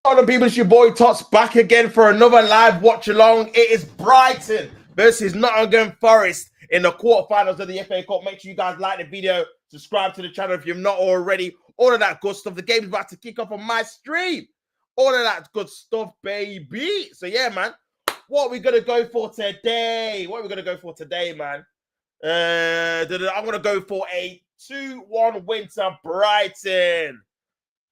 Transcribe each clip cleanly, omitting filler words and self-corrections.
Hello, people, it's your boy Tots back again for another live watch along. It is Brighton versus Nottingham Forest in the quarterfinals of the FA Cup. Make sure you guys like the video, subscribe to the channel if you're not already. All of that good stuff. The game's about to kick off on my stream. All of that good stuff, baby. So yeah, man, what are we gonna go for today? Man? I'm gonna go for a 2-1 win to Brighton.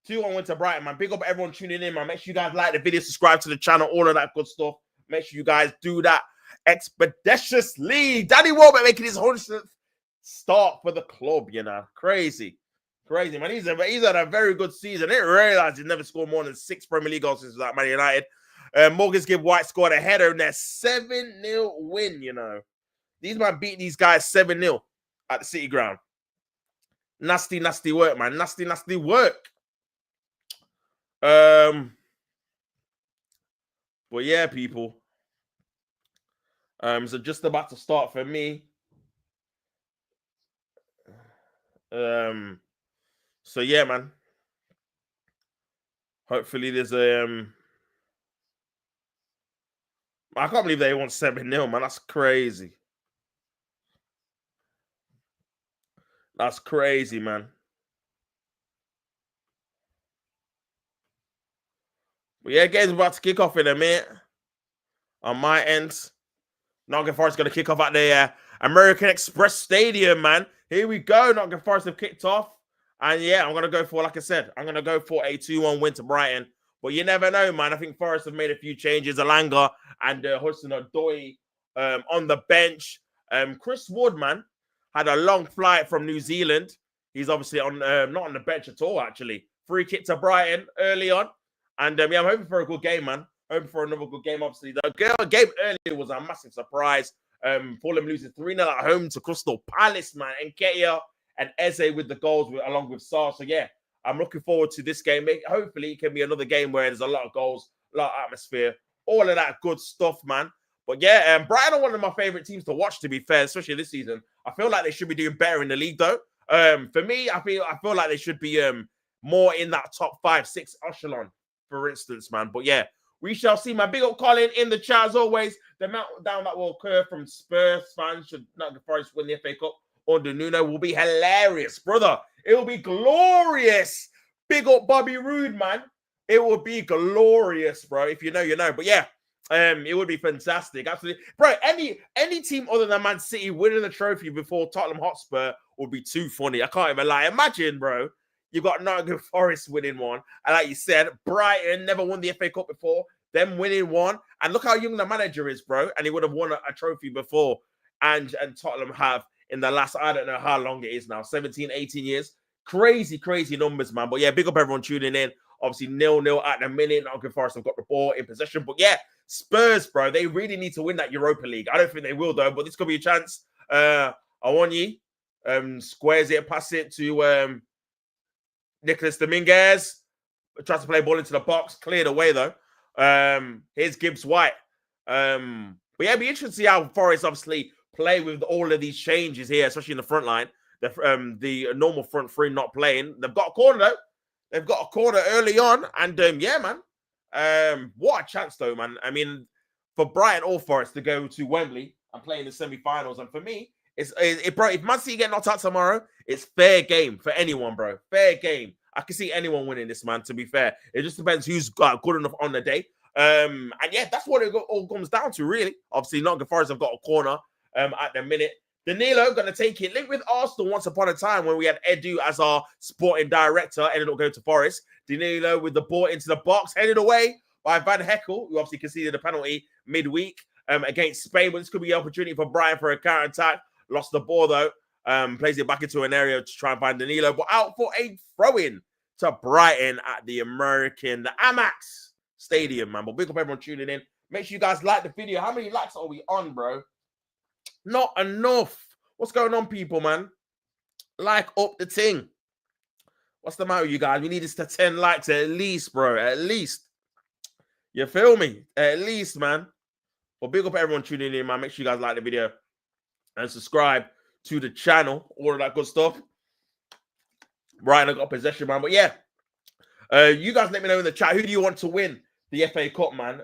2-1 win to Brighton, man. Big up everyone tuning in, man. Make sure you guys like the video, subscribe to the channel, all of that good stuff. Make sure you guys do that expeditiously. Danny Welbeck making his 100th start for the club, you know. Crazy, man. He's had a very good season. I didn't realize he's never scored more than 6 Premier League goals since Man United. Morgan's Gibb White scored a header in their 7-0 win, you know. These man beat these guys 7-0 at the City Ground. Nasty work, man. Nasty work. But yeah, people. So just about to start for me. So yeah, man. Hopefully there's a I can't believe they won 7-0, man. That's crazy. That's crazy, man. But yeah, game's about to kick off in a minute. On my end, Nottingham Forest going to kick off at the American Express Stadium, man. Here we go. Nottingham Forest have kicked off. And yeah, I'm going to go for, like I said, I'm going to go for a 2-1 win to Brighton. But you never know, man. I think Forest have made a few changes. Alanga and Hudson-Odoi on the bench. Chris Wood, man, had a long flight from New Zealand. He's obviously on not on the bench at all, actually. Free kick to Brighton early on. And yeah, I'm hoping for a good game, man. Hoping for another good game, obviously. The game earlier was a massive surprise. Fulham losing 3-0 at home to Crystal Palace, man. And Nketiah and Eze with the goals along with Sarr. So yeah, I'm looking forward to this game. Hopefully it can be another game where there's a lot of goals, a lot of atmosphere, all of that good stuff, man. But yeah, Brighton are one of my favorite teams to watch, to be fair, especially this season. I feel like they should be doing better in the league, though. For me, I feel like they should be more in that top 5-6 echelon, for instance, man. But yeah, we shall see, man. Big up Colin in the chat, as always. The meltdown that will occur from Spurs fans should Nottingham Forest win the FA Cup under Nuno will be hilarious, brother. It will be glorious. Big up Bobby Roode, man. It will be glorious, bro. If you know, you know. But yeah, it would be fantastic. Absolutely. Bro, any team other than Man City winning the trophy before Tottenham Hotspur would be too funny. I can't even lie. Imagine, bro. You got Nottingham Forest winning one. And like you said, Brighton never won the FA Cup before. Them winning one. And look how young the manager is, bro. And he would have won a trophy before. And Tottenham have in the last, I don't know how long it is now, 17, 18 years. Crazy numbers, man. But yeah, big up everyone tuning in. Obviously, 0-0 at the minute. Nottingham Forest have got the ball in possession. But yeah, Spurs, bro, they really need to win that Europa League. I don't think they will, though. But this could be a chance. Awonyi squares it, pass it to Nicholas Dominguez. Tries to play ball into the box. Cleared away, though. Here's Gibbs White. But yeah, it'd be interesting to see how Forest obviously play with all of these changes here, especially in the front line. The normal front three not playing. They've got a corner, though. They've got a corner early on. And yeah, man. What a chance, though, man. I mean, for Brighton or Forest to go to Wembley and play in the semi-finals. And for me, bro, if Man City get knocked out tomorrow, it's fair game for anyone, bro. Fair game. I can see anyone winning this, man, to be fair. It just depends who's good enough on the day. And yeah, that's what it all comes down to, really. Obviously, Nottingham Forest have got a corner at the minute. Danilo going to take it. Linked with Arsenal once upon a time when we had Edu as our sporting director, ended up going to Forest. Danilo with the ball into the box, headed away by Van Heckel, who obviously conceded a penalty midweek against Spain. But this could be an opportunity for Brian for a counter-attack. Lost the ball, though. Plays it back into an area to try and find Danilo. But out for a throw-in to Brighton at the Amex Stadium, man. But big up everyone tuning in. Make sure you guys like the video. How many likes are we on, bro? Not enough. What's going on, people, man? Like up the thing. What's the matter with you guys? We need this to 10 likes at least, bro. At least. You feel me? At least, man. But big up everyone tuning in, man. Make sure you guys like the video and subscribe to the channel. All of that good stuff. Brighton got possession, man. But yeah, You guys let me know in the chat. Who do you want to win the FA Cup, man?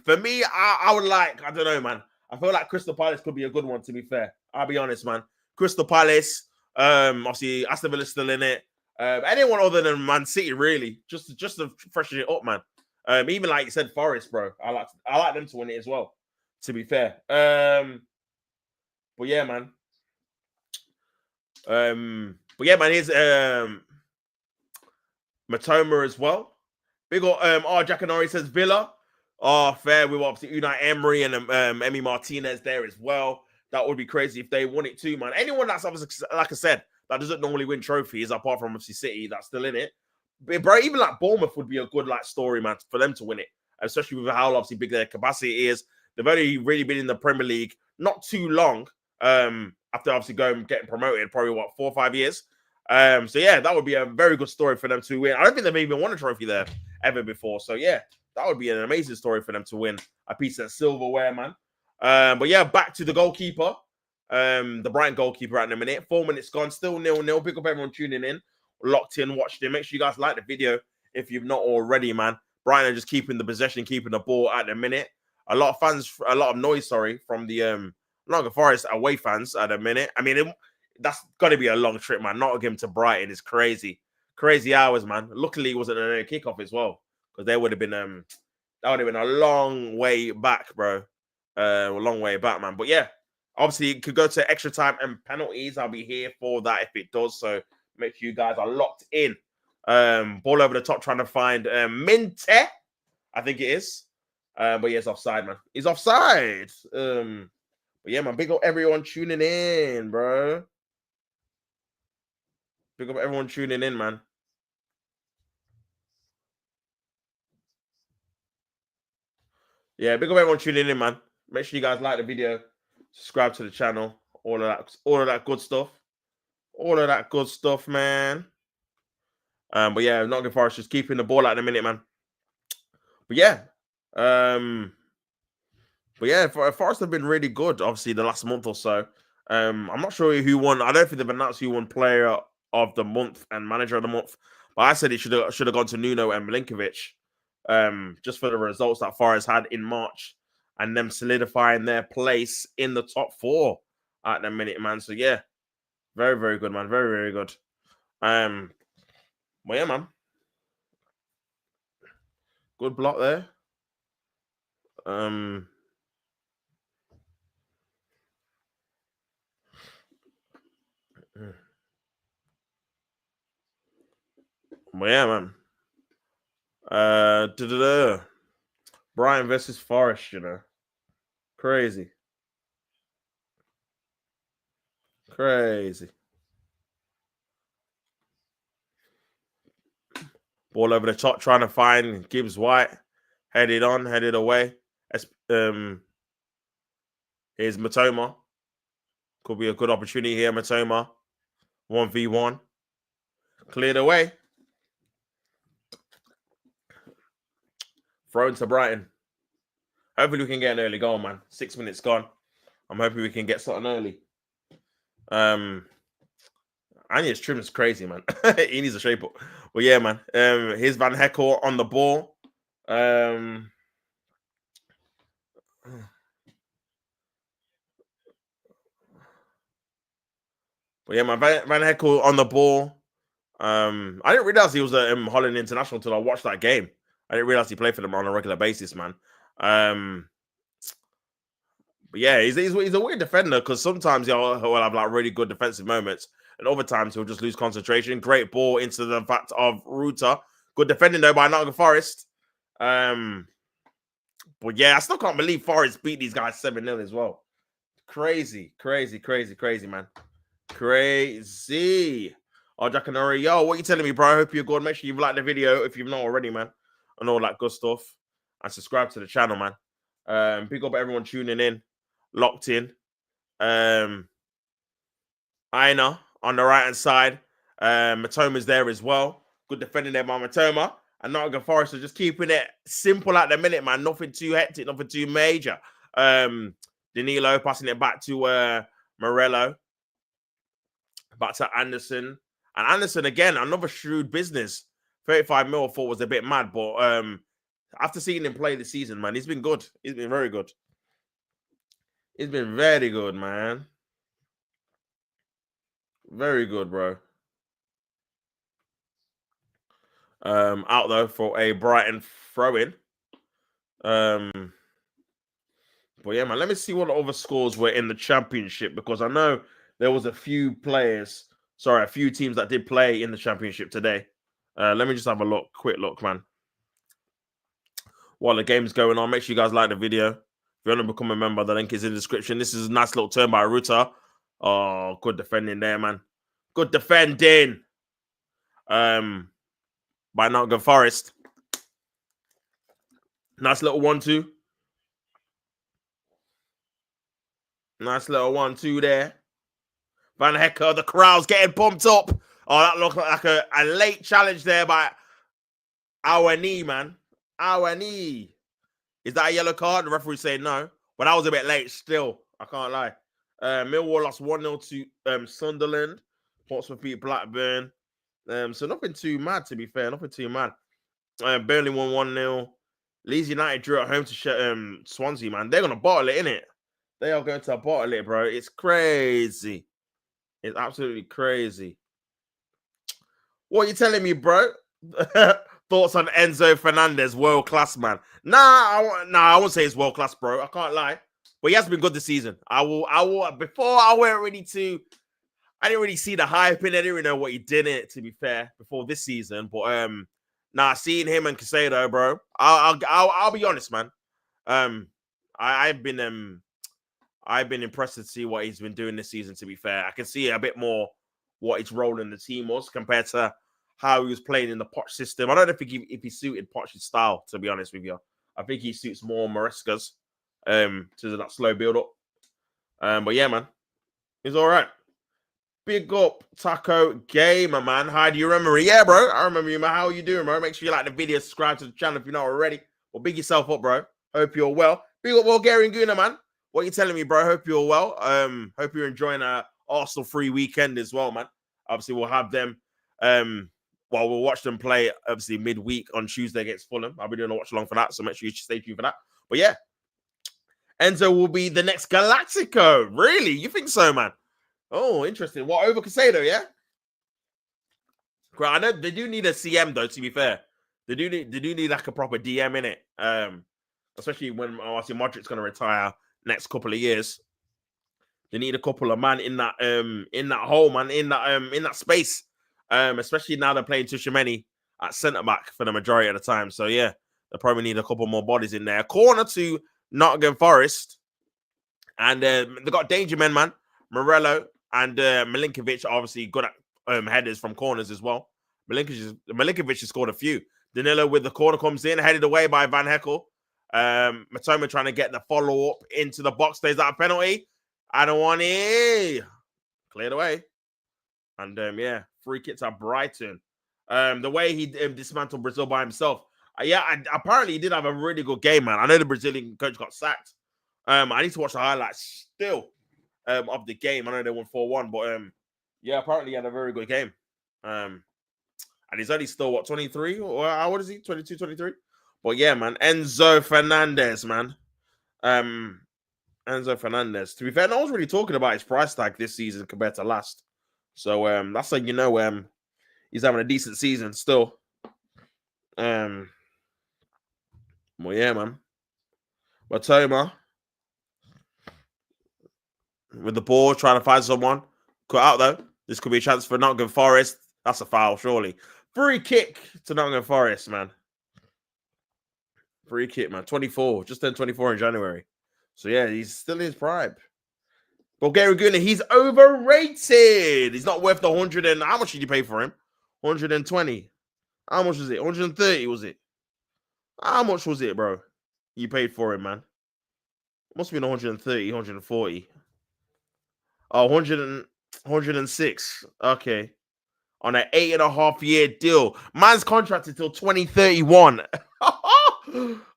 For me, I would like, I don't know, man. I feel like Crystal Palace could be a good one, to be fair. I'll be honest, man. Crystal Palace, obviously Aston Villa's still in it. Anyone other than Man City, really, just to freshen it up, man. Even like you said, Forest, bro. I like them to win it as well. To be fair, but yeah, man. Here's Matoma as well. Big up, Jack Anori says Villa. Oh, fair. We were obviously Unai Emery and Emi Martinez there as well. That would be crazy if they won it too, man. Anyone that's obviously, like I said, that doesn't normally win trophies, apart from obviously City, that's still in it. But, bro, even like Bournemouth would be a good like story, man, for them to win it, especially with how obviously big their capacity is. They've only really been in the Premier League not too long. After obviously getting promoted, probably 4 or 5 years. So yeah, that would be a very good story for them to win. I don't think they've even won a trophy there ever before. So yeah, that would be an amazing story for them to win a piece of silverware, man. But yeah, back to the goalkeeper. The Brighton goalkeeper at the minute. 4 minutes gone, still 0-0. Pick up everyone tuning in, locked in, watched it. Make sure you guys like the video if you've not already, man. Brighton are just keeping the possession, keeping the ball at the minute. A lot of noise, from the Nottingham Forest away fans at the minute. I mean, that's got to be a long trip, man. Nottingham to Brighton is crazy. Crazy hours, man. Luckily, it wasn't a kickoff as well, because that would have been a long way back, bro. A long way back, man. But yeah, obviously, it could go to extra time and penalties. I'll be here for that if it does. So make sure you guys are locked in. Ball over the top, trying to find Minte, I think it is. But yeah, it's offside, man. He's offside. But yeah, man, big up everyone tuning in, bro. Big up everyone tuning in, man. Yeah, big up everyone tuning in, man. Make sure you guys like the video, subscribe to the channel, all of that good stuff. All of that good stuff, man. But yeah, Nottingham Forest just keeping the ball at the minute, man. But yeah. Forest have been really good, obviously, the last month or so. I'm not sure who won. I don't think they've announced who won player of the month and manager of the month. But I said it should have gone to Nuno and Milinkovic, just for the results that Forest had in March and them solidifying their place in the top 4 at the minute, man. So yeah, very, very good, man. Very, very good. Well, yeah, man. Good block there. Well, yeah, man. Brighton versus Forest, you know. Crazy. Crazy. Ball over the top, trying to find Gibbs White. Headed on, headed away. Here's Matoma. Could be a good opportunity here, Matoma. 1v1. Cleared away. Thrown to Brighton. Hopefully we can get an early goal, man. 6 minutes gone. I'm hoping we can get something early. Anya's trim is crazy, man. He needs a shape up. Well, yeah, man. Here's Van Heckel on the ball. But yeah, man, Van Heckel on the ball. I didn't realize he was a Holland international until I watched that game. I didn't realize he played for them on a regular basis, man. But yeah, he's a weird defender, because sometimes he'll have like really good defensive moments, and other times he'll just lose concentration. Great ball into the fact of Ruta. Good defending though by Nottingham Forest. But yeah, I still can't believe Forest beat these guys 7-0 as well. Crazy, crazy, crazy, crazy, man. Crazy. Oh, Jack and Ori, yo, what you telling me, bro? I hope you're good. Make sure you've liked the video if you've not already, man, and all that good stuff. And subscribe to the channel, man. Big up everyone tuning in, locked in. Aina on the right hand side. Matoma's there as well. Good defending there by Matoma. And Nottingham Forest are just keeping it simple at the minute, man. Nothing too hectic, nothing too major. Danilo passing it back to Morello. Back to Anderson. And Anderson, again, another shrewd business 35 mil I thought was a bit mad, but after seeing him play this season, man, he's been good. He's been very good. He's been very good, man. Very good, bro. Out though for a Brighton throw-in. But yeah, man, let me see what the other scores were in the championship, because I know there was a few teams that did play in the championship today. Let me just have a quick look, man. While the game's going on, make sure you guys like the video. If you want to become a member, the link is in the description. This is a nice little turn by Ruta. Oh, good defending there, man. Good defending. By Nottingham Forest. Nice little 1-2. Nice little 1-2 there. Van Hecker, the crowd's getting pumped up. Oh, that looked like a late challenge there by our knee, man. Our knee. Is that a yellow card? The referee saying no. But that was a bit late still. I can't lie. Millwall lost 1-0 to Sunderland. Portsmouth beat Blackburn. So nothing too mad, to be fair. Nothing too mad. Burnley won 1-0. Leeds United drew at home to Swansea, man. They're going to bottle it, innit? They are going to bottle it, bro. It's crazy. It's absolutely crazy. What are you telling me, bro? Thoughts on Enzo Fernandez, world class, man? Nah, I won't say he's world class, bro. I can't lie, but he has been good this season. I will. Before I didn't really see the hype in it. I didn't really know what he did in it, to be fair, before this season. But seeing him and Casado, bro, I'll be honest, man. I've been impressed to see what he's been doing this season, to be fair. I can see a bit more what his role in the team was compared to how he was playing in the Poch system. I don't know if he suited Poch's style, to be honest with you. I think he suits more Maresca's to that slow build-up. But yeah, man, he's all right. Big up Taco Gamer, man. Hi, do you remember me? Yeah, bro. I remember you, man. How are you doing, bro? Make sure you like the video, subscribe to the channel if you're not already. Well, big yourself up, bro. Hope you're well. Big up Bulgarian Guna, man. What are you telling me, bro? Hope you're well. Hope you're enjoying our Arsenal free weekend as well, man. Obviously, we'll have them. We'll watch them play, obviously, midweek on Tuesday against Fulham. I'll be doing a watch along for that, so make sure you stay tuned for that. But yeah, Enzo will be the next Galactico. Really? You think so, man? Oh, interesting. What, over Casado, yeah? I know they do need a CM, though, to be fair. They do need like a proper DM in it. Especially when I see Modric's going to retire next couple of years. They need a couple of man in that hole, man, in that space. Especially now they're playing Tushimeni at centre back for the majority of the time. So yeah, they probably need a couple more bodies in there. Corner to Nottingham Forest, and they got danger men, man. Morello and Milinkovic are obviously good at headers from corners as well. Milinkovic has scored a few. Danilo with the corner comes in, headed away by Van Heckel. Matoma trying to get the follow-up into the box. There's that penalty. I don't want it. Cleared away. And yeah, free kick to Brighton. The way he dismantled Brazil by himself. Apparently he did have a really good game, man. I know the Brazilian coach got sacked. I need to watch the highlights still of the game. I know they won 4-1, but yeah, apparently he had a very good game. And he's only still, what, 23? Or what is he? 22, 23? But yeah, man, Enzo Fernandez, man. Enzo Fernandez. To be fair, no one's really talking about his price tag this season compared to last. So that's like, he's having a decent season still. Well, yeah, man. Matoma with the ball, trying to find someone. Cut out, though. This could be a chance for Nottingham Forest. That's a foul, surely. Free kick to Nottingham Forest, man. Free kick, man. 24. Just turned 24 in January. So, yeah, he's still in his prime. Bulgarian Guna, he's overrated. He's not worth the 100 and... How much did you pay for him? 120. How much was it? 130, was it? How much was it, bro? You paid for him, man. Must have been 130, 140. Oh, 106. Okay. On an 8.5-year deal. Man's contracted till 2031.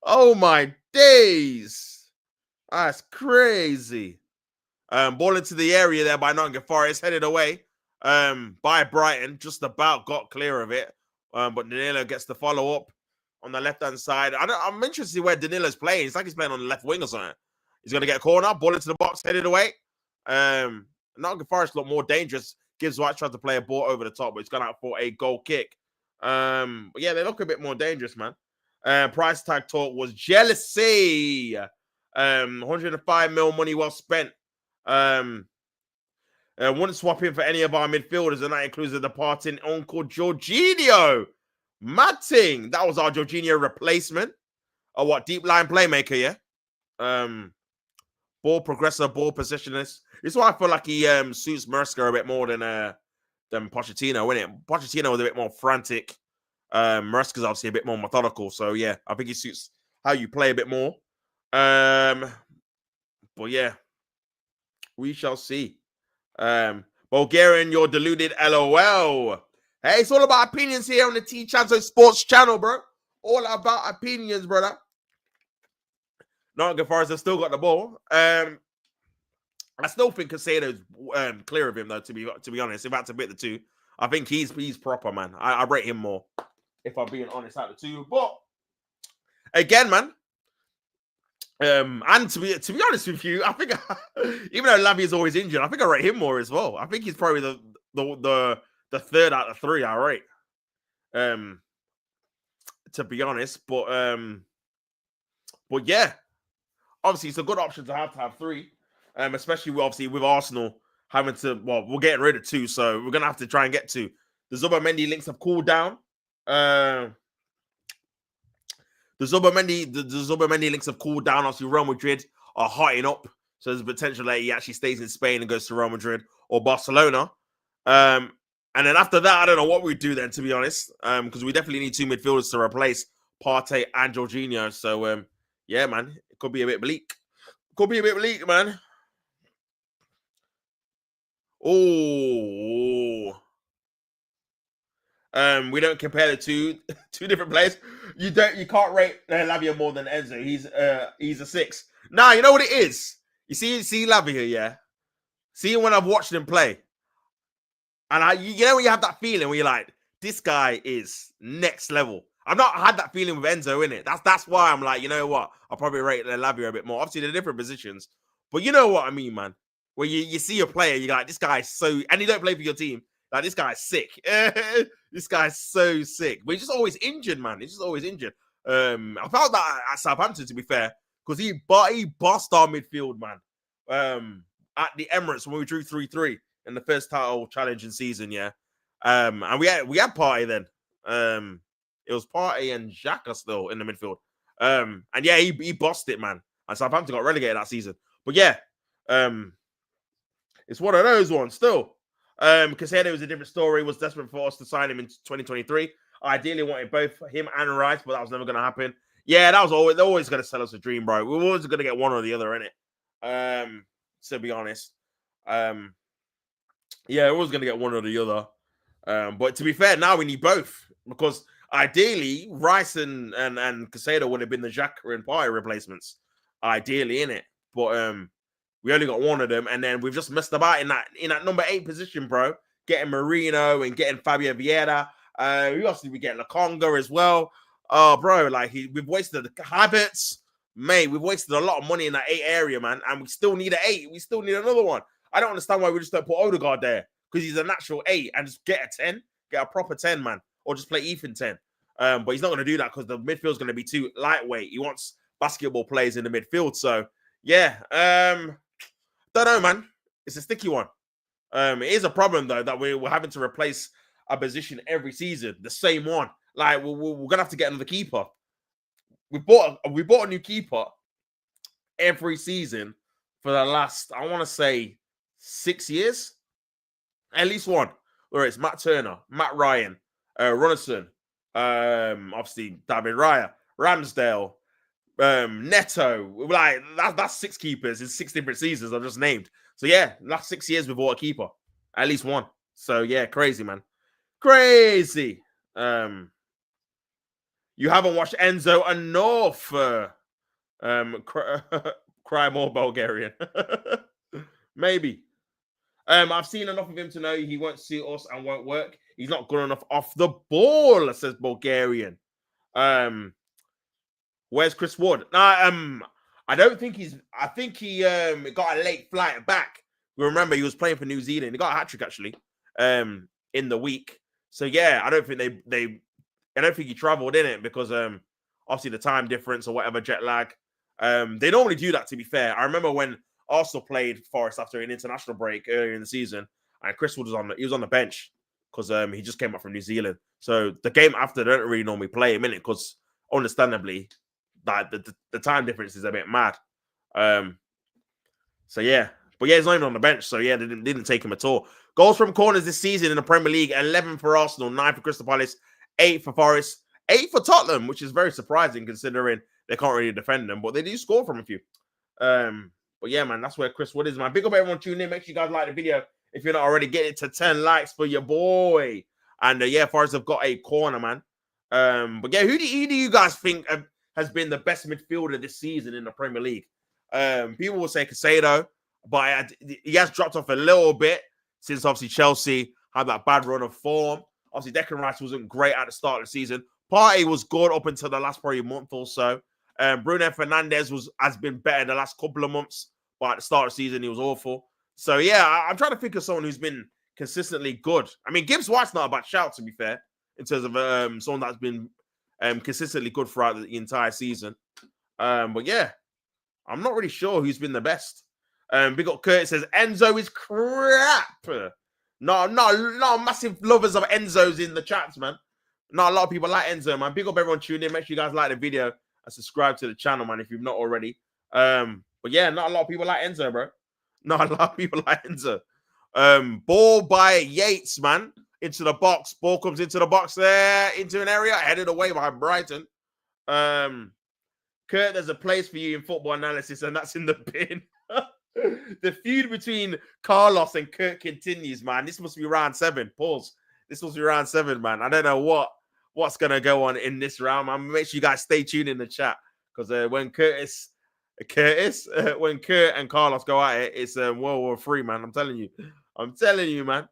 Oh, my days. That's crazy. Ball into the area there by Nottingham Forest. Headed away by Brighton. Just about got clear of it. But Danilo gets the follow up on the left hand side. I'm interested to see where Danilo's playing. It's like he's playing on the left wing or something. He's going to get a corner, ball into the box, headed away. Nottingham Forest look more dangerous. Gibbs White tries to play a ball over the top, but it's gone out for a goal kick. But yeah, they look a bit more dangerous, man. Price tag talk was jealousy. 105 mil money well spent. Wouldn't swap in for any of our midfielders, and that includes the departing Uncle Jorginho. Matting. That was our Jorginho replacement. Oh, what? Deep line playmaker, yeah? Ball progressor, ball positionist. This is why I feel like he suits Mercer a bit more than Pochettino, isn't it? Pochettino was a bit more frantic. Mercer's obviously a bit more methodical. So, yeah, I think he suits how you play a bit more. But, yeah, we shall see. Bulgarian, you're deluded, LOL. Hey, it's all about opinions here on the T Chanto Sports channel, bro. All about opinions, brother. Nottingham Forest have still got the ball. I still think Casado's clear of him, though, to be honest. If I had to bet the two, I think he's proper, man. I rate him more, if I'm being honest, out of the two. But, again, man, and to be honest with you, I think even though Lavia is always injured, I think I rate him more as well. I think he's probably the third out of three I rate. To be honest, but yeah, obviously it's a good option to have three. Especially with Arsenal having to. Well, we're getting rid of two, so we're gonna have to try and get two. The Zubomendi links have cooled down. The Zubomendi links have cooled down. Obviously, Real Madrid are hotting up, so there's a potential that he actually stays in Spain and goes to Real Madrid or Barcelona. And then after that, I don't know what we'd do then, to be honest, because we definitely need two midfielders to replace Partey and Jorginho. So, yeah, man, it could be a bit bleak. Could be a bit bleak, man. Oh. We don't compare the two different players. You can't rate Lavia more than Enzo. He's a 6. Nah, you know what it is? You see Lavia, yeah? See when I've watched him play. And you know when you have that feeling where you're like, this guy is next level. I've not had that feeling with Enzo in it. That's why I'm like, you know what? I'll probably rate Lavia a bit more. Obviously, they're different positions. But you know what I mean, man? Where you see a player, you're like, this guy's so... And he don't play for your team. Like, this guy's sick. This guy's so sick. But he's just always injured, man. He's just always injured. I felt that at Southampton, to be fair. Because he bossed our midfield, man. At the Emirates when we drew 3-3 in the first title challenging season, yeah. And we had Partey then. It was Partey and Xhaka still in the midfield. And yeah, he bossed it, man. And Southampton got relegated that season. But yeah, it's one of those ones still. Casado was a different story. Was desperate for us to sign him in 2023. I ideally wanted both him and Rice, but that was never going to happen. Yeah, that was they're always going to sell us a dream, bro. We're always going to get one or the other in it. To be honest, yeah, we're always going to get one or the other. But to be fair, now we need both because ideally Rice and Casado would have been the Xhaka and Partey replacements. Ideally, in it, but we only got one of them, and then we've just messed about in that number 8 position, bro. Getting Marino and getting Fabio Vieira. We also we get Lakonga as well. Oh, bro, like we've wasted the Havertz, mate. We've wasted a lot of money in that 8 area, man, and we still need an 8. We still need another one. I don't understand why we just don't put Odegaard there because he's a natural 8 and just get a 10, get a proper 10, man, or just play Ethan 10. But he's not going to do that because the midfield's going to be too lightweight. He wants basketball players in the midfield. So yeah, don't know, man. It's a sticky one. It is a problem though that we're having to replace a position every season, the same one. Like we're gonna have to get another keeper. We bought a new keeper every season for the last, I want to say, 6 years, at least one. Where it's Matt Turner, Matt Ryan, Runnison, obviously David Raya, Ramsdale, Neto. Like that's 6 keepers in 6 different seasons I've just named. So yeah, last 6 years we've bought a keeper, at least one. So yeah, crazy, man, crazy. You haven't watched Enzo enough. Cry more Bulgarian. Maybe. I've seen enough of him to know he won't suit us and won't work. He's not good enough off the ball, says Bulgarian. Where's Chris Wood? I don't think he's. I think he got a late flight back. Remember, he was playing for New Zealand. He got a hat trick actually in the week. So yeah, I don't think I don't think he traveled in it because obviously the time difference or whatever, jet lag. They normally do that, to be fair. I remember when Arsenal played Forest after an international break earlier in the season, and Chris Wood was on the bench because he just came up from New Zealand. So the game after, they don't really normally play him in it because, understandably, that the time difference is a bit mad. So yeah, but yeah, he's not even on the bench. So yeah, they didn't take him at all. Goals from corners this season in the Premier League: 11 for Arsenal, 9 for Crystal Palace, 8 for Forest, 8 for Tottenham, which is very surprising considering they can't really defend them, but they do score from a few. But yeah, man, that's where Chris Wood is, man. Big up everyone tuning in. Make sure you guys like the video if you're not already. Get it to 10 likes for your boy. And yeah, Forest have got a corner, man. But yeah, who do you guys think has been the best midfielder this season in the Premier League? People will say Casado, but he has dropped off a little bit since obviously Chelsea had that bad run of form. Obviously, Declan Rice wasn't great at the start of the season. Partey was good up until the last probably month or so. Bruno Fernandes has been better the last couple of months, but at the start of the season, he was awful. So yeah, I'm trying to think of someone who's been consistently good. I mean, Gibbs White's not a bad shout, to be fair, in terms of someone that's been consistently good throughout the entire season. But yeah, I'm not really sure who's been the best. Big up Kurt says Enzo is crap. Not massive lovers of Enzo's in the chats, man. Not a lot of people like Enzo, man. Big up everyone tuning in. Make sure you guys like the video and subscribe to the channel, man, if you've not already. But yeah, not a lot of people like Enzo, bro. Not a lot of people like Enzo. Ball by Yates, man. Into the box. Ball comes into the box there. Into an area. Headed away by Brighton. Kurt, there's a place for you in football analysis, and that's in the bin. The feud between Carlos and Kurt continues, man. This must be round 7. Pause. This must be round 7, man. I don't know what's going to go on in this round, man. Make sure you guys stay tuned in the chat because when Kurt and Carlos go at it, it's World War III, man. I'm telling you, man.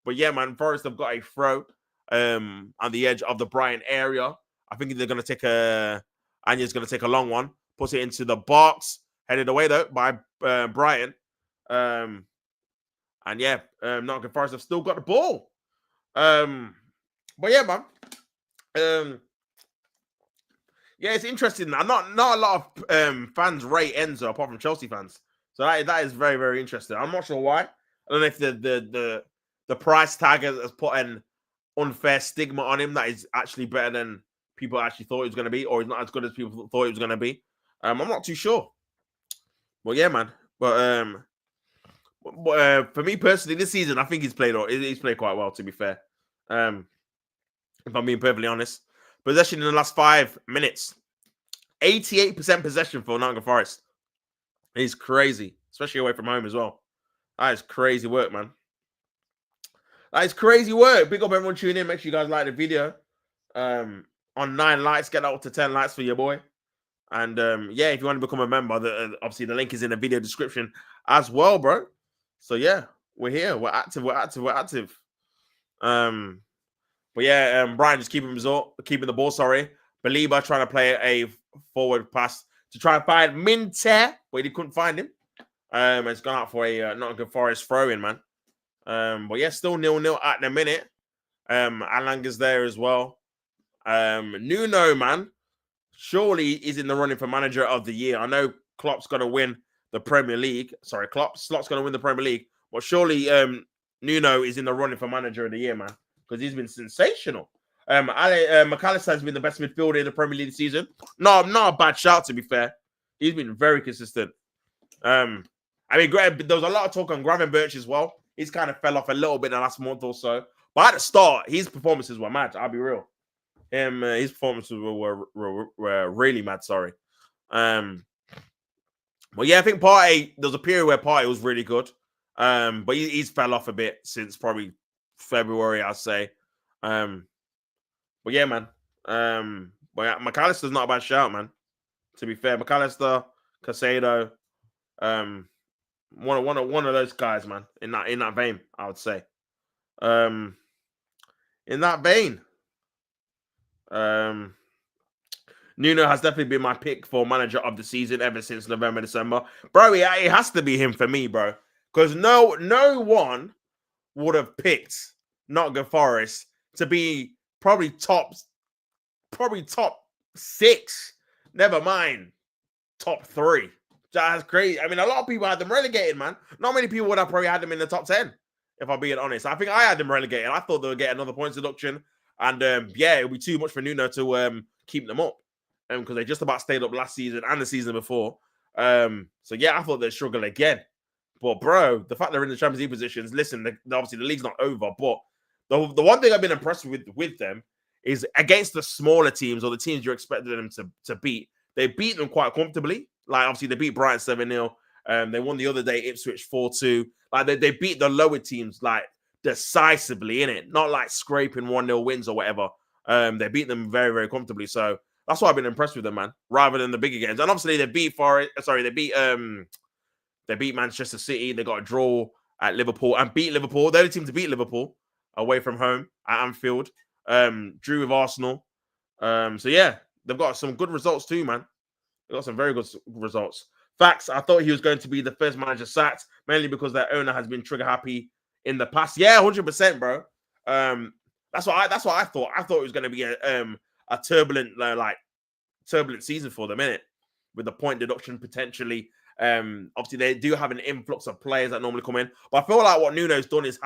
But yeah, man, Forest have got a throw on the edge of the Brighton area. I think they're going to take Anya's going to take a long one, puts it into the box, headed away though by Brighton. And yeah, Nottingham Forest have still got the ball. But yeah, man. Yeah, it's interesting. Not a lot of fans rate Enzo apart from Chelsea fans. So that is very, very interesting. I'm not sure why. I don't know if the price tag has put an unfair stigma on him that is actually better than people actually thought he was going to be, or he's not as good as people thought he was going to be. I'm not too sure. Well, yeah, man. But for me personally, this season, I think he's played quite well, to be fair. If I'm being perfectly honest. Possession in the last 5 minutes. 88% possession for Nottingham Forest. It's crazy, especially away from home as well. That is crazy work, man. That is crazy work. Big up everyone tuning in. Make sure you guys like the video. On 9 likes, get that up to 10 likes for your boy. And yeah, if you want to become a member, obviously the link is in the video description as well, bro. So yeah, we're here. We're active. But yeah, Brian just keeping the ball. Sorry, Belieber trying to play a forward pass to try and find Minter, but he couldn't find him. It's gone out for a Nottingham Forest throw-in, man. But yeah, still 0-0 at the minute. Alanga's there as well. Nuno, man, surely is in the running for manager of the year. I know Klopp's going to win the Premier League. Sorry, Slott's going to win the Premier League, but surely Nuno is in the running for manager of the year, man, because he's been sensational. McAllister has been the best midfielder in the Premier League this season. No, not a bad shout, to be fair. He's been very consistent. I mean, there was a lot of talk on Gravenberch as well. He's kind of fell off a little bit in the last month or so. But at the start, his performances were mad. I'll be real. His performances were really mad, sorry. Well, yeah, I think Partey, there was a period where Partey was really good. But he's fell off a bit since probably February, I'd say. But yeah, man. But yeah, McAllister's not a bad shout, man. To be fair, McAllister, Casado, one of those guys, man. In that vein, I would say. in that vein, Nuno has definitely been my pick for manager of the season ever since November, December. Bro, it has to be him for me, bro. Because no one would have picked Nottingham Forest to be probably top 6. Never mind top 3. That's crazy. I mean, a lot of people had them relegated, man. Not many people would have probably had them in the top 10, if I'm being honest. I think I had them relegated. I thought they would get another points deduction. And yeah, it would be too much for Nuno to keep them up. Because they just about stayed up last season and the season before. So yeah, I thought they'd struggle again. But bro, the fact they're in the Champions League positions, listen, obviously the league's not over, but the one thing I've been impressed with them is against the smaller teams or the teams you're expecting them to beat, they beat them quite comfortably. Like obviously they beat Brighton 7-0. They won the other day Ipswich 4-2. Like they beat the lower teams like decisively, in it, not like scraping 1-0 wins or whatever. They beat them very, very comfortably. So that's why I've been impressed with them, man, rather than the bigger games. And obviously they beat they beat Manchester City. They got a draw at Liverpool and beat Liverpool. They're the team to beat Liverpool away from home at Anfield. Drew with Arsenal. So yeah, they've got some good results too, man. They've got some very good results. Facts, I thought he was going to be the first manager sacked, mainly because their owner has been trigger happy in the past. Yeah, 100%, bro. That's what I thought. I thought it was going to be a turbulent season for them, innit? With the point deduction potentially. Obviously they do have an influx of players that normally come in, but I feel like what Nuno's done is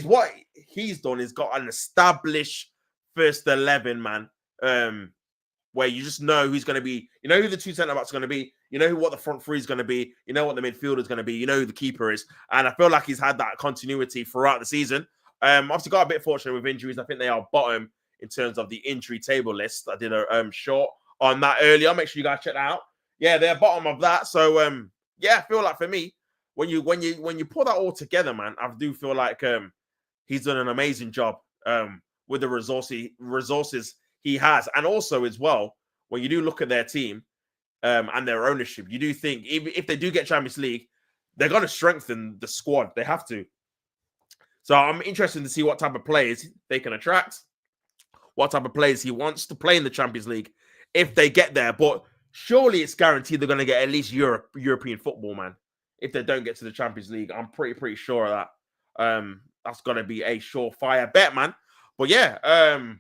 what he's done is got an established first 11, man. Where you just know who's going to be, you know who the 2 centre backs are going to be, you know what the front 3 is going to be, you know what the midfielder is going to be, you know who the keeper is, and I feel like he's had that continuity throughout the season. Obviously got a bit fortunate with injuries. I think they are bottom in terms of the injury table list. I did a short on that earlier. Make sure you guys check that out. Yeah, they're bottom of that. So yeah, I feel like for me, when you put that all together, man, I do feel like he's done an amazing job with the resources he has. And also as well, when you do look at their team and their ownership, you do think if they do get Champions League, they're going to strengthen the squad. They have to. So I'm interested to see what type of players they can attract, what type of players he wants to play in the Champions League if they get there. But surely it's guaranteed they're going to get at least European football, man. If they don't get to the Champions League, I'm pretty sure of that. That's going to be a surefire bet, man. But yeah,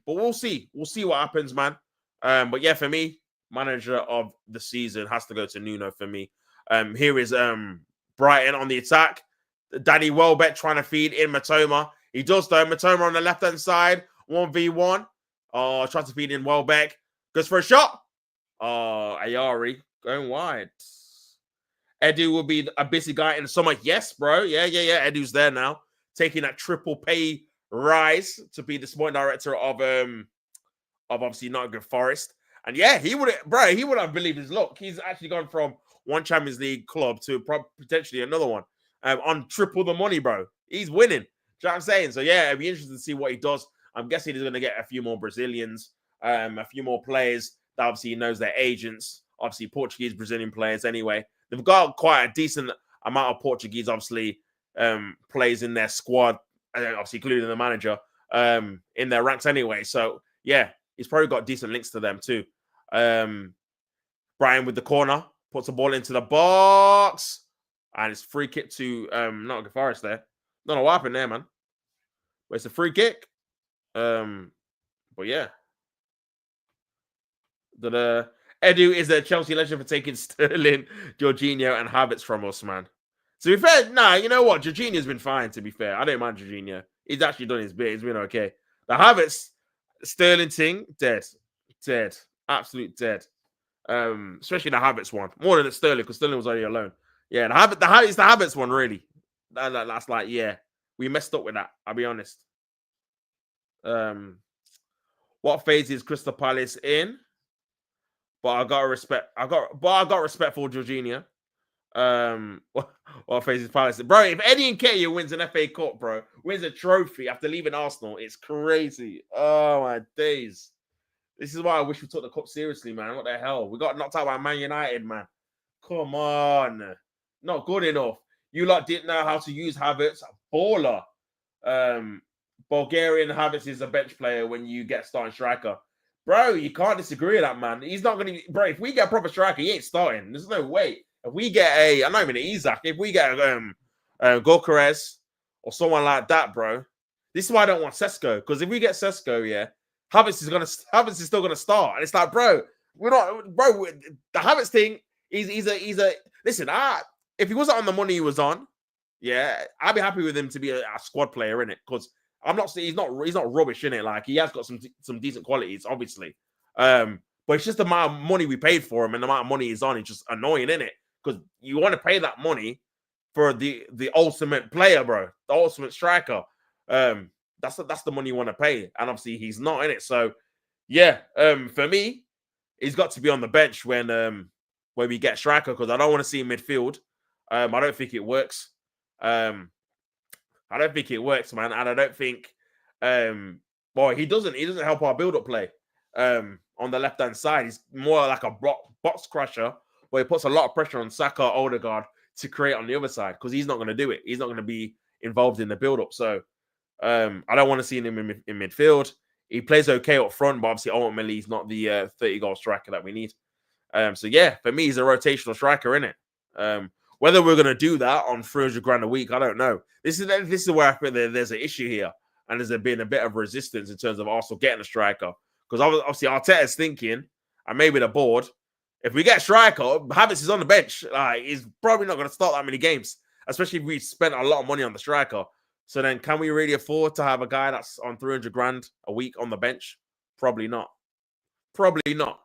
but we'll see. We'll see what happens, man. But yeah, for me, manager of the season has to go to Nuno for me. Here is Brighton on the attack. Danny Welbeck trying to feed in Matoma. He does though. Matoma on the left-hand side, 1v1. Tries to feed in Welbeck. Goes for a shot. Ayari going wide. Edu will be a busy guy in the summer. Yes, bro. Yeah. Edu's there now. Taking that triple pay rise to be the sporting director of obviously Nottingham Forest. And yeah, he would have believed his luck. He's actually gone from one Champions League club to potentially another one. On triple the money, bro. He's winning. Do you know what I'm saying? So yeah, it'd be interesting to see what he does. I'm guessing he's going to get a few more Brazilians, a few more players that obviously he knows their agents, obviously Portuguese, Brazilian players anyway. They've got quite a decent amount of Portuguese, obviously, players in their squad, obviously including the manager, in their ranks anyway. So yeah, he's probably got decent links to them too. Brian with the corner, puts the ball into the box. And it's free kick to Nottingham Forest there. Don't know what happened there, man. But it's a free kick. But yeah. Edu is a Chelsea legend for taking Sterling, Jorginho, and Havertz from us, man. To be fair, you know what? Jorginho's been fine, to be fair. I don't mind Jorginho. He's actually done his bit. He's been okay. The Havertz, Sterling thing, dead. Absolute dead. Especially the Havertz one. More than the Sterling, because Sterling was already alone. Yeah, it's the Havertz one, really. That's like, yeah, we messed up with that. I'll be honest. What phase is Crystal Palace in? But I got respect for Jorginho. What phase is Palace? Bro, if Eddie Nketiah wins an FA Cup, bro, wins a trophy after leaving Arsenal, it's crazy. Oh my days. This is why I wish we took the cup seriously, man. What the hell? We got knocked out by Man United, man. Come on. Not good enough. You lot didn't know how to use Havertz. Baller. Bulgarian Havertz is a bench player when you get starting striker. Bro, you can't disagree with that, man. He's not going to... Bro, if we get a proper striker, he ain't starting. There's no way. If we get a... I'm not even an Isaac. If we get Gokares or someone like that, bro, this is why I don't want Sesko. Because if we get Sesko, yeah, Havertz is still gonna start. And it's like, bro, we're not... Bro, the Havertz thing, he's a... Listen, if he wasn't on the money he was on, yeah, I'd be happy with him to be a squad player, innit? Because I'm not saying he's not rubbish, innit? Like, he has got some decent qualities, obviously. But it's just the amount of money we paid for him and the amount of money he's on. It's just annoying, innit? Because you want to pay that money for the ultimate player, bro, the ultimate striker. That's the money you want to pay, and obviously he's not in it. So, yeah, for me, he's got to be on the bench when we get striker because I don't want to see him midfield. I don't think it works. I don't think it works, man, and I don't think he doesn't help our build-up play on the left-hand side. He's more like a box crusher where he puts a lot of pressure on Saka, Odegaard to create on the other side because he's not going to do it. He's not going to be involved in the build-up. So I don't want to see him in midfield. He plays okay up front, but obviously ultimately he's not the 30-goal striker that we need. So yeah, for me, he's a rotational striker, innit? Whether we're going to do that on 300 grand a week, I don't know. This is where I think there's an issue here. And there's been a bit of resistance in terms of Arsenal getting a striker. Because obviously Arteta's thinking, and maybe the board, if we get a striker, Havertz is on the bench. Like, he's probably not going to start that many games, especially if we spent a lot of money on the striker. So then can we really afford to have a guy that's on 300 grand a week on the bench? Probably not. Probably not.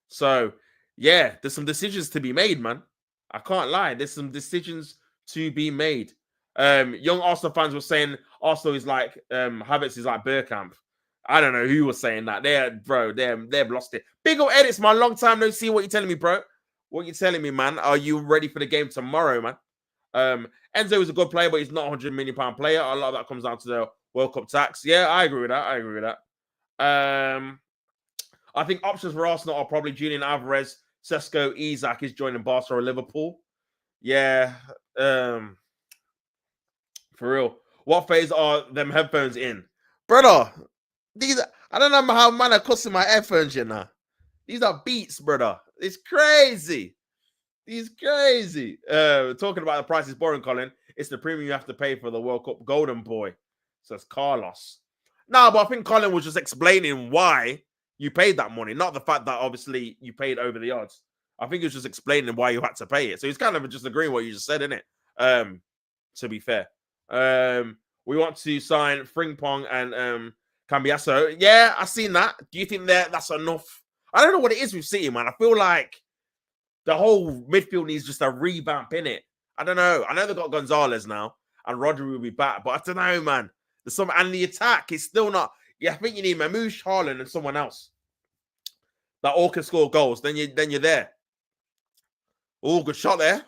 So, yeah, there's some decisions to be made, man. I can't lie. There's some decisions to be made. Young Arsenal fans were saying Arsenal is like Havertz is like Bergkamp. I don't know who was saying that. They've lost it. Big ol' edits, man. Long time no see. What you telling me, bro? What you telling me, man? Are you ready for the game tomorrow, man? Enzo is a good player, but he's not a £100 million player. A lot of that comes down to the World Cup tax. Yeah, I agree with that. I think options for Arsenal are probably Julian Alvarez, Sesko, Isak is joining Barca or Liverpool. Yeah. For real. What phase are them headphones in? Brother, I don't know how man are costing my headphones, you know. These are Beats, brother. It's crazy. Talking about the price is boring, Colin. It's the premium you have to pay for the World Cup Golden Boy, says Carlos. No, but I think Colin was just explaining why you paid that money, not the fact that obviously you paid over the odds. I think he was just explaining why you had to pay it. So he's kind of just agreeing what you just said, innit? To be fair. We want to sign Frimpong and Cambiasso. Yeah, I've seen that. Do you think that's enough? I don't know what it is with City, man. I feel like the whole midfield needs just a revamp, innit? I don't know. I know they've got Gonzalez now, and Rodri will be back, but I don't know, man. And the attack is still not. Yeah, I think you need Mamouche, Haaland, and someone else that all can score goals. Then you're there. Oh, good shot there.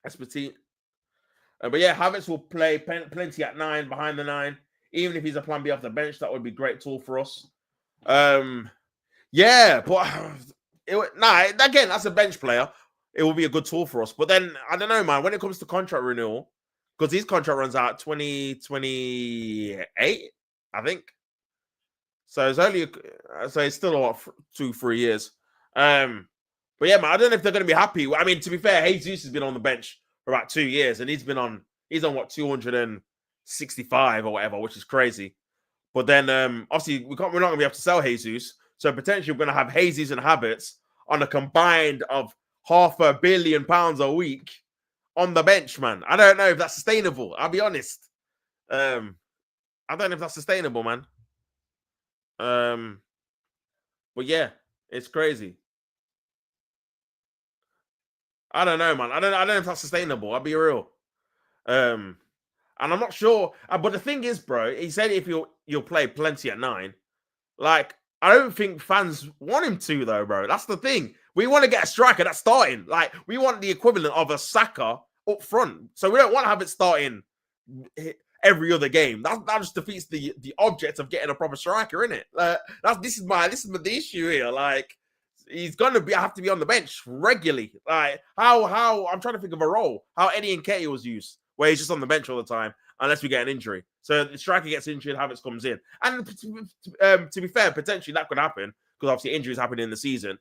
That's petite. But yeah, Havertz will play plenty at 9, behind the 9. Even if he's a plan B off the bench, that would be a great tool for us. Yeah, but again, that's a bench player. It will be a good tool for us. But then, I don't know, man, when it comes to contract renewal, because his contract runs out 2028, I think. So it's still 2-3 years. But yeah, man, I don't know if they're going to be happy. I mean, to be fair, Jesus has been on the bench for about 2 years, and he's on what, 265 or whatever, which is crazy. But then obviously we're not going to be able to sell Jesus, so potentially we're going to have Jesus and Havertz on a combined of £500 million a week on the bench, man. I don't know if that's sustainable. I'll be honest. I don't know if that's sustainable, man. But yeah, it's crazy. I don't know, man. I don't know if that's sustainable. I'll be real. And I'm not sure. But the thing is, bro, he said if you'll play plenty at 9. Like, I don't think fans want him to, though, bro. That's the thing. We want to get a striker that's starting. Like, we want the equivalent of a Saka up front. So we don't want to have it starting every other game. That just defeats the object of getting a proper striker, innit? This is the issue here. Like, he's gonna have to be on the bench regularly. Like how I'm trying to think of a role. How Eddie Nketiah was used, where he's just on the bench all the time, unless we get an injury. So the striker gets injured, Havertz comes in. And to be fair, potentially that could happen because obviously injuries happen in the season.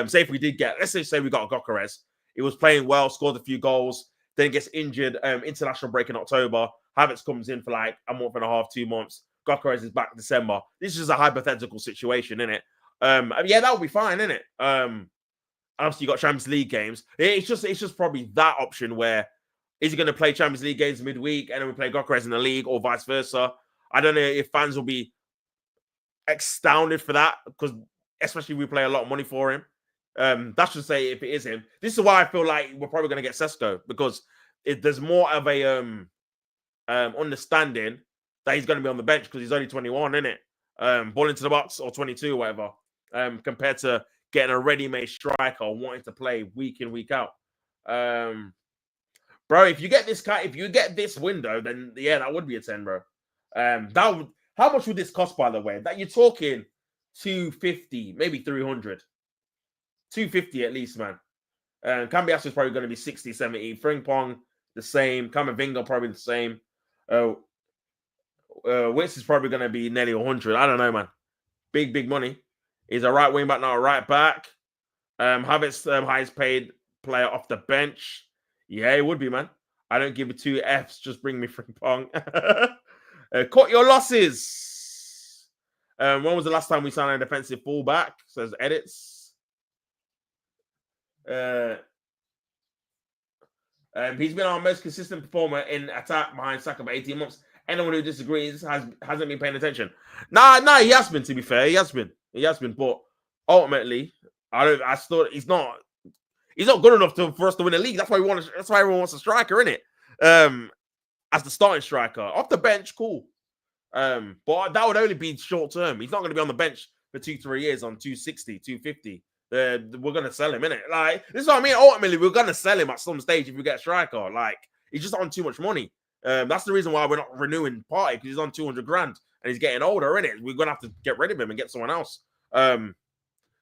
Say if we did get, let's say we got Gyökeres. He was playing well, scored a few goals, then gets injured, international break in October. Havertz comes in for like a month and a half, 2 months. Gyökeres is back in December. This is a hypothetical situation, isn't it? Yeah, that would be fine, isn't it? Obviously, you got Champions League games. It's just probably that option where is he going to play Champions League games midweek and then we play Gyökeres in the league or vice versa? I don't know if fans will be astounded for that because especially if we play a lot of money for him. That should say if it is him. This is why I feel like we're probably going to get Sesko because there's more of a understanding that he's going to be on the bench because he's only 21, isn't it? Ball into the box or 22, whatever. Compared to getting a ready-made striker wanting to play week in, week out. Bro, if you get this window, then yeah, that would be a 10, bro. How much would this cost, by the way? That you're talking 250, maybe 300. 250 at least, man. Cambiasso is probably going to be 60, 70. Frimpong, the same. Camavinga, probably the same. Witz is probably going to be nearly 100. I don't know, man. Big money. He's a right wing back, not a right back. Havertz, highest paid player off the bench. Yeah, it would be, man. I don't give it 2 Fs. Just bring me Frimpong. Cut your losses. When was the last time we signed a defensive fullback? Says edits. He's been our most consistent performer in attack behind Saka for 18 months. Anyone who disagrees hasn't been paying attention. Nah, he has been, to be fair. He has been. But ultimately, I thought he's not good enough for us to win the league. That's why everyone wants a striker, innit? As the starting striker. Off the bench, cool. But that would only be short term. He's not going to be on the bench for 2-3 years on 260, 250. We're going to sell him, innit? Like, this is what I mean. Ultimately, we're going to sell him at some stage if we get a striker. Like, he's just on too much money. That's the reason why we're not renewing Partey, because he's on 200 grand and he's getting older, innit? We're going to have to get rid of him and get someone else.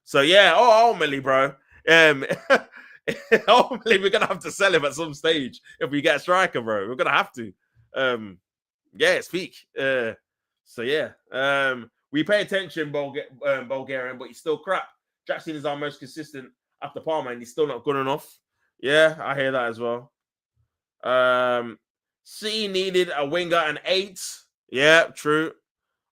So, yeah, ultimately, bro. Ultimately, we're going to have to sell him at some stage if we get a striker, bro. We're going to have to. Yeah, it's peak. So, yeah. We pay attention, Bulgarian, but he's still crap. Jackson is our most consistent after Palmer, and he's still not good enough. Yeah, I hear that as well. City needed a winger and 8. Yeah, true.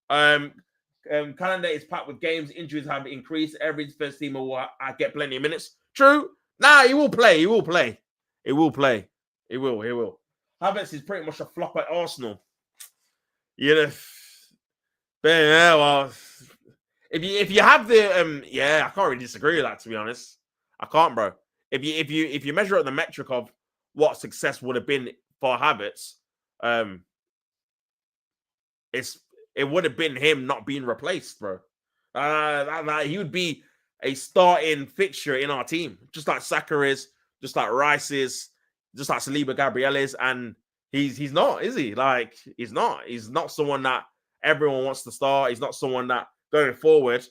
Calendar is packed with games. Injuries have increased. Every first teamer will get plenty of minutes. True. Nah, he will play. He will. Havertz is pretty much a flop at Arsenal. You know. Yeah, well, if you have the I can't really disagree with that, to be honest. I can't, bro. If you measure up the metric of what success would have been for Havertz, it would have been him not being replaced, bro. He would be a starting fixture in our team, just like Saka is, just like Rice is, just like Saliba Gabriel is, and he's not, is he? Like, he's not. He's not someone that everyone wants to start. He's not someone that going forward,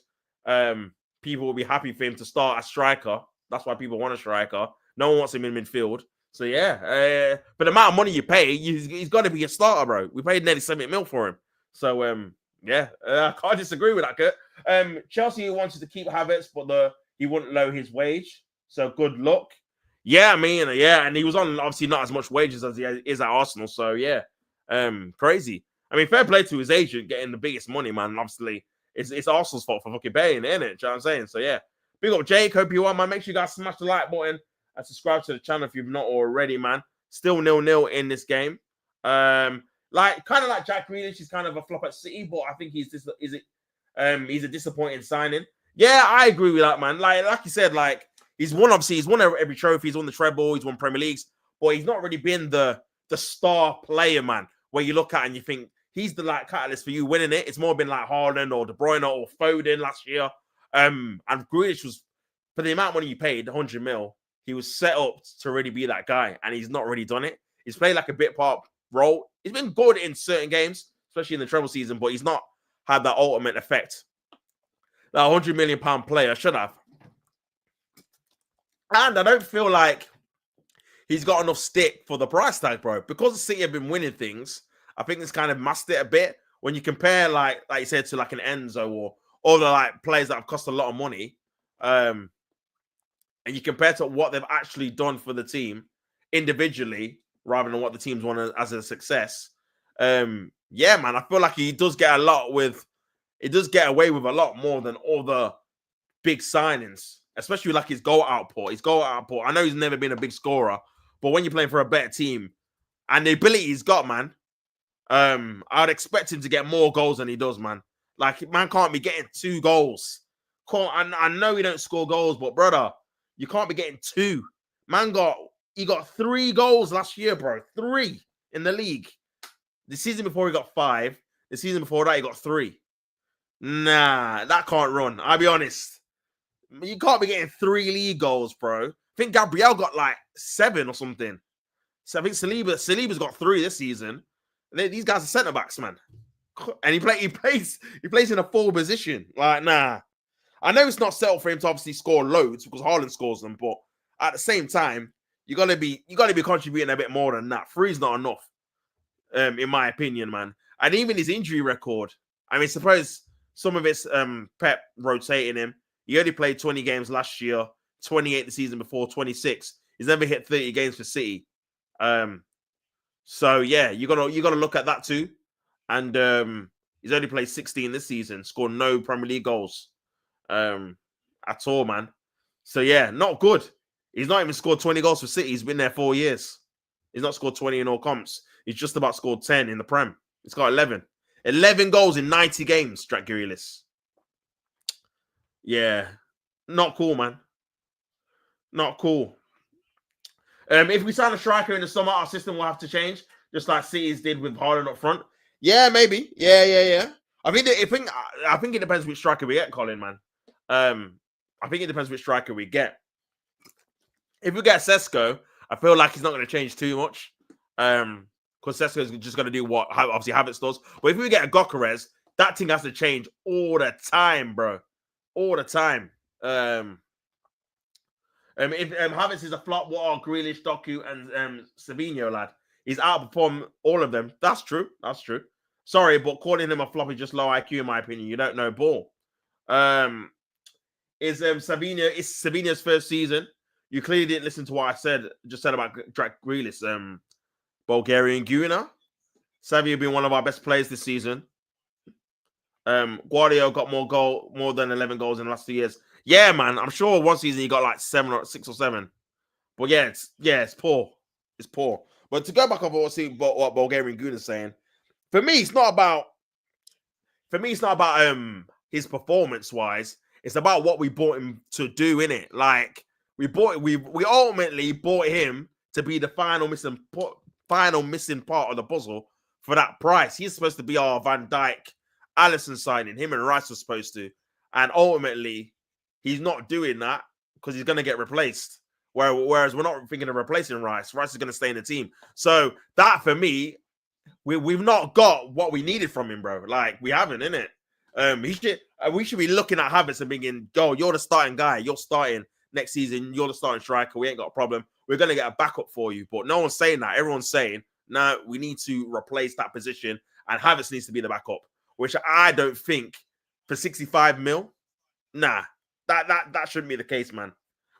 people will be happy for him to start as striker. That's why people want a striker. No one wants him in midfield. So yeah, for the amount of money you pay, he's got to be a starter, bro. We paid nearly 70 mil for him. So I can't disagree with that, Kurt. Chelsea wanted to keep Havertz, but he wouldn't lower his wage. So good luck. Yeah, I mean, and he was on obviously not as much wages as he is at Arsenal. So yeah, crazy. I mean, fair play to his agent getting the biggest money, man. Obviously, it's Arsenal's fault for fucking paying, isn't it? Do you know what I'm saying? So yeah, big up Jake. Hope you won, man. Make sure you guys smash the like button and subscribe to the channel if you've not already, man. Still 0-0 in this game. Like kind of like Jack Grealish, he's kind of a flop at City, but I think he's a disappointing signing. Yeah, I agree with that, man. Like you said, like he's won every trophy, he's won the treble, he's won Premier Leagues, but he's not really been the star player, man, where you look at and you think he's the like catalyst for you winning it. It's more been like Haaland or De Bruyne or Foden last year. And Grealish was, for the amount of money you paid, 100 mil, he was set up to really be that guy, and he's not really done it. He's played like a bit part role. He's been good in certain games, especially in the treble season, but he's not had that ultimate effect that £100 million player should have. And I don't feel like he's got enough stick for the price tag, bro. Because City have been winning things, I think it's kind of masked it a bit when you compare, like you said, to like an Enzo or all the like players that have cost a lot of money, and you compare to what they've actually done for the team individually rather than what the team's won as a success. Yeah, man, I feel like he does get away with a lot more than all the big signings, especially like his goal output. I know he's never been a big scorer, but when you're playing for a better team and the ability he's got, man, I'd expect him to get more goals than he does, man. Like, man can't be getting 2 goals. I know he don't score goals, but brother, you can't be getting 2. Man got 3 goals last year, bro. 3 in the league. The season before he got 5. The season before that he got 3. Nah, that can't run. I'll be honest. You can't be getting 3 league goals, bro. I think Gabriel got like 7 or something. So I think Saliba's got 3 this season. These guys are centre backs, man. And he plays in a forward position. Like, nah. I know it's not settled for him to obviously score loads because Haaland scores them, but at the same time, you gotta be contributing a bit more than that. 3's not enough, in my opinion, man. And even his injury record. I mean, suppose some of it's Pep rotating him. He only played 20 games last year, 28 the season before, 26. He's never hit 30 games for City. So yeah, you gotta look at that too. And he's only played 16 this season, scored no Premier League goals at all, man. So yeah, not good. He's not even scored 20 goals for City. He's been there 4 years. He's not scored 20 in all comps. He's just about scored 10 in the Prem. He's got 11. 11 goals in 90 games, Jack Grealish. Yeah, not cool, man. Not cool. If we sign a striker in the summer, our system will have to change, just like City's did with Haaland up front. Yeah, maybe. Yeah. I think it depends which striker we get, Colin, man. I think it depends which striker we get. If we get Sesko, I feel like he's not going to change too much. Because Sesko's just going to do what obviously Havertz does. But if we get a Gyökeres, that thing has to change all the time, bro. All the time. If Havertz is a flop, what are Grealish, Doku, and Savinho, lad? He's outperformed all of them. That's true. Sorry, but calling him a flop is just low IQ, in my opinion. You don't know ball. Is Savinho's first season? You clearly didn't listen to what I said about Jack Grealish, Bulgarian Guna. Savio been one of our best players this season. Guardiola got more than 11 goals in the last 2 years. Yeah, man. I'm sure one season he got like 6 or 7. But it's poor. It's poor. But to go back over what Bulgarian Guna is saying, for me, it's not about his performance wise. It's about what we bought him to do, innit? Like we ultimately bought him to be the final missing part of the puzzle for that price. He's supposed to be our Van Dijk, Alisson signing. Him and Rice were supposed to, and ultimately he's not doing that because he's going to get replaced. Whereas we're not thinking of replacing Rice. Rice is going to stay in the team. So that for me, we've not got what we needed from him, bro. Like we haven't, innit? We should be looking at Havertz and thinking, "Yo, you're the starting guy. You're starting next season. You're the starting striker. We ain't got a problem. We're gonna get a backup for you." But no one's saying that. Everyone's saying, "No, we need to replace that position, and Havertz needs to be the backup." Which I don't think for 65 mil. Nah, that shouldn't be the case, man.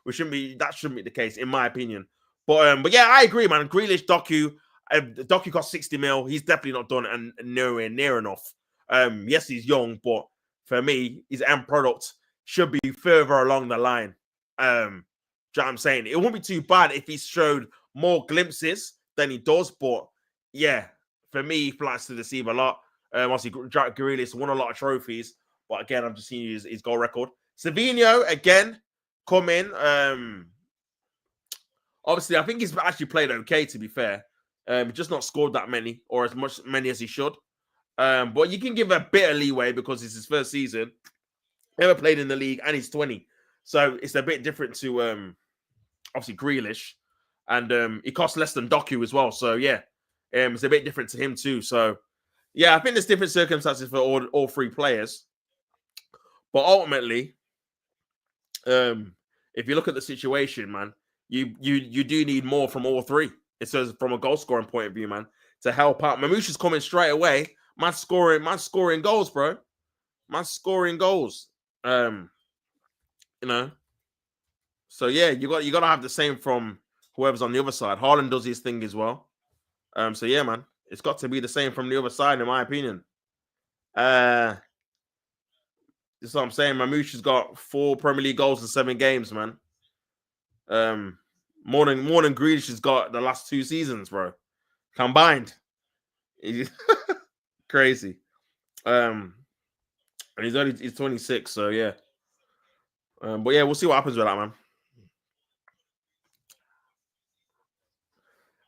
That shouldn't be the case, in my opinion. But yeah, I agree, man. Grealish, Doku cost 60 mil. He's definitely not done and nowhere near enough. Yes, he's young, but for me, his end product should be further along the line. Do you know what I'm saying? It wouldn't be too bad if he showed more glimpses than he does, but yeah, for me, he flies to deceive a lot. Obviously, Grealish won a lot of trophies, but again, I'm just seeing his goal record. Savinho, again, come in. Obviously, I think he's actually played okay, to be fair. Just not scored that many, or as many as he should. But you can give a bit of leeway because it's his first season. Never played in the league, and he's 20. So it's a bit different to obviously Grealish. And he costs less than Doku as well. So yeah, it's a bit different to him too. So yeah, I think there's different circumstances for all 3 players. But ultimately, if you look at the situation, man, you do need more from all 3. It says from a goal scoring point of view, man, to help out. Mamouche's coming straight away. Man scoring goals, bro. Man scoring goals. You know. So yeah, you gotta have the same from whoever's on the other side. Haaland does his thing as well. So yeah, man, it's got to be the same from the other side, in my opinion. This is what I'm saying. Mamouche's got 4 Premier League goals in 7 games, man. More than Grealish has got the last 2 seasons, bro. Combined. Crazy. And he's 26, so yeah. But yeah, we'll see what happens with that,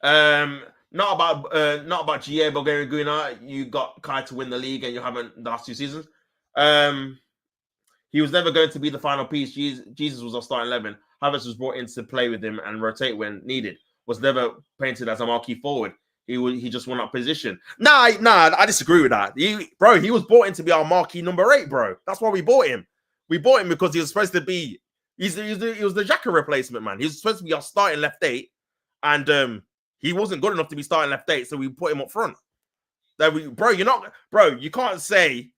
man. Not about GA Bulgarian Guna. You got Kai to win the league, and you haven't the last 2 seasons. He was never going to be the final piece. Jesus was our starting 11. Havertz was brought in to play with him and rotate when needed. Was never painted as a marquee forward. He just won up position. Nah, I disagree with that. He was brought in to be our marquee number 8, bro. That's why we bought him. We bought him because he was supposed to be. He was the Xhaka replacement, man. He was supposed to be our starting left 8, and he wasn't good enough to be starting left 8, so we put him up front. You can't say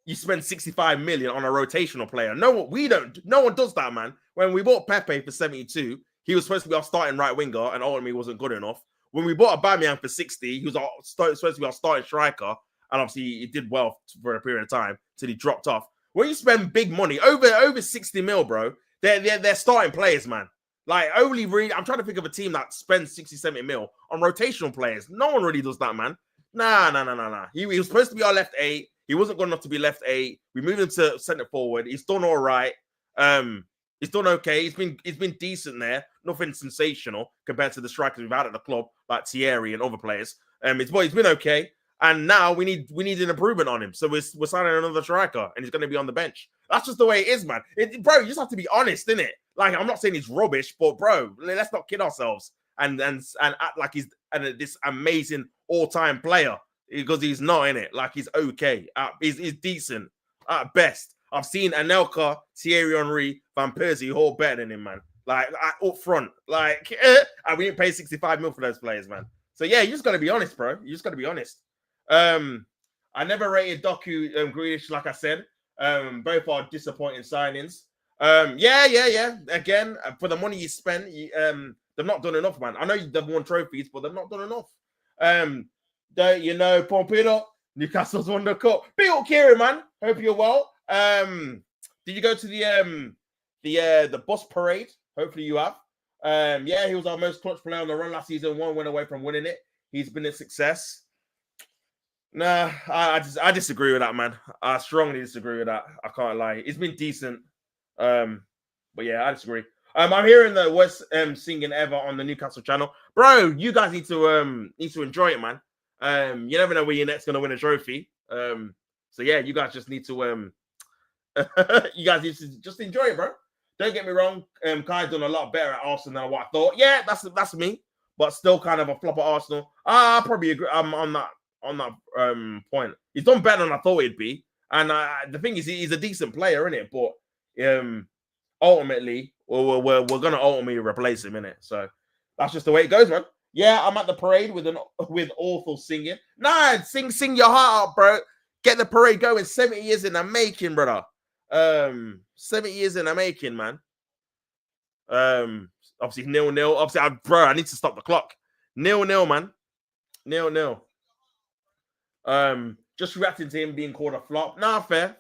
you spend 65 million on a rotational player. No one does that, man. When we bought Pepe for 72, he was supposed to be our starting right winger, and ultimately wasn't good enough. When we bought Aubameyang for 60, he was supposed to be our starting striker, and obviously he did well for a period of time till he dropped off. When you spend big money, over 60 mil, bro, they're starting players, man. Like, I'm trying to think of a team that spends 60, 70 mil on rotational players. No one really does that, man. Nah. He was supposed to be our left 8. He wasn't good enough to be left 8. We moved him to centre forward. He's done all right. He's done okay. He's been decent there. Nothing sensational compared to the strikers we've had at the club, like Thierry and other players. He's been okay. And now we need an improvement on him. So we're signing another striker, and he's going to be on the bench. That's just the way it is, man. Bro, you just have to be honest, innit? Like, I'm not saying he's rubbish, but bro, let's not kid ourselves and act like he's this amazing all-time player, because he's not, innit. Like, he's okay. He's decent at best. I've seen Anelka, Thierry Henry, Van Persie all better than him, man. Like, up front. Like, and we didn't pay 65 mil for those players, man. So yeah, you just got to be honest, bro. You just got to be honest. I never rated Doku Grealish, like I said. Both are disappointing signings. Yeah. Again, for the money you spent, they've not done enough, man. I know they've won trophies, but they've not done enough. Pompidou, Newcastle's won the cup. Big up, Kieran, man. Hope you're well. Did you go to the bus parade? Hopefully you have. Yeah, he was our most clutch player on the run last season. 1 win away from winning it. He's been a success. Nah, I disagree with that, man. I strongly disagree with that. I can't lie. It's been decent. But yeah, I disagree. I'm hearing the worst singing ever on the Newcastle channel. Bro, you guys need to enjoy it, man. You never know where you're next gonna win a trophy. So yeah, you guys just need to just enjoy it, bro. Don't get me wrong. Kai's done a lot better at Arsenal than what I thought. Yeah, that's me. But still kind of a flop at Arsenal. I probably agree. I'm on that point. He's done better than I thought he'd be. And the thing is, he's a decent player, isn't it? But ultimately, we're going to ultimately replace him, innit? So that's just the way it goes, man. Yeah, I'm at the parade with awful singing. Nah, sing your heart out, bro. Get the parade going. 70 years in the making, brother. 70 years in the making, man. Obviously 0-0. Obviously, I need to stop the clock. 0-0, man. 0-0. Just reacting to him being called a flop. Nah, fair.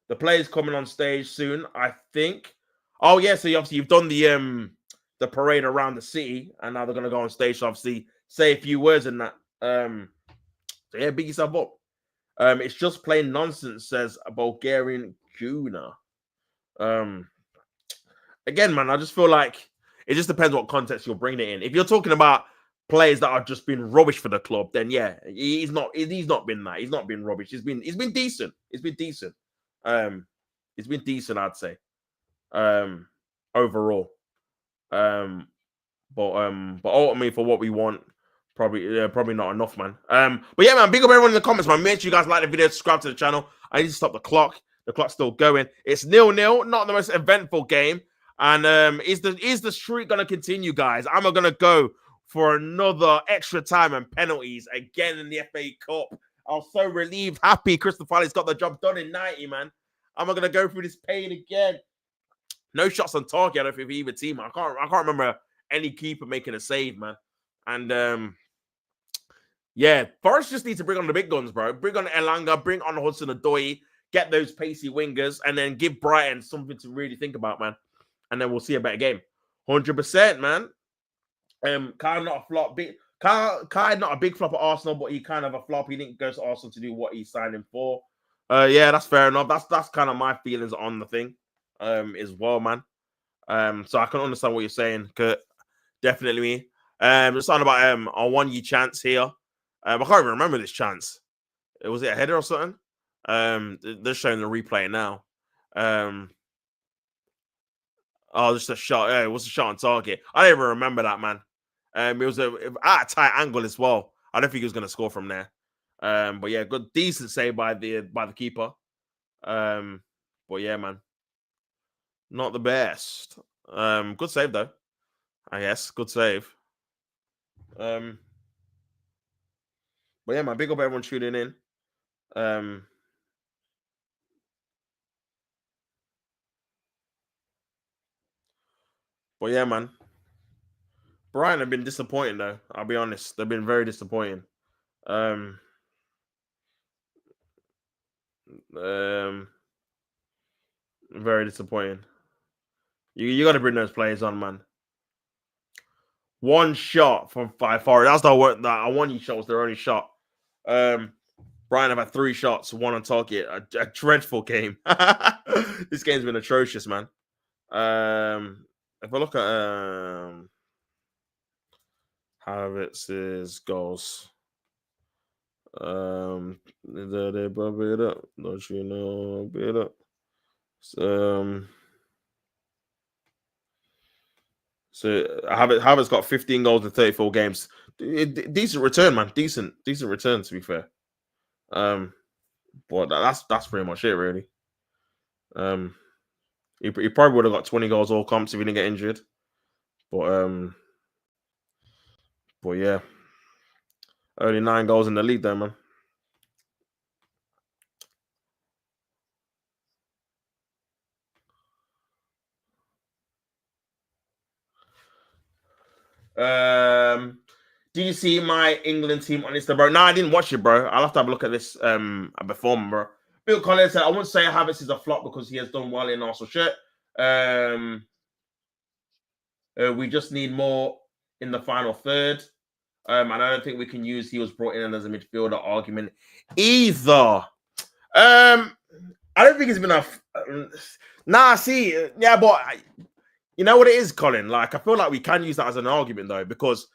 The players coming on stage soon, I think. Oh yeah, so you've done the parade around the city, and now they're gonna go on stage. So obviously, say a few words in that. So yeah, big yourself up. It's just plain nonsense, says a Bulgarian Guna. Again, man, I just feel like it just depends what context you're bringing it in. If you're talking about players that have just been rubbish for the club, then yeah, he's not been that. He's not been rubbish. He's been decent. It's been decent. It's been decent, I'd say. Overall. But ultimately for what we want, probably not enough, man. But yeah, man, big up everyone in the comments, man. Make sure you guys like the video, subscribe to the channel. I need to stop the clock. The clock's still going. It's 0-0, not the most eventful game. And is the streak gonna continue, guys? Am I gonna go for another extra time and penalties again in the FA Cup? I was so relieved, happy Crystal Palace got the job done in 90, man. Am I gonna go through this pain again? No shots on target, I don't think, for either team. I can't remember any keeper making a save, man. And yeah, Forest just need to bring on the big guns, bro. Bring on Elanga, bring on Hudson-Odoi, get those pacey wingers, and then give Brighton something to really think about, man. And then we'll see a better game. 100%, man. Kai not a flop. Kai not a big flop at Arsenal, but he kind of a flop. He didn't go to Arsenal to do what he signed him for. Yeah, that's fair enough. That's kind of my feelings on the thing, as well, man. So I can understand what you're saying, Kurt. Definitely me. It's talking about a 1 year chance here. I can't even remember this chance. Was it a header or something? They're showing the replay now. Oh, just a shot. Yeah, it was a shot on target. I don't even remember that, man. It was at a tight angle as well. I don't think he was going to score from there. But yeah, good, decent save by the keeper. But yeah, man, not the best. Good save though. I guess good save. But yeah, man, big up everyone tuning in. But yeah, man, Brighton have been disappointing though. I'll be honest, they've been very disappointing. Very disappointing. You got to bring those players on, man. One shot from 5-4. That's not what that. A 1 year shot was their only shot. Brighton have had 3 shots, 1 on target. A dreadful game. This game's been atrocious, man. If I look at Havertz's goals, they bump it up. Don't you know? Bit up. So Havertz got 15 goals in 34 games. Decent return, man. Decent return, to be fair. But that's pretty much it, really. He probably would have got 20 goals all comps if he didn't get injured. But yeah, only 9 goals in the league, there, man. Do you see my England team on Insta, bro? No, I didn't watch it, bro. I'll have to have a look at this before, bro. Bill Collins said, I wouldn't say Havertz is a flop because he has done well in Arsenal shirt. We just need more in the final third. And I don't think we can use he was brought in as a midfielder argument either. I don't think it's been a... yeah, but... You know what it is, Colin? Like, I feel like we can use that as an argument, though, because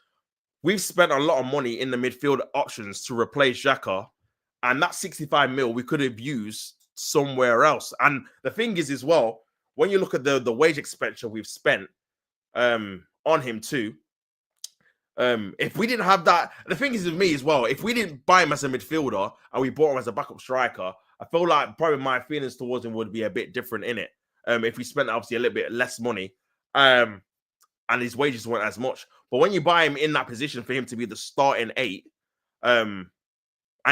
we've spent a lot of money in the midfield options to replace Xhaka, and that 65 mil we could have used somewhere else. And the thing is, as well, when you look at the wage expenditure we've spent on him too, if we didn't have that, the thing is with me as well, if we didn't buy him as a midfielder and we bought him as a backup striker, I feel like probably my feelings towards him would be a bit different in it. If we spent obviously a little bit less money. And his wages weren't as much. But when you buy him in that position for him to be the starting 8, and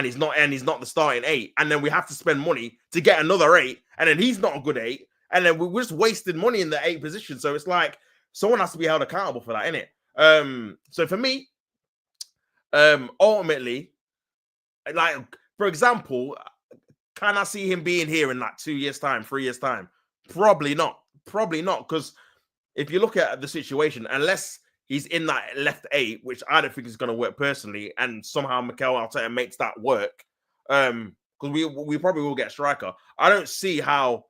he's not the starting 8, and then we have to spend money to get another 8, and then he's not a good 8, and then we're just wasting money in the 8 position. So it's like someone has to be held accountable for that, innit? So for me, ultimately, like for example, can I see him being here in like 2 years' time, 3 years' time? Probably not, because if you look at the situation, unless he's in that left 8, which I don't think is going to work personally, and somehow Mikel Arteta makes that work, because we probably will get a striker. I don't see how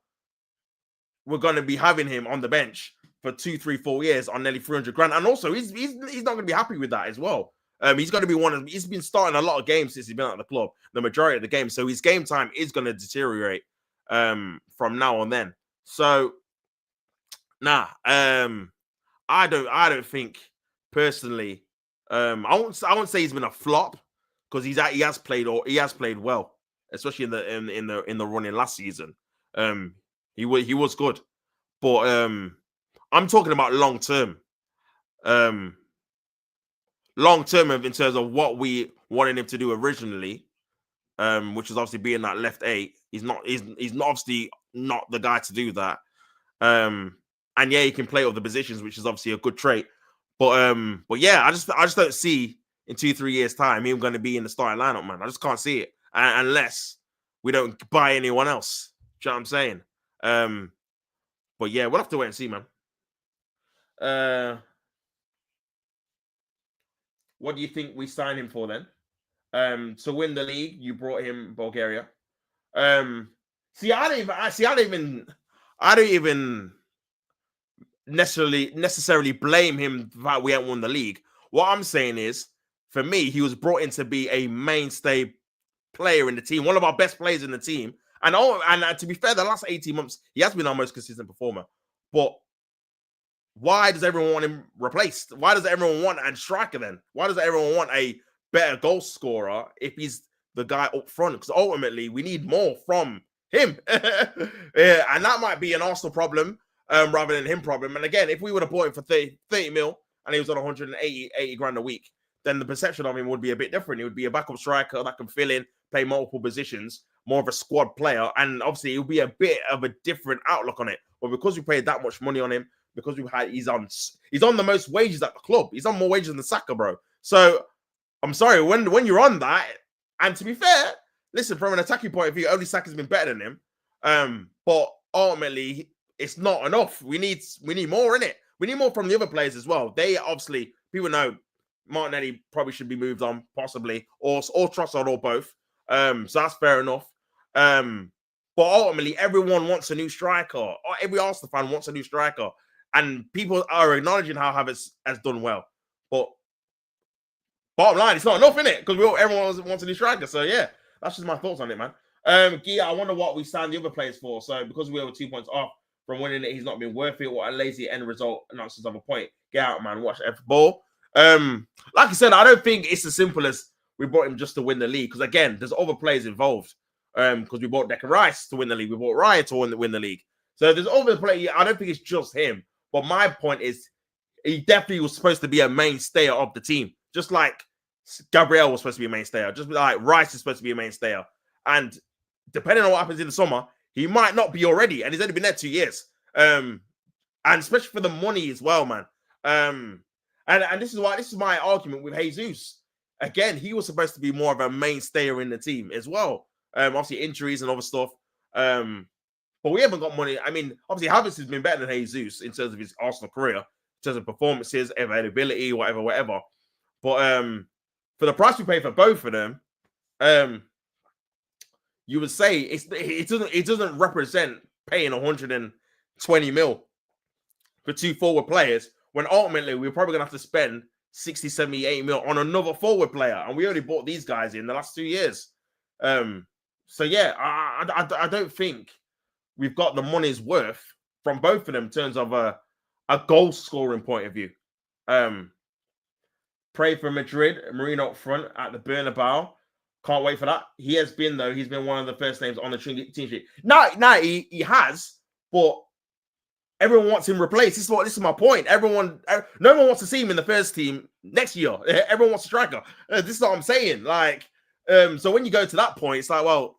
we're going to be having him on the bench for 2, 3, 4 years on nearly 300 grand. And also, he's not going to be happy with that as well. He's going to be he's been starting a lot of games since he's been at the club, the majority of the games. So his game time is going to deteriorate from now on then. So, I don't think personally. I won't say he's been a flop because he has played well, especially in the running last season. He was good, but I'm talking about long term. Long term in terms of what we wanted him to do originally, which is obviously being that left eight. He's not obviously not the guy to do that. And yeah, he can play all the positions, which is obviously a good trait. But yeah, I just don't see in 2-3 years' time him going to be in the starting lineup, man. I just can't see it unless we don't buy anyone else. Do you know what I'm saying? But yeah, we'll have to wait and see, man. What do you think we sign him for then? To win the league, you brought him Bulgaria. I don't even necessarily blame him that we haven't won the league. What I'm saying is, for me, he was brought in to be a mainstay player in the team, one of our best players in the team. And to be fair, the last 18 months, he has been our most consistent performer. But why does everyone want him replaced? Why does everyone want a striker then? Why does everyone want a better goal scorer if he's the guy up front? Because ultimately, we need more from him. Yeah, and that might be an Arsenal problem rather than him problem. And again, if we would have bought him for 30 mil and he was on 180 grand a week, then the perception of him would be a bit different. He would be a backup striker that can fill in, play multiple positions, more of a squad player. And obviously, it would be a bit of a different outlook on it. But because we paid that much money on him, because he's on the most wages at the club. He's on more wages than Saka, bro. So I'm sorry, when you're on that, and to be fair, listen, from an attacking point of view, only Saka's been better than him. But ultimately, it's not enough. We need more in it. We need more from the other players as well. They obviously, people know Martinelli probably should be moved on, possibly, or Trossard, or both. So that's fair enough. But ultimately, everyone wants a new striker. Every Arsenal fan wants a new striker. And people are acknowledging how Havertz has done well. But bottom line, it's not enough, innit? Because everyone wants a new striker. So yeah, that's just my thoughts on it, man. Gia, I wonder what we signed the other players for. So because we were 2 points off from winning it, he's not been worth it. What a lazy end result. Nonsense of a point. Get out, man. Watch every ball. Like I said, I don't think it's as simple as we brought him just to win the league. Because again, there's other players involved. Because we bought Declan Rice to win the league. We bought Ryan to win the league. So there's other players. I don't think it's just him. But my point is, he definitely was supposed to be a mainstayer of the team. Just like Gabriel was supposed to be a mainstayer. Just like Rice is supposed to be a mainstayer. And depending on what happens in the summer, he might not be already. And he's only been there 2 years. And especially for the money as well, man. And this is my argument with Jesus. Again, he was supposed to be more of a mainstayer in the team as well. Obviously injuries and other stuff. But we haven't got money. I mean, obviously, Havertz has been better than Jesus in terms of his Arsenal career, in terms of performances, availability, whatever. But for the price we pay for both of them, you would say it doesn't represent paying 120 mil for two forward players when ultimately we're probably gonna have to spend 60, 70, 80 mil on another forward player, and we already bought these guys in the last 2 years. So yeah, I don't think we've got the money's worth from both of them in terms of a goal scoring point of view. Pray for Madrid, Marino up front at the Bernabeu. Can't wait for that. He's been one of the first names on the team sheet. No, he has, but everyone wants him replaced. This is my point. No one wants to see him in the first team next year. Everyone wants a striker. This is what I'm saying. So when you go to that point, it's like, well,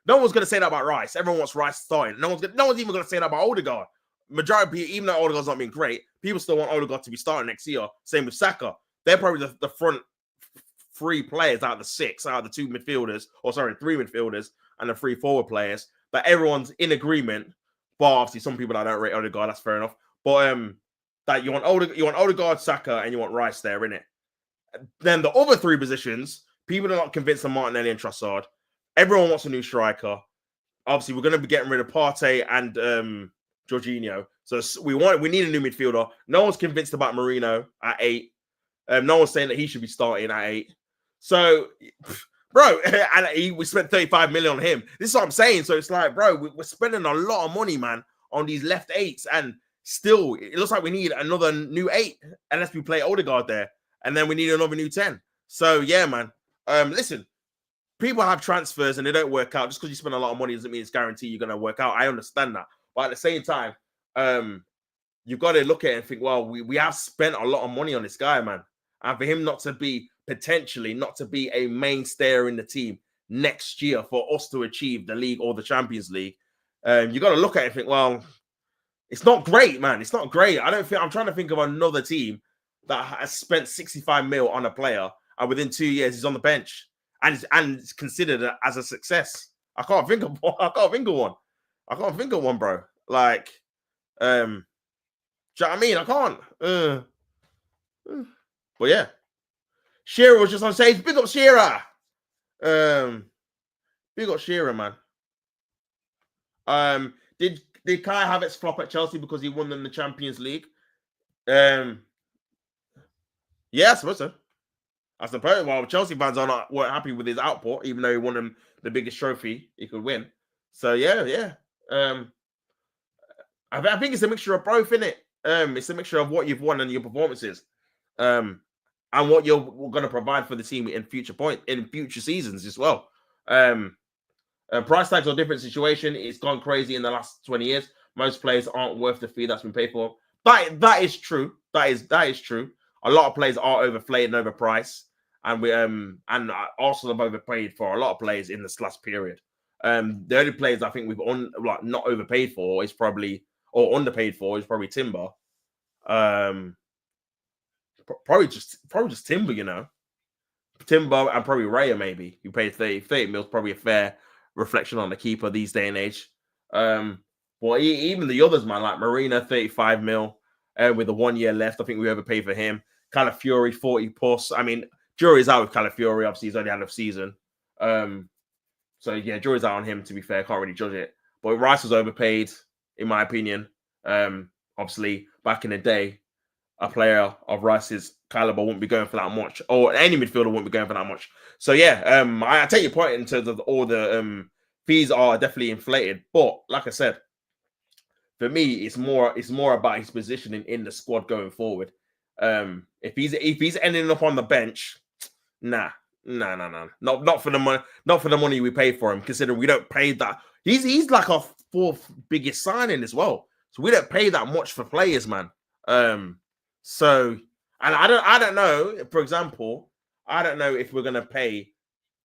no one's going to say that about Rice. Everyone wants Rice starting. No one's even going to say that about Odegaard. Majority, even though Odegaard's not been great, people still want Odegaard to be starting next year. Same with Saka. They're probably the front three players out of the six, out of the three midfielders and the three forward players. But everyone's in agreement. But obviously, some people that don't rate Odegaard, that's fair enough. But that you want Odegaard, Saka, and you want Rice there, innit? Then the other three positions, people are not convinced of Martinelli and Trossard. Everyone wants a new striker. Obviously, we're going to be getting rid of Partey and Jorginho. So we need a new midfielder. No one's convinced about Marino at 8. No one's saying that he should be starting at 8. So, bro, and we spent 35 million on him. This is what I'm saying. So it's like, bro, we're spending a lot of money, man, on these left 8s. And still, it looks like we need another new 8 unless we play Odegaard there. And then we need another new 10. So, yeah, man. Listen, people have transfers and they don't work out. Just because you spend a lot of money doesn't mean it's guaranteed you're going to work out. I understand that. But at the same time, you've got to look at it and think, well, we have spent a lot of money on this guy, man. And for him not to be a mainstay in the team next year for us to achieve the league or the Champions League, you got to look at it and think, well, it's not great, man. It's not great. I'm trying to think of another team that has spent 65 mil on a player and within 2 years he's on the bench and it's considered as a success. I can't think of one. I can't think of one, bro. Like, do you know what I mean? I can't. But yeah, Shearer was just on stage. Big up Shearer. Big up Shearer, man. Did Kai Havertz flop at Chelsea because he won them the Champions League? Yeah, I suppose so. I suppose. Well, Chelsea fans weren't happy with his output, even though he won them the biggest trophy he could win. So yeah. I think it's a mixture of both, isn't it? It's a mixture of what you've won and your performances, and what you're going to provide for the team in future seasons as well. Price tags are a different situation. It's gone crazy in the last 20 years. Most players aren't worth the fee that's been paid for. That is true. That is true. A lot of players are overplayed and overpriced, and Arsenal have overpaid for a lot of players in this last period. The only players I think we've not overpaid for is probably, or underpaid for, is probably Timber. Probably just Timber, you know. Timber and probably Raya, maybe. You paid 30 mil, probably a fair reflection on the keeper these day and age. Well, even the others, man, like Marina, 35 mil, with a 1 year left. I think we overpaid for him. Calafiori, 40 plus. I mean, jury's out with Calafiori. Obviously, he's only had a season. So yeah, jury's out on him, to be fair. Can't really judge it. But Rice was overpaid, in my opinion. Obviously, back in the day, a player of Rice's caliber wouldn't be going for that much, or any midfielder wouldn't be going for that much. So yeah, I take your point in terms of all the fees are definitely inflated. But like I said, for me, it's more about his positioning in the squad going forward. If he's ending up on the bench, nah. Not for the money we paid for him. Considering we don't pay that. He's like our fourth biggest signing as well. So we don't pay that much for players, man. So, and I don't know. For example, I don't know if we're gonna pay.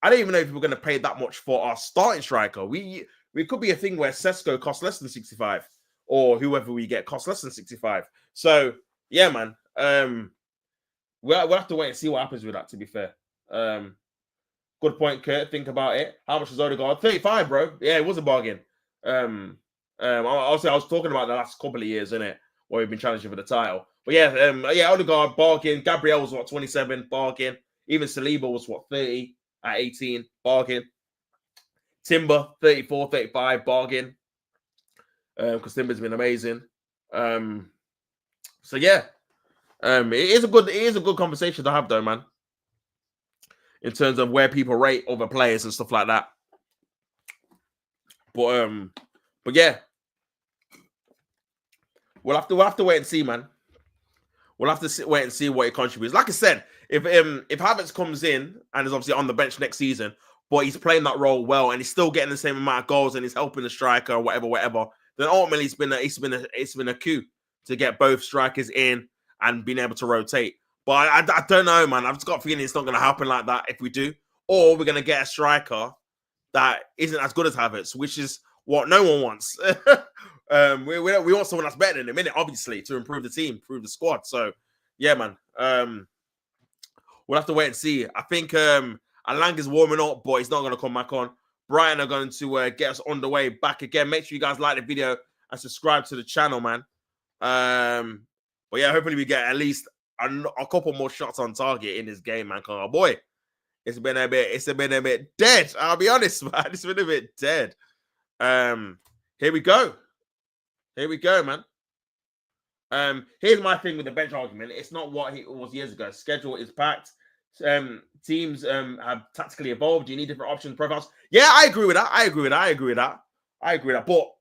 I don't even know if we're gonna pay that much for our starting striker. We could be a thing where Sesko costs less than 65, or whoever we get costs less than 65. So yeah, man. We'll have to wait and see what happens with that. To be fair, good point, Kurt. Think about it. How much is Odegaard? 35, bro. Yeah, it was a bargain. Also, I was talking about the last couple of years, innit, where we've been challenging for the title. But yeah, Odegaard, bargain. Gabriel was 27, bargain. Even Saliba was 30 at 18, bargain. Timber, 34, 35, bargain. Because Timber's been amazing. So yeah, it is a good conversation to have, though, man. In terms of where people rate other players and stuff like that. But yeah, we'll have to wait and see, man. We'll have to wait and see what he contributes. Like I said, if Havertz comes in and is obviously on the bench next season, but he's playing that role well and he's still getting the same amount of goals and he's helping the striker or whatever, then ultimately it's been a coup to get both strikers in and being able to rotate. But I don't know, man. I've just got a feeling it's not going to happen like that if we do, or we're going to get a striker that isn't as good as Havertz, which is what no one wants. We want someone that's better than him, innit? Obviously, to improve the team, improve the squad. So, yeah, man. We'll have to wait and see. I think Alang is warming up, but he's not going to come back on. Brighton are going to get us underway back again. Make sure you guys like the video and subscribe to the channel, man. But yeah, hopefully we get at least a couple more shots on target in this game, man. Oh boy, it's been a bit dead. I'll be honest, man. It's been a bit dead. Here we go, man. Here's my thing with the bench argument. It's not what it was years ago. Schedule is packed. Teams have tactically evolved. You need different options, profiles. Yeah, I agree with that. I agree with that. But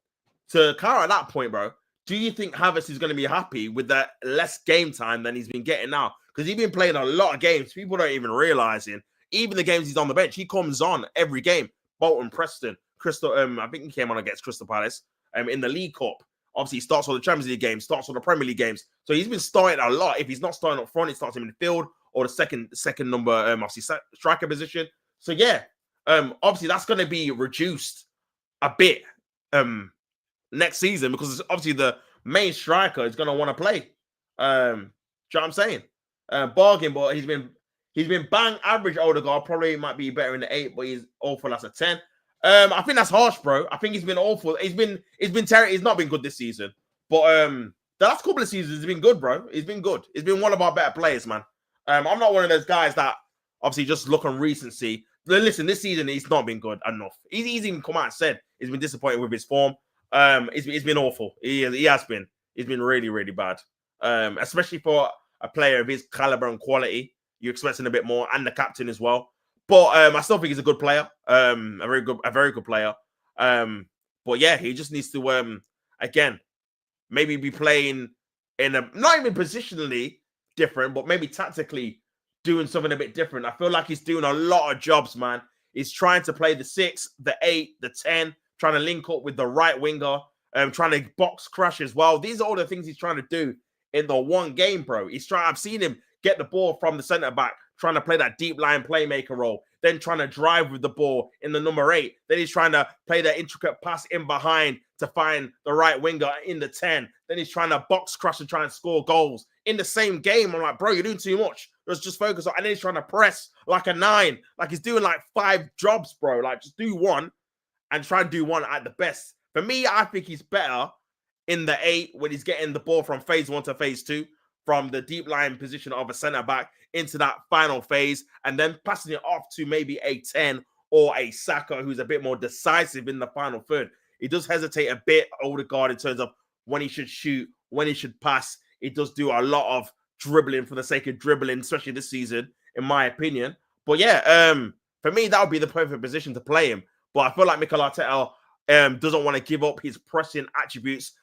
to counter that point, bro, do you think Havertz is going to be happy with that less game time than he's been getting now? Because he's been playing a lot of games. People don't even realize it. Even the games he's on the bench, he comes on every game. Bolton, Preston, Crystal. I think he came on against Crystal Palace in the League Cup. Obviously, he starts all the Champions League games, starts all the Premier League games. So he's been starting a lot. If he's not starting up front, he starts him in the field or the second number, obviously striker position. So yeah, obviously that's going to be reduced a bit next season because obviously the main striker is going to want to play. Do you know what I'm saying? Bargain, but he's been bang average. Odegaard probably might be better in the 8, but he's awful as a 10. I think that's harsh, bro. I think he's been awful. He's been terrible. He's not been good this season, but the last couple of seasons he's been good, bro. He's been good. He's been one of our better players, man. I'm not one of those guys that obviously just look on recency. Listen, this season he's not been good enough. He's even come out and said he's been disappointed with his form. It's been awful. He has been. He's been really, really bad. Especially for a player of his caliber and quality. You're expecting a bit more, and the captain as well. But I still think he's a good player. A very good player. But yeah, he just needs to again maybe be playing in a not even positionally different, but maybe tactically doing something a bit different. I feel like he's doing a lot of jobs, man. He's trying to play the 6, the 8, the 10, trying to link up with the right winger, trying to box crash as well. These are all the things he's trying to do in the one game, bro. I've seen him get the ball from the centre back, trying to play that deep line playmaker role, then trying to drive with the ball in the number 8. Then he's trying to play that intricate pass in behind to find the right winger in the 10. Then he's trying to box crush and try and score goals in the same game. I'm like, bro, you're doing too much. Let's just focus on. And then he's trying to press like a 9. Like he's doing like 5 jobs, bro. Like just do one and try and do one at the best. For me, I think he's better in the 8 when he's getting the ball from phase 1 to phase 2, from the deep line position of a centre back into that final phase, and then passing it off to maybe a 10 or a Saka who's a bit more decisive in the final third. He does hesitate a bit, Odegaard, in terms of when he should shoot, when he should pass. He does do a lot of dribbling for the sake of dribbling, especially this season, in my opinion. But yeah, for me, that would be the perfect position to play him. But I feel like Mikel Arteta doesn't want to give up his pressing attributes,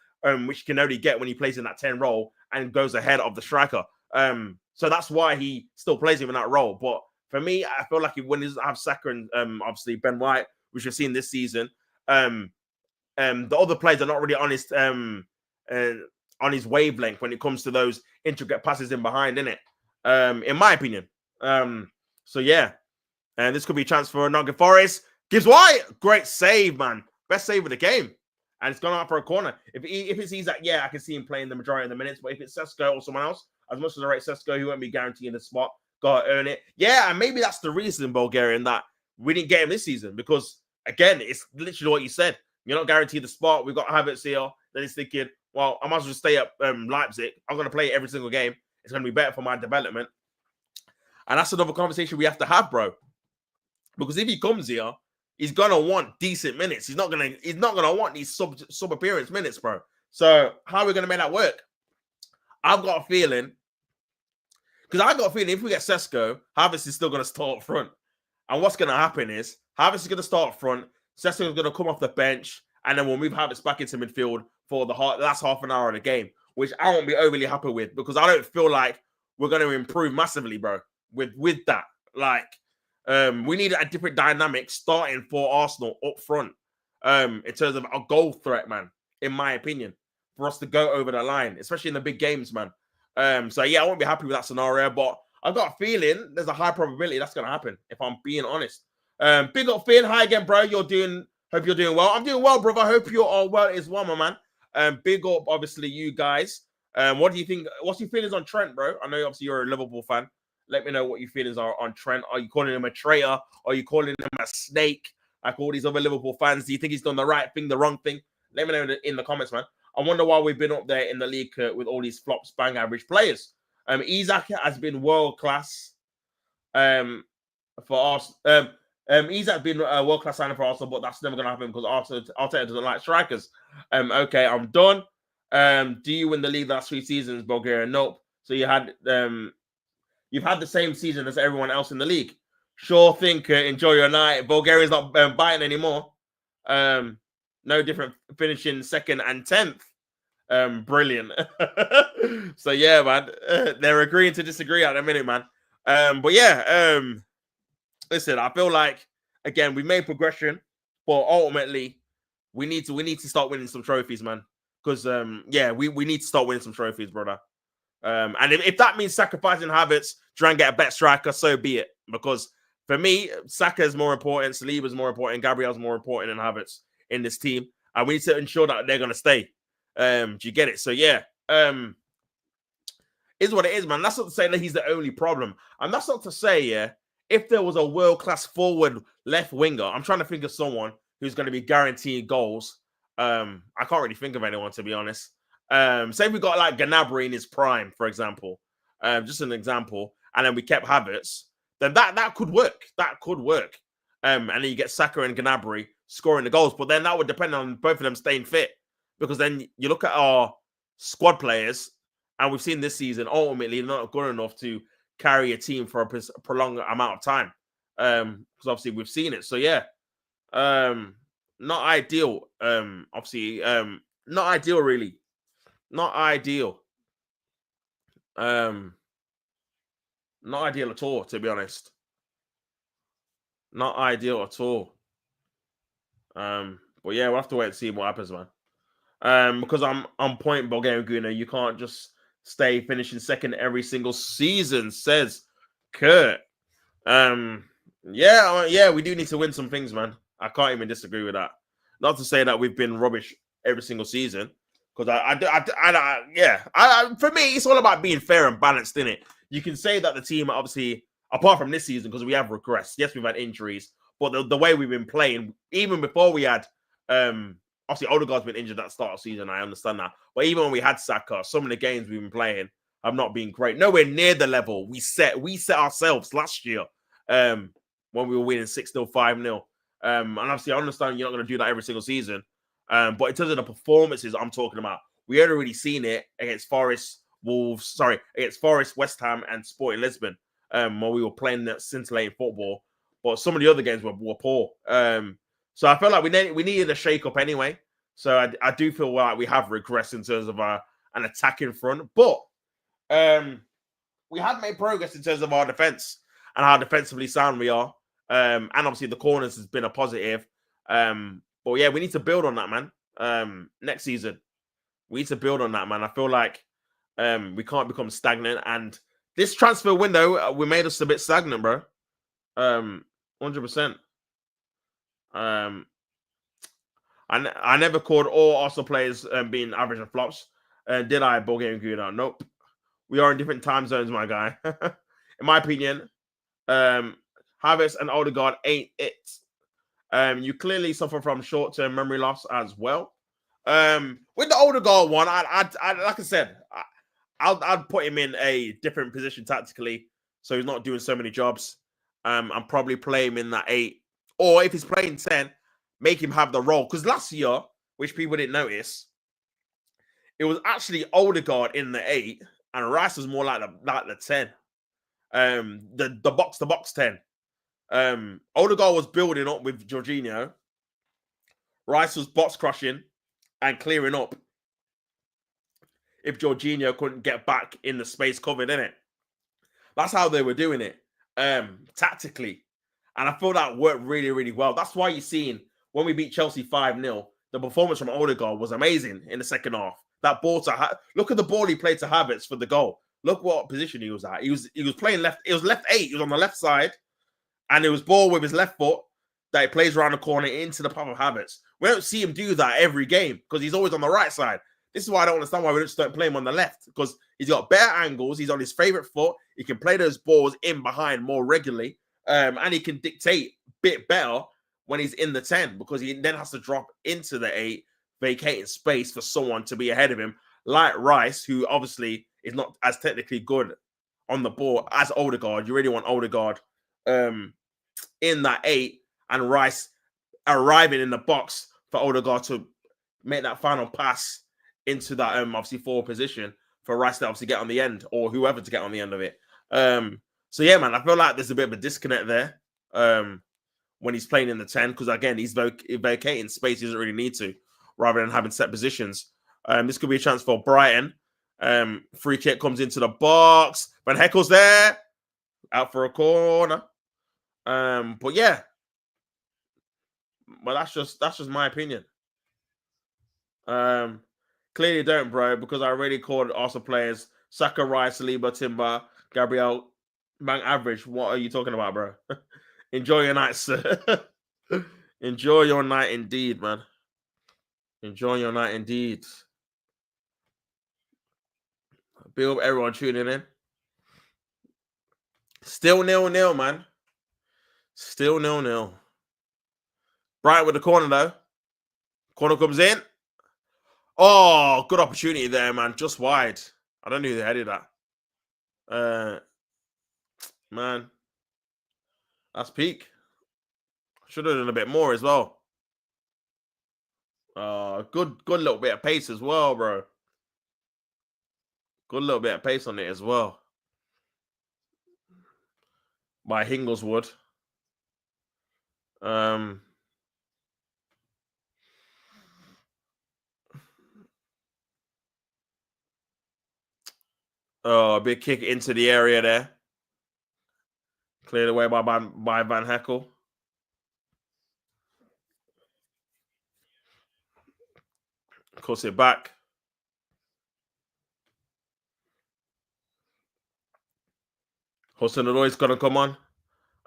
which he can only get when he plays in that 10 role and goes ahead of the striker. So that's why he still plays him in that role. But for me, I feel like when he doesn't have Saka and obviously Ben White, which we've seen this season, the other players are not really on his wavelength when it comes to those intricate passes in behind, innit? In my opinion. So yeah, and this could be a chance for Nottingham Forest. Gibbs White, great save, man. Best save of the game. And it's gone out for a corner. If it's Isak, yeah, I can see him playing the majority of the minutes. But if it's Sesko or someone else, as much as I rate Sesko, he won't be guaranteeing the spot. Got to earn it. Yeah, and maybe that's the reason, Bulgarian, that we didn't get him this season. Because, again, it's literally what you said. You're not guaranteed the spot. We've got Havertz here. Then he's thinking, well, I might as well stay up Leipzig. I'm going to play every single game. It's going to be better for my development. And that's another conversation we have to have, bro. Because if he comes here, he's gonna want decent minutes. He's not gonna want these sub appearance minutes, bro. So how are we gonna make that work? I've got a feeling, if we get Sesko, Havertz is still gonna start up front. And what's gonna happen is Havertz is gonna start up front, Sesko is gonna come off the bench, and then we'll move Havertz back into midfield for the last half an hour of the game, which I won't be overly happy with because I don't feel like we're gonna improve massively, bro. With that, like. We need a different dynamic starting for Arsenal up front in terms of a goal threat, man, in my opinion, for us to go over the line, especially in the big games, man. So, yeah, I won't be happy with that scenario, but I've got a feeling there's a high probability that's going to happen, if I'm being honest. Big up, Finn. Hi again, bro. Hope you're doing well. I'm doing well, brother. I hope you're all well as well, my man. Big up, obviously, you guys. What do you think? What's your feelings on Trent, bro? I know, obviously, you're a Liverpool fan. Let me know what your feelings are on Trent. Are you calling him a traitor? Are you calling him a snake? Like all these other Liverpool fans. Do you think he's done the right thing, the wrong thing? Let me know in the comments, man. I wonder why we've been up there in the league with all these flops, bang average players. Isak has been world class for us. Isak has been a world class signing for Arsenal, but that's never going to happen because Arteta doesn't like strikers. Okay, I'm done. Do you win the league the last 3 seasons, Bulgaria? Nope. So you've had the same season as everyone else in the league. Sure thing. Enjoy your night. Bulgaria's not biting anymore. No different finishing 2nd and 10th. Brilliant. So, yeah, man. They're agreeing to disagree at the minute, man. But, yeah. Listen, I feel like, again, we made progression. But ultimately, we need to start winning some trophies, man. Because yeah, we need to start winning some trophies, brother. And if that means sacrificing Havertz, try and get a better striker, so be it. Because for me, Saka is more important, Saliba is more important, Gabriel's more important than Havertz in this team. And we need to ensure that they're going to stay. Do you get it? So yeah, is what it is, man. That's not to say that he's the only problem. And that's not to say, yeah, if there was a world-class forward left winger, I'm trying to think of someone who's going to be guaranteeing goals. I can't really think of anyone, to be honest. Say we got like Gnabry in his prime, for example, just an example, and then we kept Havertz, then that could work. That could work. And then you get Saka and Gnabry scoring the goals, but then that would depend on both of them staying fit, because then you look at our squad players, and we've seen this season ultimately not good enough to carry a team for a prolonged amount of time. Because obviously we've seen it. So yeah, not ideal. Obviously, not ideal really. Not ideal. Not ideal at all, to be honest. Not ideal at all. But yeah, we'll have to wait and see what happens, man. Because I'm on point, Bulgarian Guna. You can't just stay finishing second every single season, says Kurt. Yeah, we do need to win some things, man. I can't even disagree with that. Not to say that we've been rubbish every single season, because for me, it's all about being fair and balanced, in it. You can say that the team, obviously, apart from this season, because we have regressed. Yes, we've had injuries, but the way we've been playing, even before we had, obviously, Odegaard's been injured at the start of the season. I understand that, but even when we had Saka, some of the games we've been playing have not been great. Nowhere near the level we set ourselves last year. When we were winning 6-0, 5-0. And obviously, I understand you're not going to do that every single season. But in terms of the performances I'm talking about, we had already seen it against Forest, West Ham, and Sporting Lisbon, when we were playing that scintillating football. But some of the other games were poor. So I felt like we needed a shake-up anyway. So I do feel like we have regressed in terms of an attacking front. But we have made progress in terms of our defense and how defensively sound we are. And obviously the corners has been a positive. But yeah, we need to build on that, man. Next season, we need to build on that, man. I feel like we can't become stagnant. And this transfer window, we made us a bit stagnant, bro. 100%. I never called all Arsenal players being average and flops. Did I, Bulgarian Guna? Nope. We are in different time zones, my guy. In my opinion, Havertz and Odegaard ain't it. You clearly suffer from short-term memory loss as well. With the Odegaard one, I like I said, I'd put him in a different position tactically, so he's not doing so many jobs. And probably play him in that 8, or if he's playing 10, make him have the role. Because last year, which people didn't notice, it was actually Odegaard in the 8, and Rice was more like the 10. The box 10. Odegaard was building up with Jorginho. Rice was box crushing and clearing up if Jorginho couldn't get back in the space covered, innit? That's how they were doing it, tactically. And I feel that worked really, really well. That's why you're seeing when we beat Chelsea 5-0, the performance from Odegaard was amazing in the second half. That ball look at the ball he played to Havertz for the goal. Look what position he was at. He was playing left. It was left 8. He was on the left side. And it was ball with his left foot that he plays around the corner into the path of Havertz. We don't see him do that every game because he's always on the right side. This is why I don't understand why we don't start playing him on the left, because he's got better angles. He's on his favorite foot. He can play those balls in behind more regularly. And he can dictate a bit better when he's in the 10, because he then has to drop into the 8, vacating space for someone to be ahead of him, like Rice, who obviously is not as technically good on the ball as Odegaard. You really want Odegaard in that 8 and Rice arriving in the box for Odegaard to make that final pass into that obviously forward position for Rice to obviously get on the end, or whoever to get on the end of it. So yeah, man, I feel like there's a bit of a disconnect there when he's playing in the 10, because again, he's vacating space he doesn't really need to, rather than having set positions. This could be a chance for Brighton. Free kick comes into the box. Van Heckel's there, out for a corner. But yeah, well, that's just my opinion. Clearly don't, bro, because I already called Arsenal players Saka, Rice, Saliba, Timber, Gabriel, man average. What are you talking about, bro? Enjoy your night, sir. Enjoy your night indeed, man. Enjoy your night indeed. Big up everyone tuning in. Still 0-0, man. Still 0-0. Brighton with the corner, though. Corner comes in. Oh, good opportunity there, man. Just wide. I don't know who the headed that. Man, that's peak. Should have done a bit more as well. Good little bit of pace as well, bro. Good little bit of pace on it as well. By Hingleswood. Oh, a big kick into the area there. Cleared away by Van Heckel. Cuts it back. Hudson-Odoi's going to come on.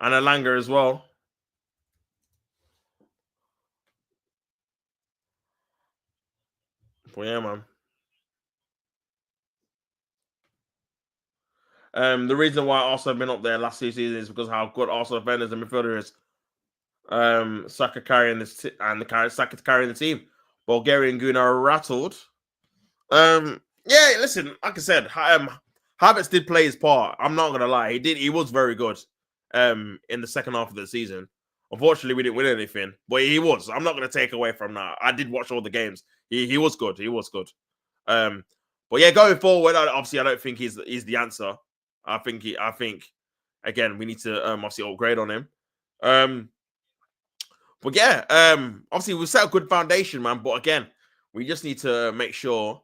And Elanga as well. But yeah, man. The reason why Arsenal have been up there last season is because how good Arsenal defenders and midfielders. Saka carrying this Saka carrying the team. Bulgarian Guna are rattled. Yeah, listen, like I said, Havertz did play his part. I'm not gonna lie, he was very good. In the second half of the season. Unfortunately, we didn't win anything, but he was. I'm not gonna take away from that. I did watch all the games. He was good. He was good. But yeah, going forward, obviously, I don't think he's the answer. I think again we need to obviously upgrade on him. But yeah, obviously we've set a good foundation, man. But again, we just need to make sure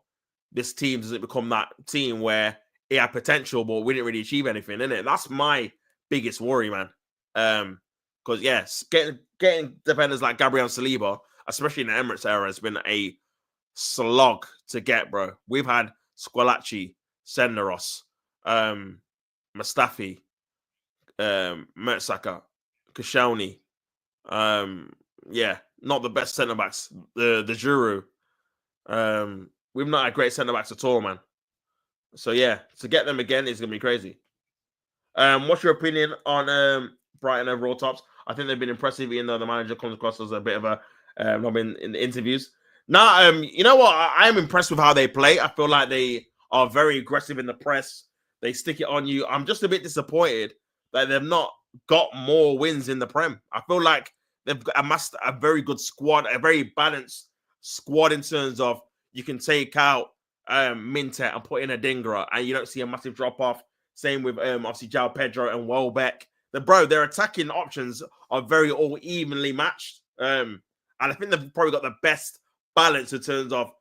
this team doesn't become that team where it had potential, but we didn't really achieve anything, innit? That's my biggest worry, man. Because yes, getting defenders like Gabriel Saliba, especially in the Emirates era, has been a slog to get, bro. We've had Squalacci, Senderos, Mustafi, Mertesacker, Koscielny. Yeah, not the best centre backs. The Giroud. We've not had great centre backs at all, man. So yeah, to get them again is gonna be crazy. What's your opinion on Brighton overall tops? I think they've been impressive, even though the manager comes across as a bit of a not been in the interviews. Now, you know what? I'm impressed with how they play. I feel like they are very aggressive in the press. They stick it on you. I'm just a bit disappointed that they've not got more wins in the Prem. I feel like they've amassed a very good squad, a very balanced squad in terms of you can take out Minter and put in a Dingra, and you don't see a massive drop off. Same with obviously João Pedro and Welbeck. Their attacking options are very all evenly matched. And I think they've probably got the best balance in terms of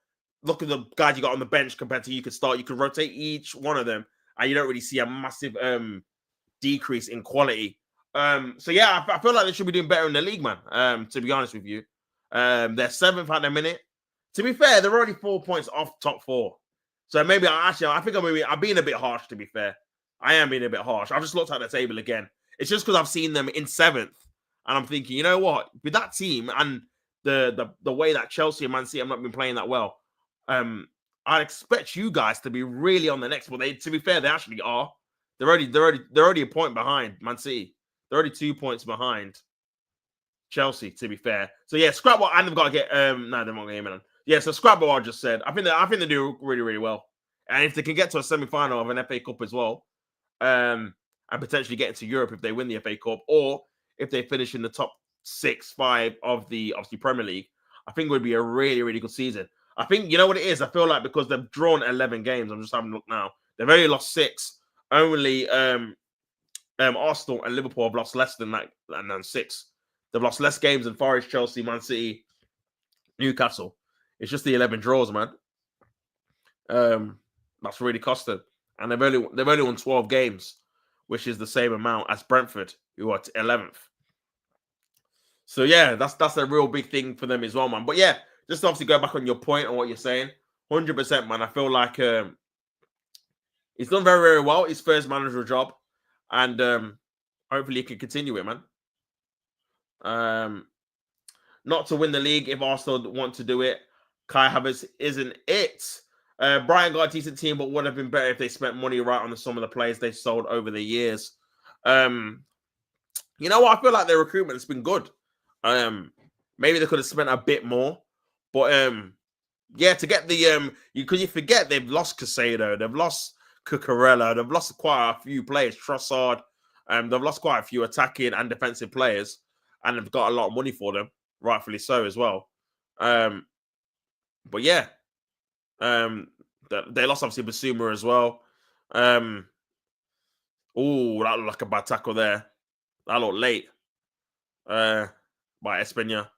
look at the guys you got on the bench compared to you could start. You could rotate each one of them, and you don't really see a massive decrease in quality. So yeah, I feel like they should be doing better in the league, man. To be honest with you, they're seventh at the minute. To be fair, they're already 4 points off top four. So maybe I think I'm being a bit harsh. To be fair, I am being a bit harsh. I've just looked at the table again. It's just because I've seen them in seventh, and I'm thinking, you know what? With that team and the way that Chelsea and Man City have not been playing that well, I'd expect you guys to be really on the next. But to be fair, they actually are. They're already a point behind Man City. They're already 2 points behind Chelsea. To be fair, so yeah, scrap what and they've got to get. No, they're not getting in. Yeah, so scrap what I just said. I think they do really, really well. And if they can get to a semi-final of an FA Cup as well, and potentially get into Europe if they win the FA Cup, or if they finish in the top 6-5 of the obviously Premier League, I think it would be a really, really good season. I think you know what it is. I feel like because they've drawn 11 games. I'm just having a look now. They've only lost 6. Only Arsenal and Liverpool have lost less than that, than 6. They've lost less games than Forest, Chelsea, Man City, Newcastle. It's just the 11 draws, man. That's really cost them, and they've only won 12 games, which is the same amount as Brentford, who are 11th. So yeah, that's a real big thing for them as well, man. But yeah, just obviously go back on your point on what you're saying. 100%, man. I feel like he's done very, very well. His first managerial job, and hopefully he can continue it, man. Not to win the league if Arsenal want to do it. Kai Havertz isn't it. Brighton got a decent team, but would have been better if they spent money right on some of the players they sold over the years. You know what? I feel like their recruitment has been good. Maybe they could have spent a bit more, but yeah, to get the because you forget they've lost Casado, they've lost Cucurella, they've lost quite a few players, Trossard, they've lost quite a few attacking and defensive players, and they've got a lot of money for them, rightfully so as well. But yeah, they lost obviously Basuma as well. Oh, that looked like a bad tackle there. That looked late. By Espina.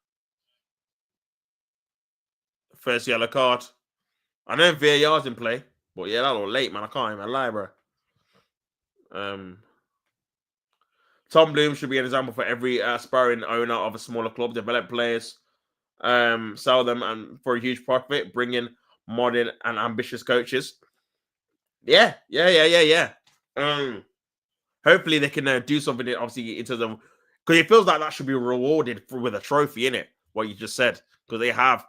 First yellow card. I know VAR's in play, but yeah, that looked late, man. I can't even lie, bro. Tom Bloom should be an example for every aspiring owner of a smaller club. Develop players, sell them, and for a huge profit, bring in modern and ambitious coaches. Yeah. Hopefully they can do something obviously into them, because it feels like that should be rewarded with a trophy in it. What you just said, because they have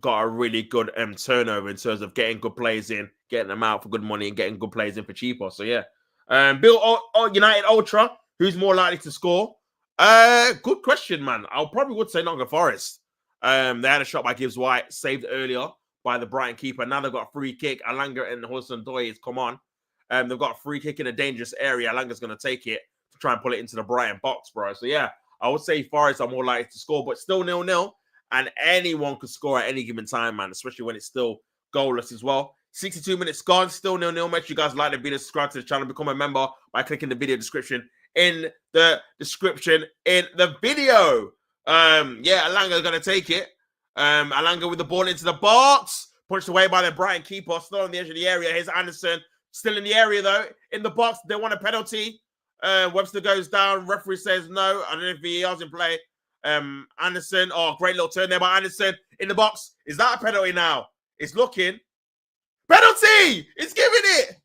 got a really good turnover in terms of getting good players in, getting them out for good money, and getting good players in for cheaper. So yeah, Bill United Ultra, who's more likely to score? Good question, man. I probably would say Nottingham Forest. They had a shot by Gibbs White, saved earlier by the Brighton keeper. Now they've got a free kick. Alanga and Hudson-Odoi has come on. They've got a free kick in a dangerous area. Alanga's going to take it to try and pull it into the Brighton box, bro. So yeah, I would say Forest are more likely to score, but still 0-0. And anyone could score at any given time, man, especially when it's still goalless as well. 62 minutes gone, still 0-0. Make sure you guys like the video, subscribe to the channel, become a member by clicking the video description in the video. Yeah, Alanga going to take it. Alanga with the ball into the box. Punched away by the Brighton keeper. Still on the edge of the area. Here's Anderson. Still in the area, though. In the box. They want a penalty. Webster goes down. Referee says no. I don't know if VAR's in play. Anderson. Oh, great little turn there by Anderson. In the box. Is that a penalty now? It's looking. Penalty! He's giving it.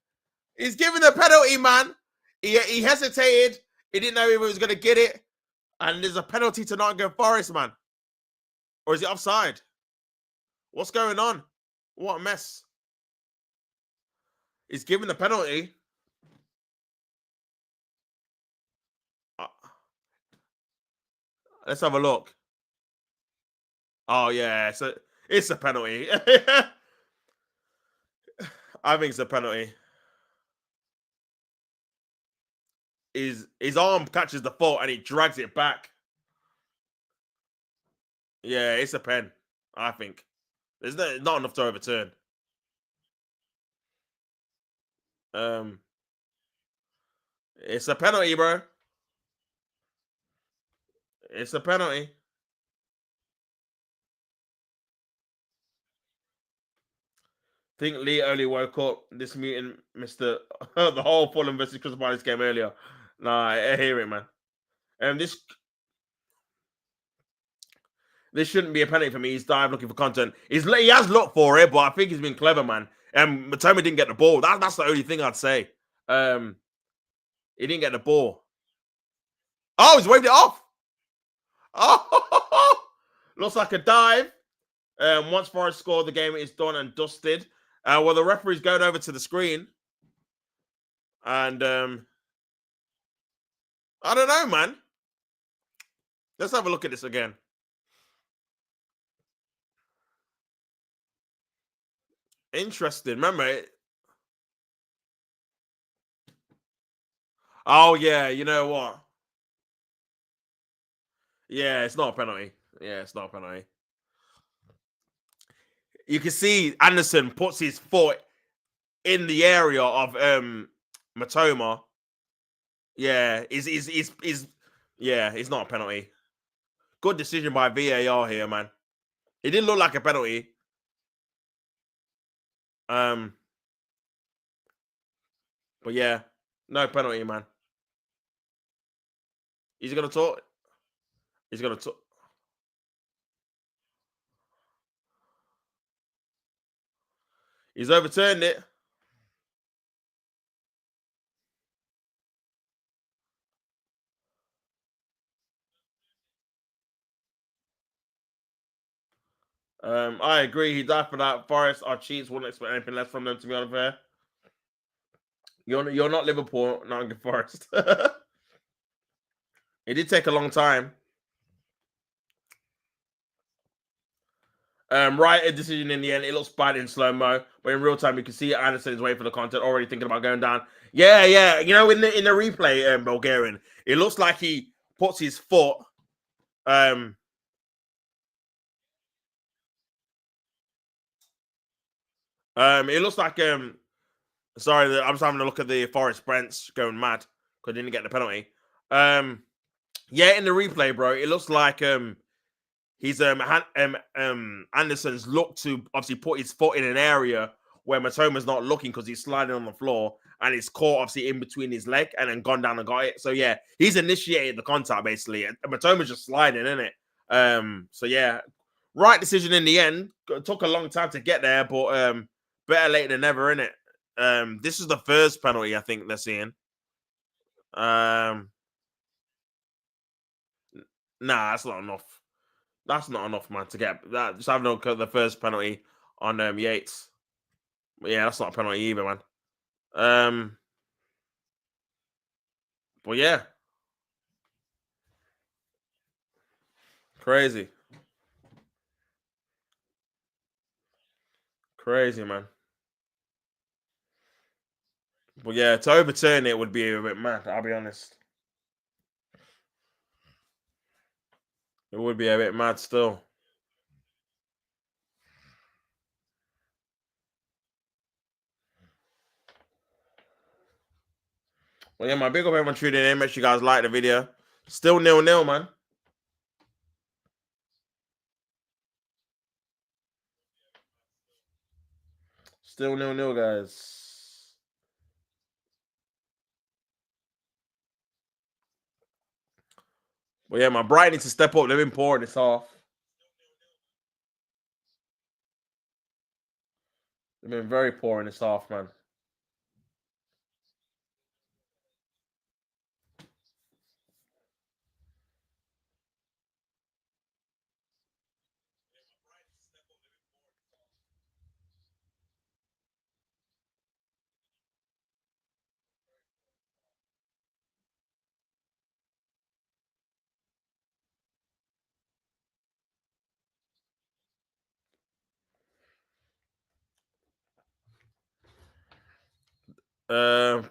He's giving the penalty, man. He hesitated. He didn't know if he was going to get it. And there's a penalty to Nottingham Forest, man. Or is it offside? What's going on? What a mess. He's giving the penalty. Let's have a look. Oh, yeah. It's a penalty. I think it's a penalty. His arm catches the foot and he drags it back. Yeah, it's a pen, I think. There's not enough to overturn. It's a penalty, bro. It's a penalty. Think Lee only woke up. This mutant missed the whole Fulham versus Crystal Palace game earlier. Nah, I hear it, man. This shouldn't be a penalty for me. He's dive looking for content. He has looked for it, but I think he's been clever, man. Matoma didn't get the ball. That's the only thing I'd say. He didn't get the ball. Oh, he's waved it off. Oh, looks like a dive. Once Forest scored, the game is done and dusted. Well, the referee's going over to the screen. And I don't know, man. Let's have a look at this again. Interesting. Remember it. Oh, yeah. You know what? Yeah, it's not a penalty. Yeah, it's not a penalty. You can see Anderson puts his foot in the area of Matoma. Yeah, it's not a penalty. Good decision by VAR here, man. It didn't look like a penalty. But yeah, no penalty, man. He's gonna talk. He's gonna talk. He's overturned it. I agree. He died for that. Forest are cheats. Wouldn't expect anything less from them, to be unfair. You're not Liverpool, Nottingham Forest. It did take a long time. Right, a decision in the end. It looks bad in slow mo, but in real time, you can see Anderson is waiting for the content, already thinking about going down. Yeah. You know, in the replay, Bulgarian, it looks like he puts his foot. It looks like Sorry, I'm just having a look at the Forest Brents going mad because didn't get the penalty. Yeah, in the replay, bro, it looks like he's Anderson's looked to obviously put his foot in an area where Matoma's not looking because he's sliding on the floor and it's caught obviously in between his leg and then gone down and got it. So yeah, he's initiated the contact basically. And Matoma's just sliding in it. So yeah, right decision in the end. It took a long time to get there, but better late than never, innit? This is the first penalty I think they're seeing. Nah, that's not enough. That's not enough, man, to get that. Just having a look at the first penalty on Yates. But yeah, that's not a penalty either, man. But yeah, crazy, man. But yeah, to overturn it would be a bit mad. I'll be honest. It would be a bit mad still. Well, yeah, my big up everyone tuning in. Make sure you guys like the video. Still 0-0, man. Still 0-0, guys. But yeah, my Brighton needs to step up. They've been poor this half. They've been very poor in this half, man.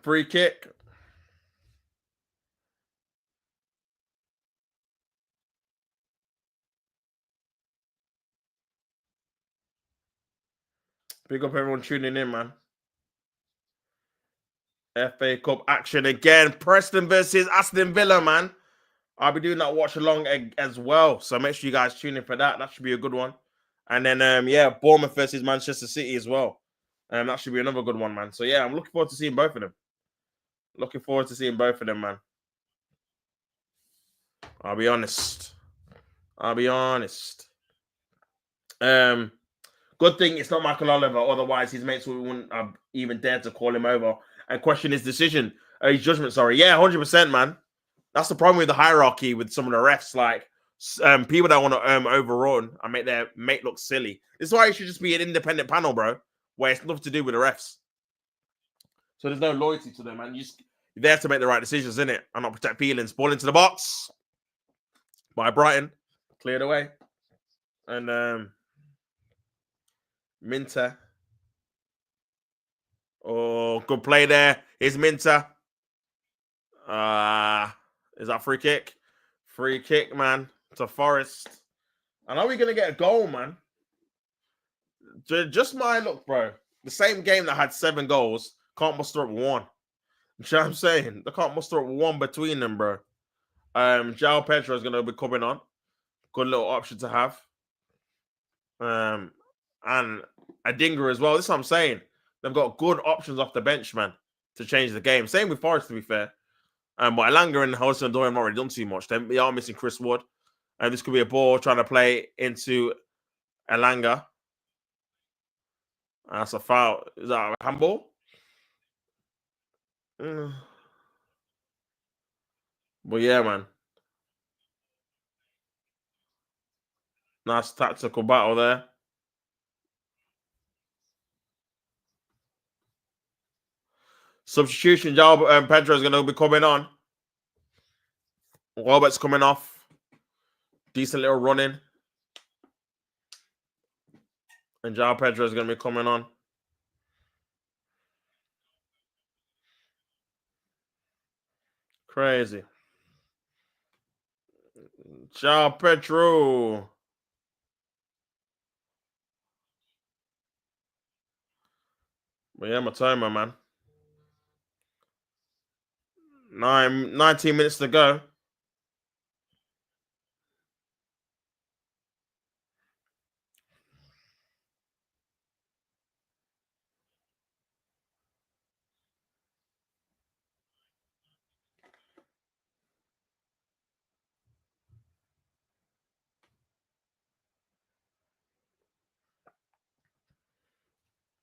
Free kick. Big up everyone tuning in, man. FA Cup action again. Preston versus Aston Villa, man. I'll be doing that watch along as well. So make sure you guys tune in for that. That should be a good one. And then yeah, Bournemouth versus Manchester City as well. That should be another good one, man. So yeah, I'm looking forward to seeing both of them. Looking forward to seeing both of them, man. I'll be honest. Good thing it's not Michael Oliver, otherwise his mates wouldn't have even dared to call him over and question his decision, his judgment. Sorry, yeah, 100%, man. That's the problem with the hierarchy with some of the refs. Like people that want to overrun and make their mate look silly. This is why it should just be an independent panel, bro, where it's nothing to do with the refs. So there's no loyalty to them, and you're there to make the right decisions, in it, and not protect feelings. Ball into the box by Brighton, cleared away, and Minter. Oh, good play there. Here's Minter. Is that free kick? Free kick, man, to Forest. And are we going to get a goal, man? Just my look, bro. The same game that had 7 goals can't muster up 1. You know what I'm saying? They can't muster up 1 between them, bro. João Pedro is going to be coming on. Good little option to have. And Adingra as well. This is what I'm saying. They've got good options off the bench, man, to change the game. Same with Forest, to be fair. But Elanga and Hudson Odoi have not really done too much. They are missing Chris Wood. And this could be a ball trying to play into Elanga. That's a foul. Is that a handball? Mm. But yeah, man. Nice tactical battle there. Substitution, Job Pedro is going to be coming on. Robert's coming off. Decent little running. And João Pedro is going to be coming on. Crazy. João Pedro. But yeah, my timer, man. 19 minutes to go.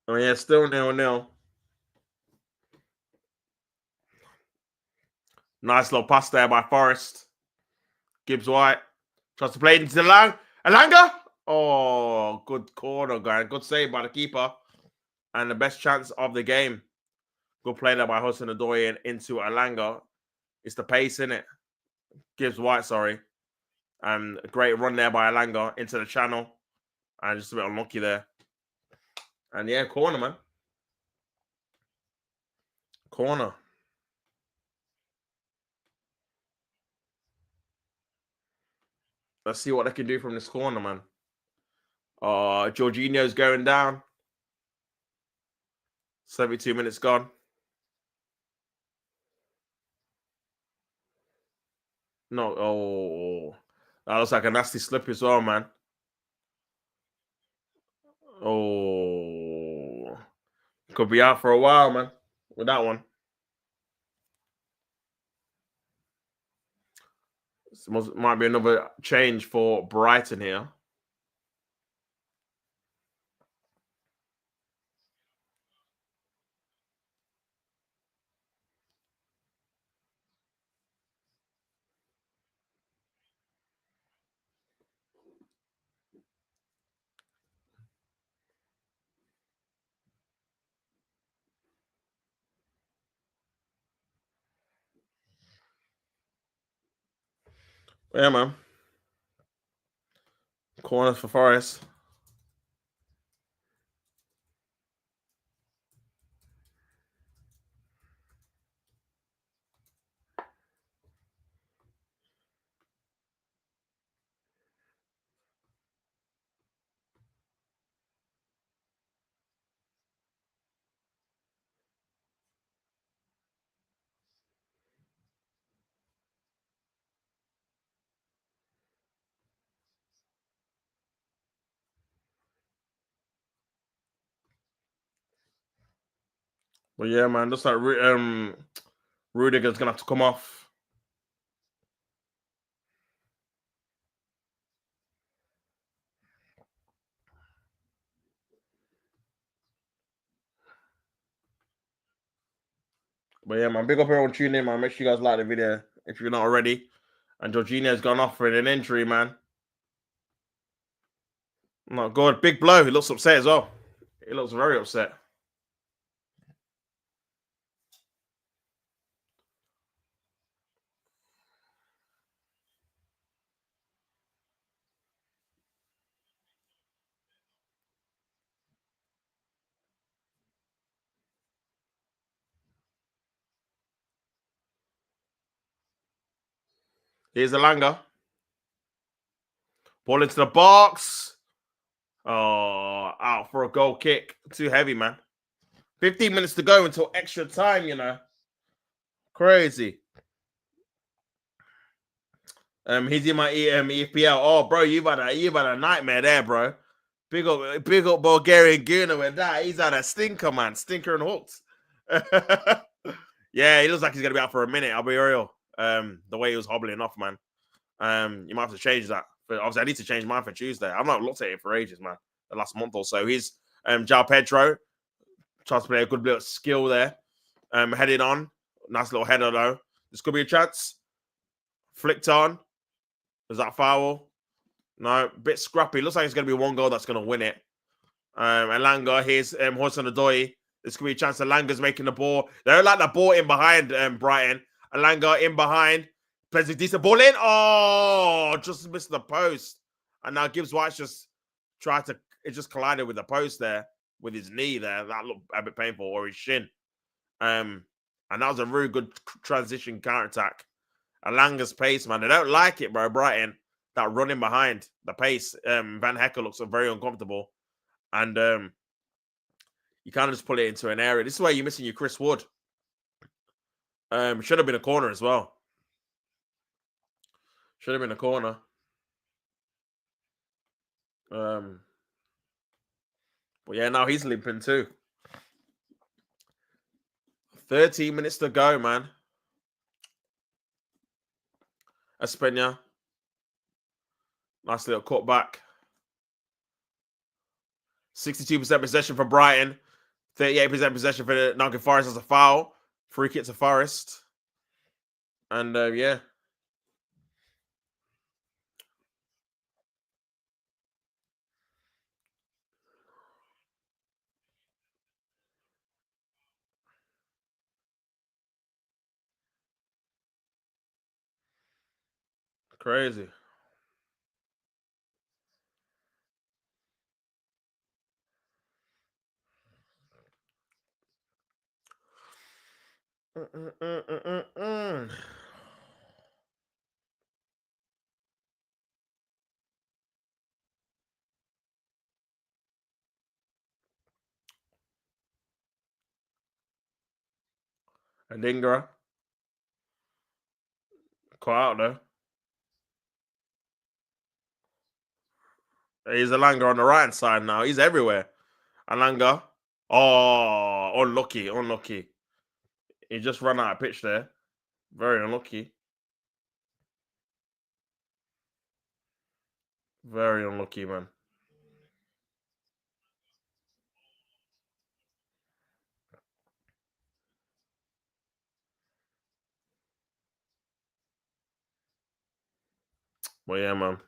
Oh yeah, still 0-0. Nice little pass there by Forrest. Gibbs White tries to play it into Alanga. Oh, good corner, guy. Good save by the keeper. And the best chance of the game. Good play there by Hudson Odoi into Alanga. It's the pace, in it. Gibbs White, sorry. And a great run there by Alanga into the channel. And just a bit unlucky there. And yeah, corner, man. Corner. Let's see what they can do from this corner, man. Jorginho's going down. 72 minutes gone. No, oh. That looks like a nasty slip as well, man. Oh. Could be out for a while, man, with that one. This might be another change for Brighton here. Yeah, man. Corners for Forest. But yeah, man, looks like Rudiger's gonna have to come off. But yeah, man, big up everyone tuning in, man. Make sure you guys like the video if you're not already. And Jorginho's gone off for an injury, man. Not good. Big blow. He looks upset as well. He looks very upset. Here's Alanga. Ball into the box. Oh, out for a goal kick. Too heavy, man. 15 minutes to go until extra time, you know. Crazy. He's in my EPL. Oh, bro, you've had a nightmare there, bro. Big up Bulgarian Gooner with that. He's had a stinker, man. Stinker and hooked. Yeah, he looks like he's gonna be out for a minute. I'll be real. The way he was hobbling off, man. You might have to change that. But obviously, I need to change mine for Tuesday. I've not looked at it for ages, man. The last month or so. He's João Pedro tries to play a good bit of skill there. Headed on. Nice little header, though. This could be a chance. Flicked on. Is that foul? No, bit scrappy. Looks like it's going to be one goal that's going to win it. Elanga, here's Hudson Odoi. This could be a chance. Elanga's making the ball. They don't like that ball in behind Brighton. Elanga in behind. Plays a decent ball in. Oh, just missed the post. And now Gibbs White's just tried to, it just collided with the post there, with his knee there. That looked a bit painful, or his shin. And that was a really good transition counter-attack. Elanga's pace, man. They don't like it, bro, Brighton. That running behind the pace. Van Hecker looks very uncomfortable. And you kind of just pull it into an area. This is where you're missing your Chris Wood. Should have been a corner as well. Should have been a corner. But yeah, now he's limping too. 13 minutes to go, man. Espana. Nice little cut back. 62% possession for Brighton. 38% possession for Nottingham Forest as a foul. Free kick to Forest. And yeah. Crazy. And Ingra. Caught out though. He's Alanga on the right side now. He's everywhere. Alanga. Oh, unlucky, unlucky. He just ran out of pitch there. Very unlucky. Very unlucky, man. But yeah, man.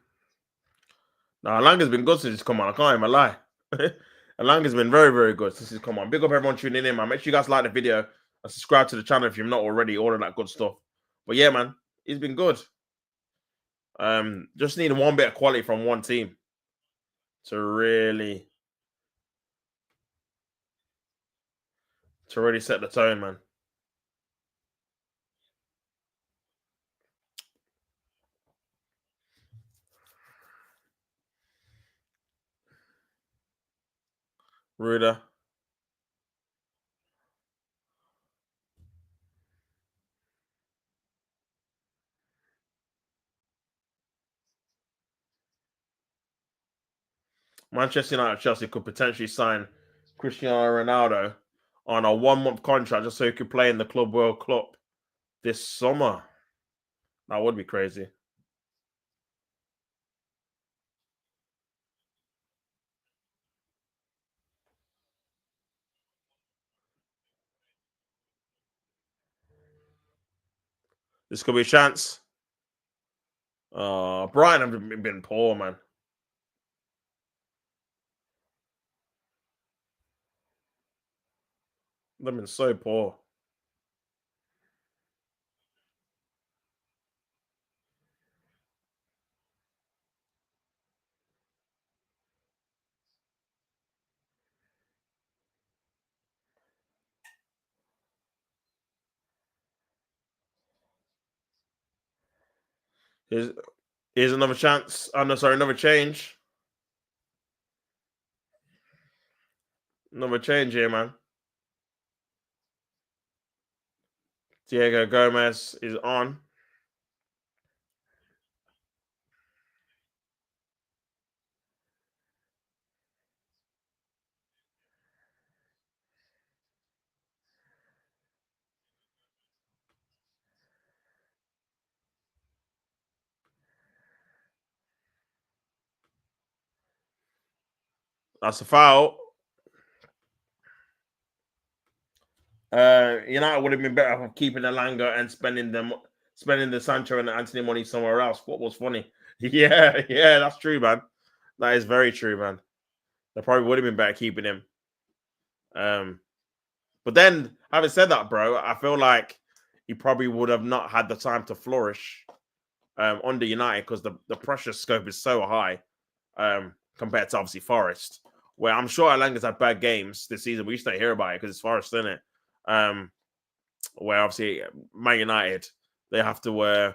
Now, Alanga's been good since he's come on. I can't even lie. Alanga's been very, very good since he's come on. Big up everyone tuning in, man. Make sure you guys like the video and subscribe to the channel if you're not already. All of that good stuff. But yeah, man, he's been good. Just need one bit of quality from one team to really set the tone, man. Ruda. Manchester United Chelsea could potentially sign Cristiano Ronaldo on a 1-month contract just so he could play in the Club World Cup this summer. That would be crazy. This could be a chance. Brighton have been poor, man. They've been so poor. Here's another chance. Oh, no, sorry, another change. Another change here, man. Diego Gomez is on. That's a foul. United would have been better off keeping Elanga and spending the Sancho and the Anthony money somewhere else. What was funny? Yeah, yeah, that's true, man. That is very true, man. They probably would have been better keeping him. Um, but then, having said that, bro, I feel like he probably would have not had the time to flourish under United because the pressure scope is so high compared to obviously Forest, where I'm sure Alanga's had bad games this season. We just don't hear about it because it's Forest, isn't it? Where obviously Man United, they have to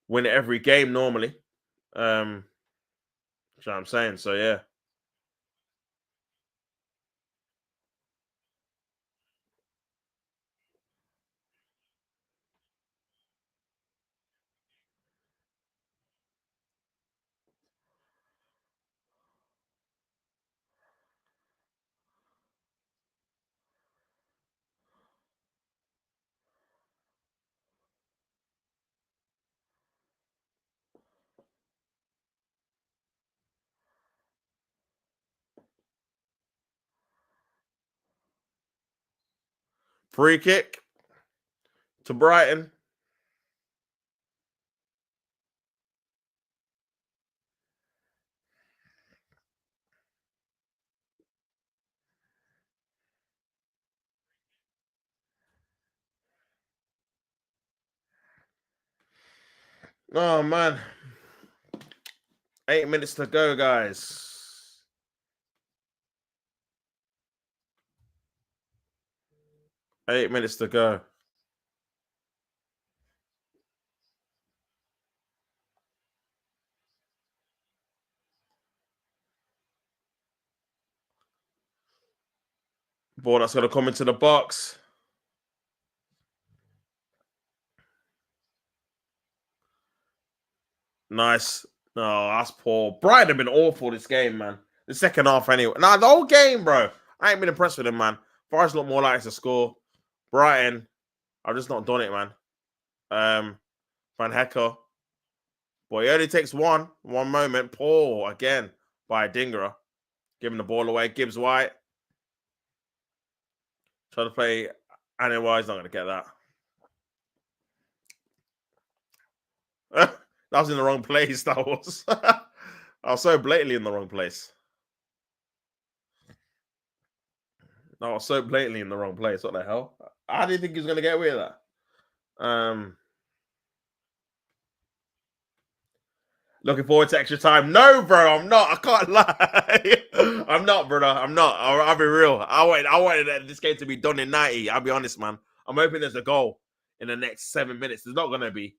win every game normally. You know what I'm saying? So, yeah. Free kick to Brighton. Oh, man. 8 minutes to go, guys. 8 minutes to go. Ball that's going to come into the box. Nice. No, that's poor. Brighton have been awful this game, man. The second half, anyway. Nah, the whole game, bro. I ain't been impressed with him, man. Forest look more likely to score. Brighton, I've just not done it, man. Van Hecker. Boy, he only takes one moment. Poor again by Dingra. Giving the ball away. Gibbs White. Try to play Anyway, he's not going to get that. That was in the wrong place, that was. I was so blatantly in the wrong place. I was so blatantly in the wrong place. What the hell? How do you think he was going to get away with that? Looking forward to extra time. No, bro, I'm not. I can't lie. I'm not, brother. I'm not. I'll be real. I wanted this game to be done in 90. I'll be honest, man. I'm hoping there's a goal in the next 7 minutes. There's not gonna be.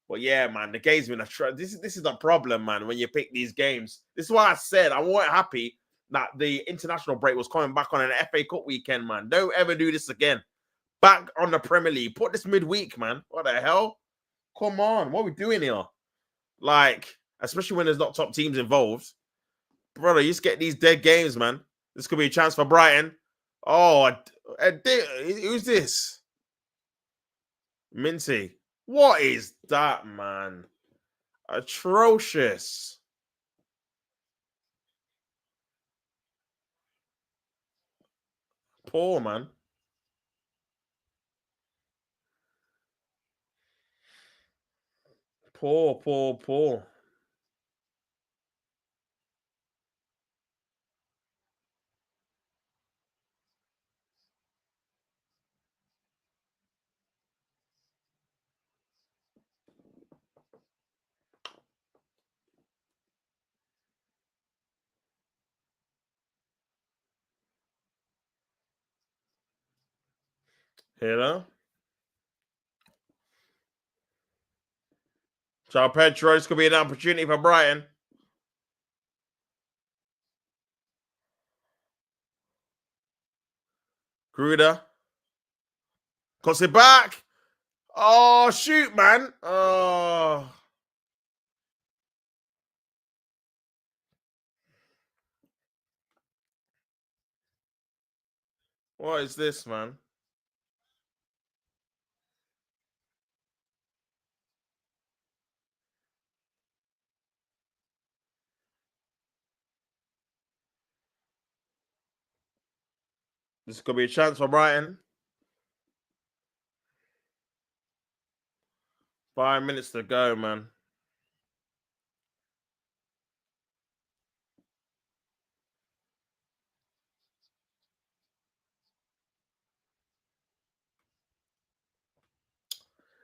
But yeah, man, the game's been this is the problem, man, when you pick these games. This is why I said I wasn't happy that the international break was coming back on an FA Cup weekend, man. Don't ever do this again. Back on the Premier League. Put this midweek, man. What the hell? Come on. What are we doing here? Like, especially when there's not top teams involved. Brother, you just get these dead games, man. This could be a chance for Brighton. Oh, who's this? Minty. What is that, man? Atrocious. Poor, man. Poor, poor, poor. You know? João Pedro, this could be an opportunity for Brighton. Gruder. Cuts it back. Oh, shoot, man. Oh. What is this, man? This could be a chance for Brighton. 5 minutes to go, man.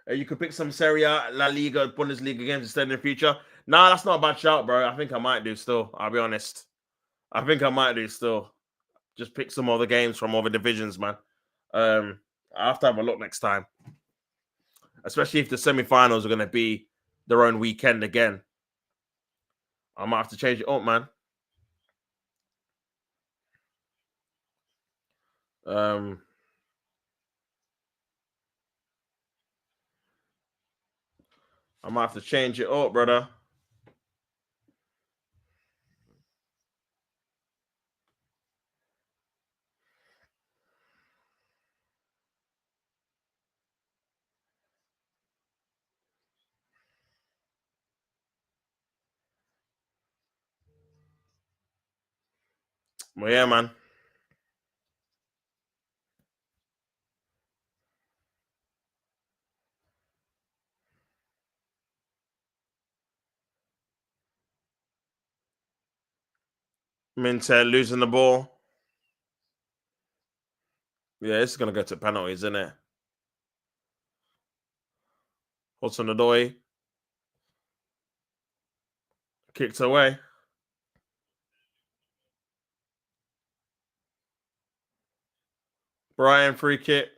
You could pick some Serie A, La Liga, Bundesliga games instead in the future. Nah, that's not a bad shout, bro. I think I might do still. I'll be honest. I think I might do still. Just pick some other games from other divisions, man. I have to have a look next time. Especially if the semi-finals are going to be their own weekend again. I might have to change it up, man. I might have to change it up, brother. Well, yeah, man. Minter losing the ball. Yeah, this is going to go to penalties, isn't it? Hudson-Odoi. Kicked away. Brighton free kick.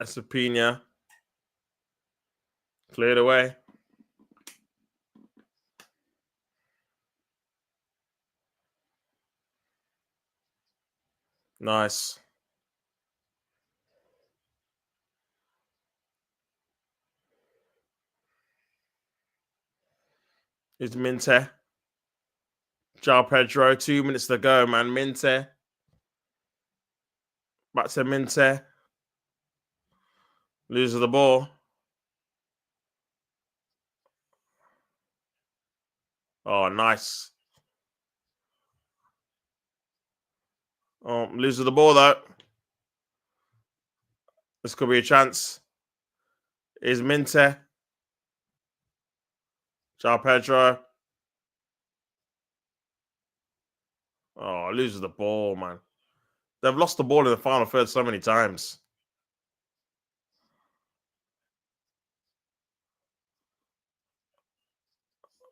Estepina. Cleared away. Nice. It's Minte. João Pedro. 2 minutes to go, man. Minte. Back to Minte. Loses the ball. Oh, nice. Oh, loses the ball, though. This could be a chance. Is Minte. João Pedro. Oh, loses the ball, man. They've lost the ball in the final third so many times.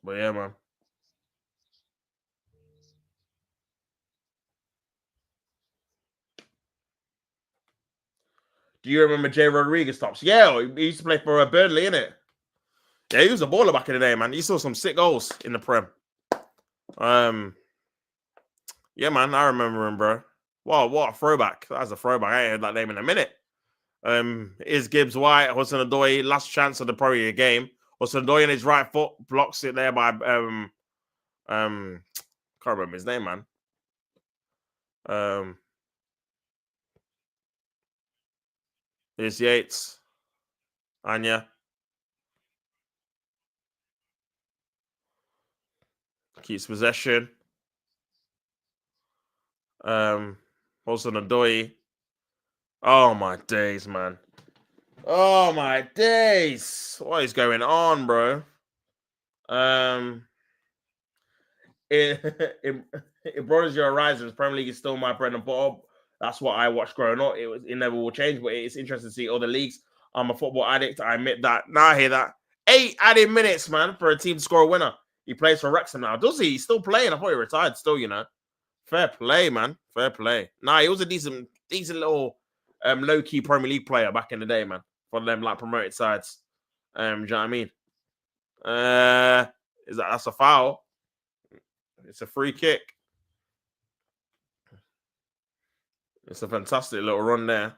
But yeah, man. Do you remember Jay Rodriguez stops? Yeah, he used to play for Burnley, innit? Yeah, he was a baller back in the day, man. He saw some sick goals in the Prem. Yeah, man, I remember him, bro. Wow, what a throwback. That's a throwback. I ain't heard that name in a minute. Is Gibbs White, Hudson-Odoi, last chance of the probably game. Hudson-Odoi on his right foot blocks it there by can't remember his name, man. Here's Yates. Anya. Keeps possession. Hudson-Odoi. Oh my days, man. Oh my days. What is going on, bro? It broadens your horizons. Premier League is still my bread and butter. That's what I watched growing up. It never will change, but it's interesting to see other leagues. I'm a football addict. I admit that. Now I hear that. 8 added minutes, man, for a team to score a winner. He plays for Wrexham now. Does he? He's still playing. I thought he retired still, you know. Fair play, man. Fair play. Nah, he was a decent little low-key Premier League player back in the day, man. For them like promoted sides. Do you know what I mean? That's a foul? It's a free kick. It's a fantastic little run there.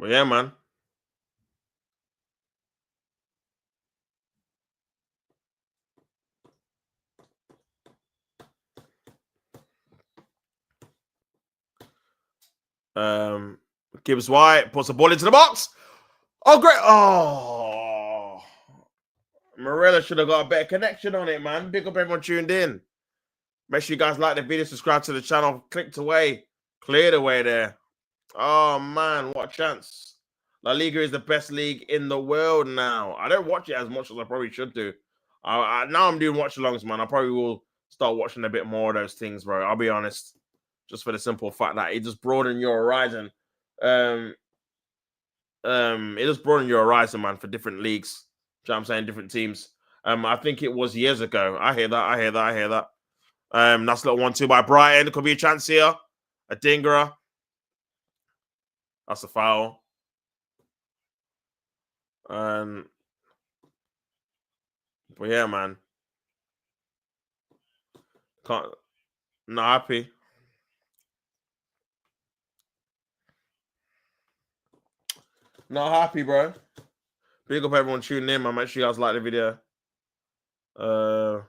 Well, yeah, man. Gibbs White puts the ball into the box. Oh, great. Oh, Morella should have got a better connection on it, man. Big up everyone tuned in. Make sure you guys like the video, subscribe to the channel, clicked away, cleared away there. Oh, man, what a chance. La Liga is the best league in the world now. I don't watch it as much as I probably should do. Now I'm doing watch alongs, man. I probably will start watching a bit more of those things, bro. I'll be honest. Just for the simple fact that it just broaden your horizon. It just broaden your horizon, man, for different leagues. Do you know what I'm saying? Different teams. I think it was years ago. I hear that. Nice little 1-2 by Brighton. There could be a chance here. A dinger. That's a foul. But yeah, man. Can't not happy. Not happy, bro. Big up everyone tuning in, man. Make sure you guys like the video. But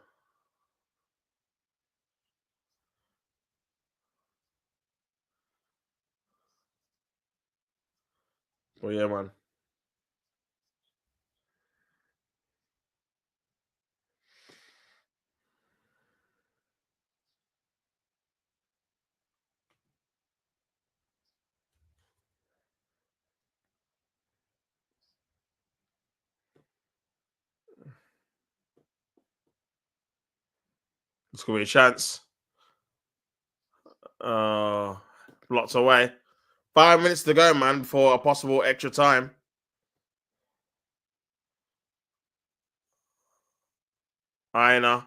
yeah, man. It's gonna be a chance. Blocked away. 5 minutes to go, man, before a possible extra time. Aina.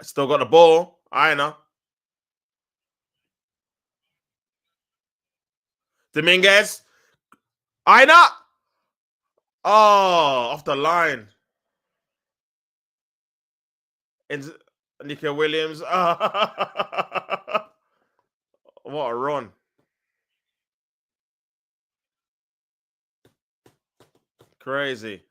Still got the ball. Aina. Dominguez. Aina. Oh, off the line. And Nico Williams. What a run. Crazy.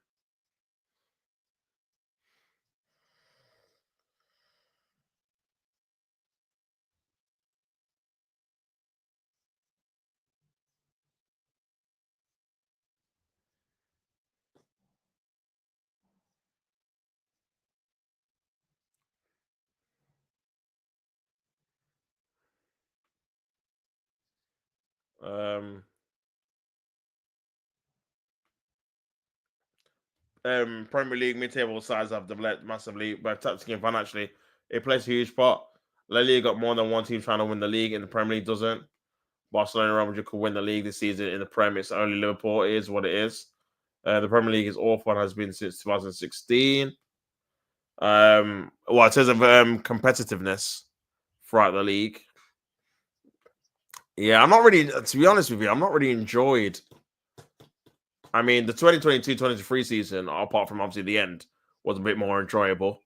Premier League mid-table sides have developed massively, both tactically and financially. It plays a huge part. La Liga got more than one team trying to win the league, and the Premier League doesn't. Barcelona and Real Madrid could win the league this season. In the Premier, it's only Liverpool. It is what it is. The Premier League is awful and has been since 2016. Well, in terms of competitiveness throughout the league, yeah, I'm not really, to be honest with you, I'm not really enjoyed. I mean, the 2022-2023 season, apart from obviously the end, was a bit more enjoyable.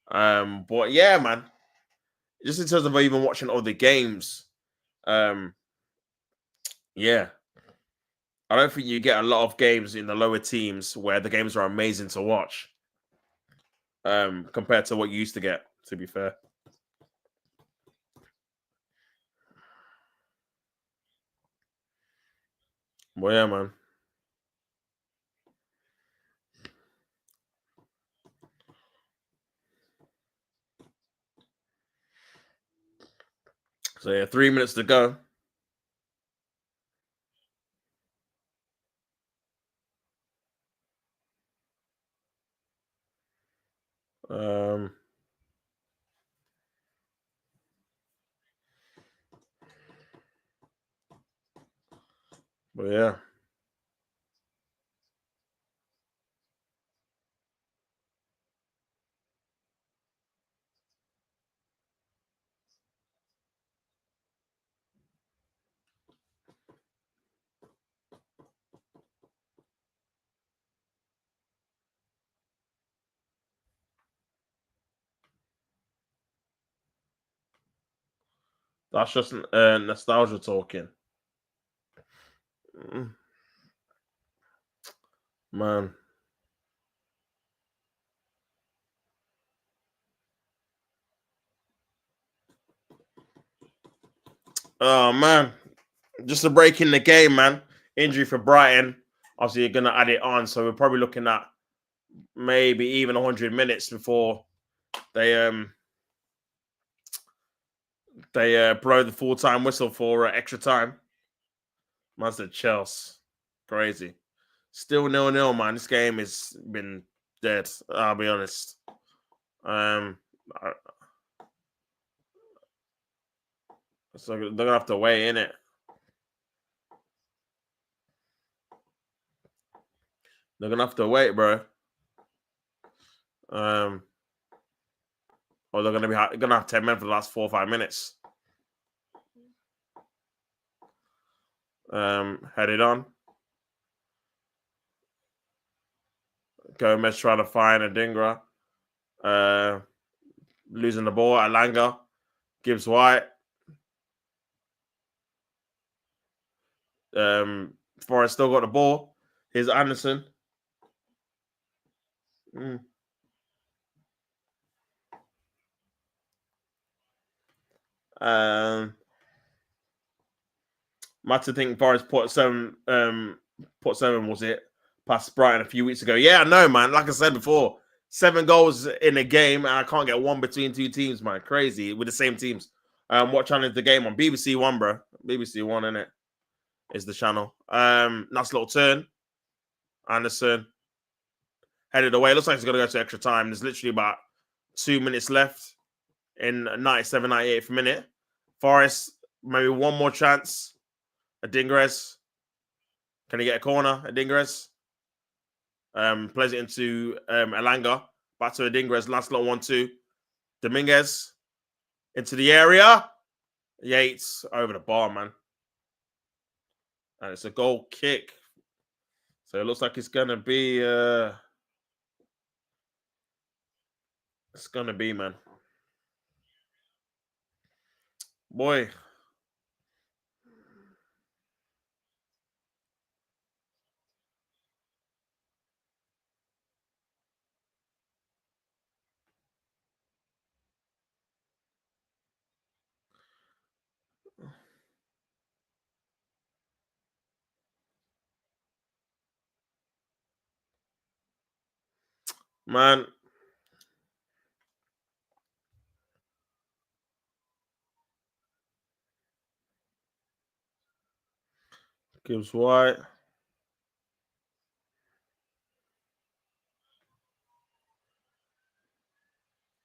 But yeah, man, just in terms of even watching other games, yeah, I don't think you get a lot of games in the lower teams where the games are amazing to watch, compared to what you used to get. To be fair, well, yeah, man. So yeah, 3 minutes to go. Um, but yeah, that's just nostalgia talking. Man. Oh, man. Just a break in the game, man. Injury for Brighton. Obviously, you're going to add it on. So we're probably looking at maybe even 100 minutes before they blow the full-time whistle for extra time. Man said Chelsea. Crazy. Still 0-0, man. This game has been dead. I'll be honest. So they're gonna have to weigh in it. They're gonna have to wait, bro. Or they're gonna have 10 men for the last 4 or 5 minutes. Headed on. Gomez trying to find Adingra. Losing the ball. Alanga. Gibbs White. Forrest still got the ball. Here's Anderson. Much to think Forrest put seven was it past Brighton a few weeks ago. Yeah, I know, man. Like I said before, 7 goals in a game, and I can't get one between 2 teams, man. Crazy with the same teams. What channel is the game on? BBC One, bro. BBC One, innit? Is the channel. Nice little turn. Anderson headed away. Looks like he's gonna go to extra time. There's literally about 2 minutes left in 97, 98th minute. Forrest, maybe one more chance. Adingres. Can he get a corner? Adingres. Plays it into Alanga. Back to Adingres. Last little 1-2. Dominguez. Into the area. Yates over the bar, man. And it's a goal kick. So it looks like it's gonna be man. Boy. Man. Gibbs White.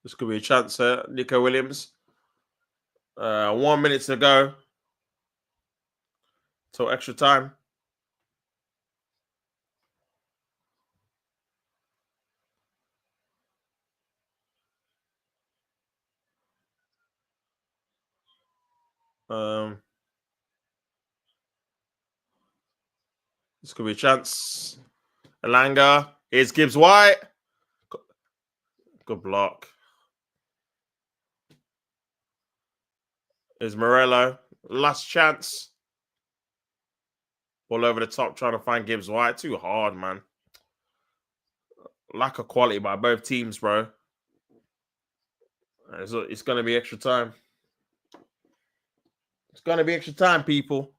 This could be a chance here. Nico Williams. 1 minute to go. Till extra time. This could be a chance. Alanga. Here's Gibbs White. Good block. Here's Morello. Last chance. Ball over the top, trying to find Gibbs White. Too hard, man. Lack of quality by both teams, bro. It's going to be extra time. It's going to be extra time, people.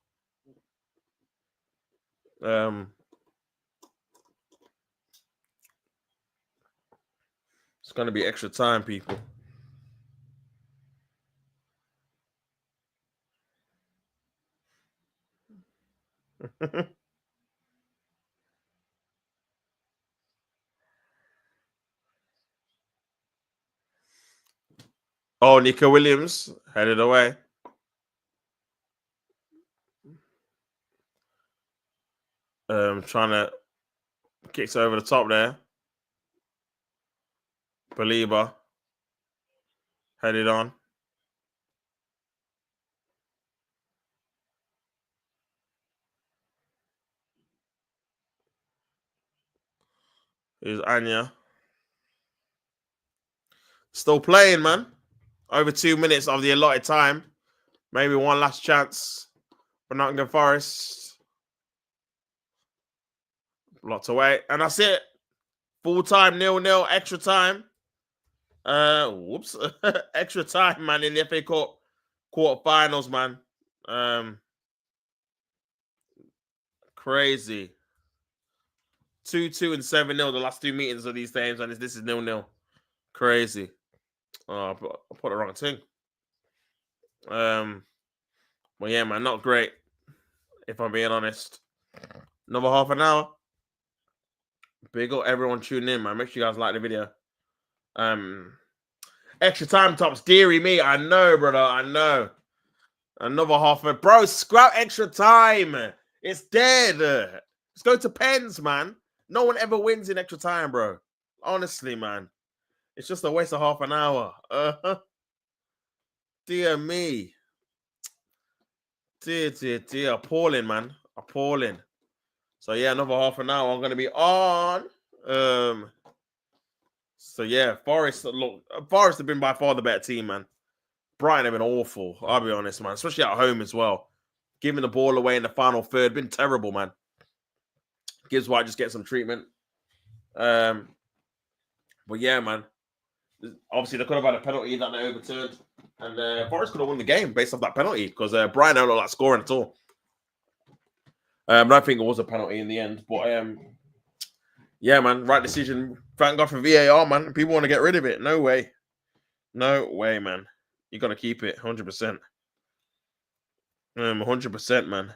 It's going to be extra time, people. Oh, Nico Williams headed away. Trying to kicks over the top there. Belieber headed on. Here's Anya. Still playing, man. Over 2 minutes of the allotted time. Maybe one last chance for Nottingham Forest. Lots away. And that's it. Full time, 0-0, extra time. Whoops. Extra time, man, in the FA Cup quarterfinals, man. Crazy. 2-2 and 7-0 the last two meetings of these games, and this is 0-0. Crazy. Oh, I put the wrong thing. Well, yeah, man, not great. If I'm being honest. Another half an hour. Big up everyone tuning in, man. Make sure you guys like the video. Extra time tops, dearie me. I know, brother. I know. Another half an hour. Bro, scrap extra time. It's dead. Let's go to pens, man. No one ever wins in extra time, bro. Honestly, man. It's just a waste of half an hour. Dear me. Dear. Appalling, man. Appalling. So, yeah, another half an hour. I'm going to be on. So, yeah, Forest have been by far the better team, man. Brighton have been awful, I'll be honest, man. Especially at home as well. Giving the ball away in the final third. Been terrible, man. Gibbs White just get some treatment. But, yeah, man. Obviously, they could have had a penalty that they overturned. And Forest could have won the game based off that penalty because Brighton don't look like scoring at all. I don't think it was a penalty in the end. But, yeah, man, right decision. Thank God for VAR, man. People want to get rid of it. No way. No way, man. You got to keep it 100%. 100%, man.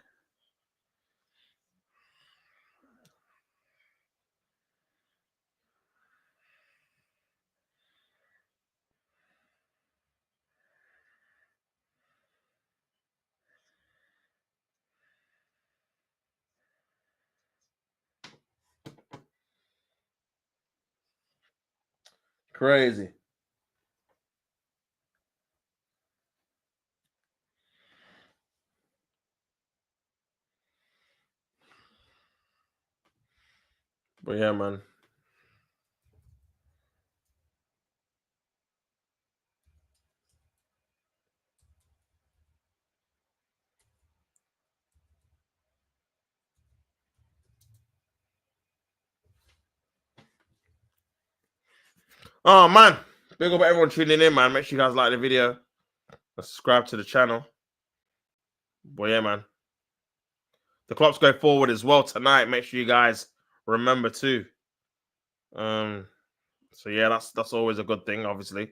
Crazy. But yeah, man. Oh, man. Big up everyone tuning in, man. Make sure you guys like the video. Subscribe to the channel. But yeah, man. The clubs go forward as well tonight. Make sure you guys remember too. So yeah, that's always a good thing, obviously.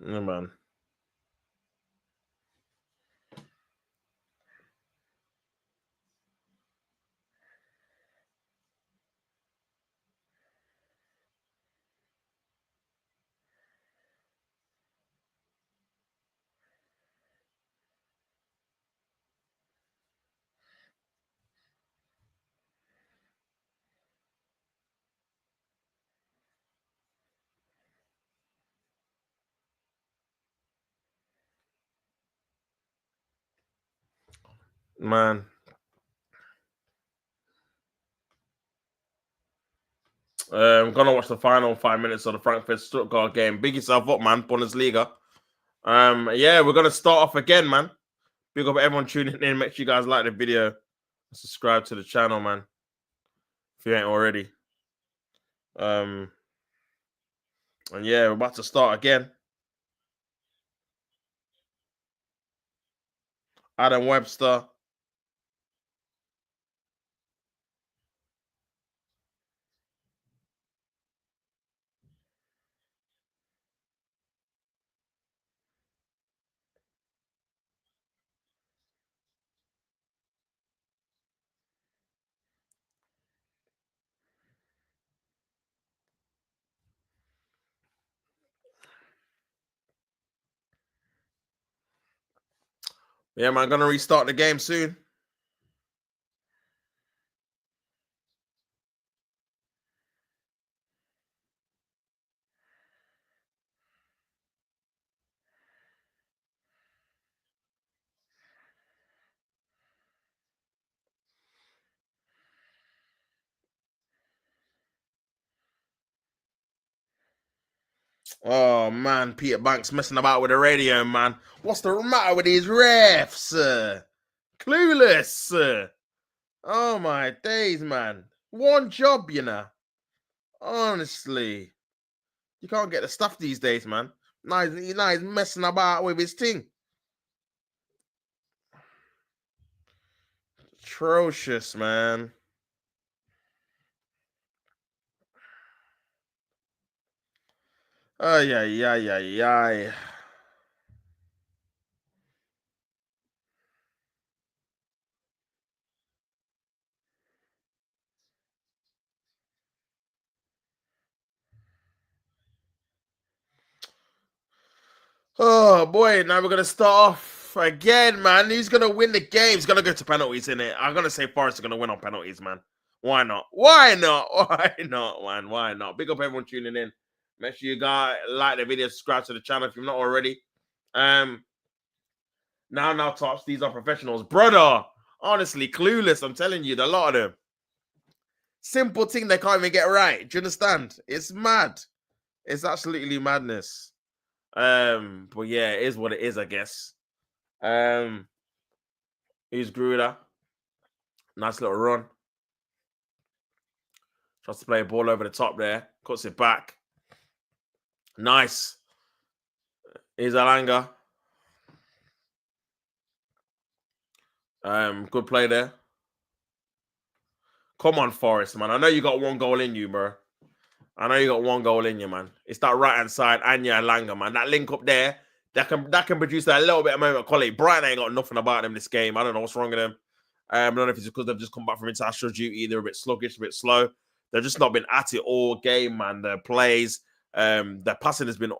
Yeah, man. Man. I'm gonna watch the final 5 minutes of the Frankfurt Stuttgart game. Big yourself up, man. Bundesliga. Yeah, we're gonna start off again, man. Big up everyone tuning in. Make sure you guys like the video. Subscribe to the channel, man. If you ain't already. And yeah, we're about to start again. Adam Webster. Yeah, man, gonna restart the game soon. Oh man, Peter Banks messing about with the radio, man. What's the matter with these refs? Clueless. Oh my days, man. One job, you know. Honestly, you can't get the stuff these days, man. Now he's messing about with his thing. Atrocious, man. Ay, ay, ay, ay, ay. Oh boy, now we're gonna start off again, man. Who's gonna win the game? It's gonna go to penalties, in it. I'm gonna say Forest are gonna win on penalties, man. Why not? Why not? Why not, man? Why not? Big up everyone tuning in. Make sure you guys like the video, subscribe to the channel if you're not already. Now tops. These are professionals, brother. Honestly, clueless. I'm telling you, a lot of them. Simple thing they can't even get right. Do you understand? It's mad. It's absolutely madness. But yeah, it is what it is, I guess. Here's Gruder. Nice little run. Tries to play a ball over the top there. Cuts it back. Nice. Here's Alanga. Good play there. Come on, Forest, man. I know you got one goal in you, bro. I know you got one goal in you, man. It's that right-hand side, Anya Alanga, man. That link up there, that can produce that little bit of moment of quality. Brighton ain't got nothing about them this game. I don't know what's wrong with them. I don't know if it's because they've just come back from international duty. They're a bit sluggish, a bit slow. They've just not been at it all game, man. Their plays, their passing has been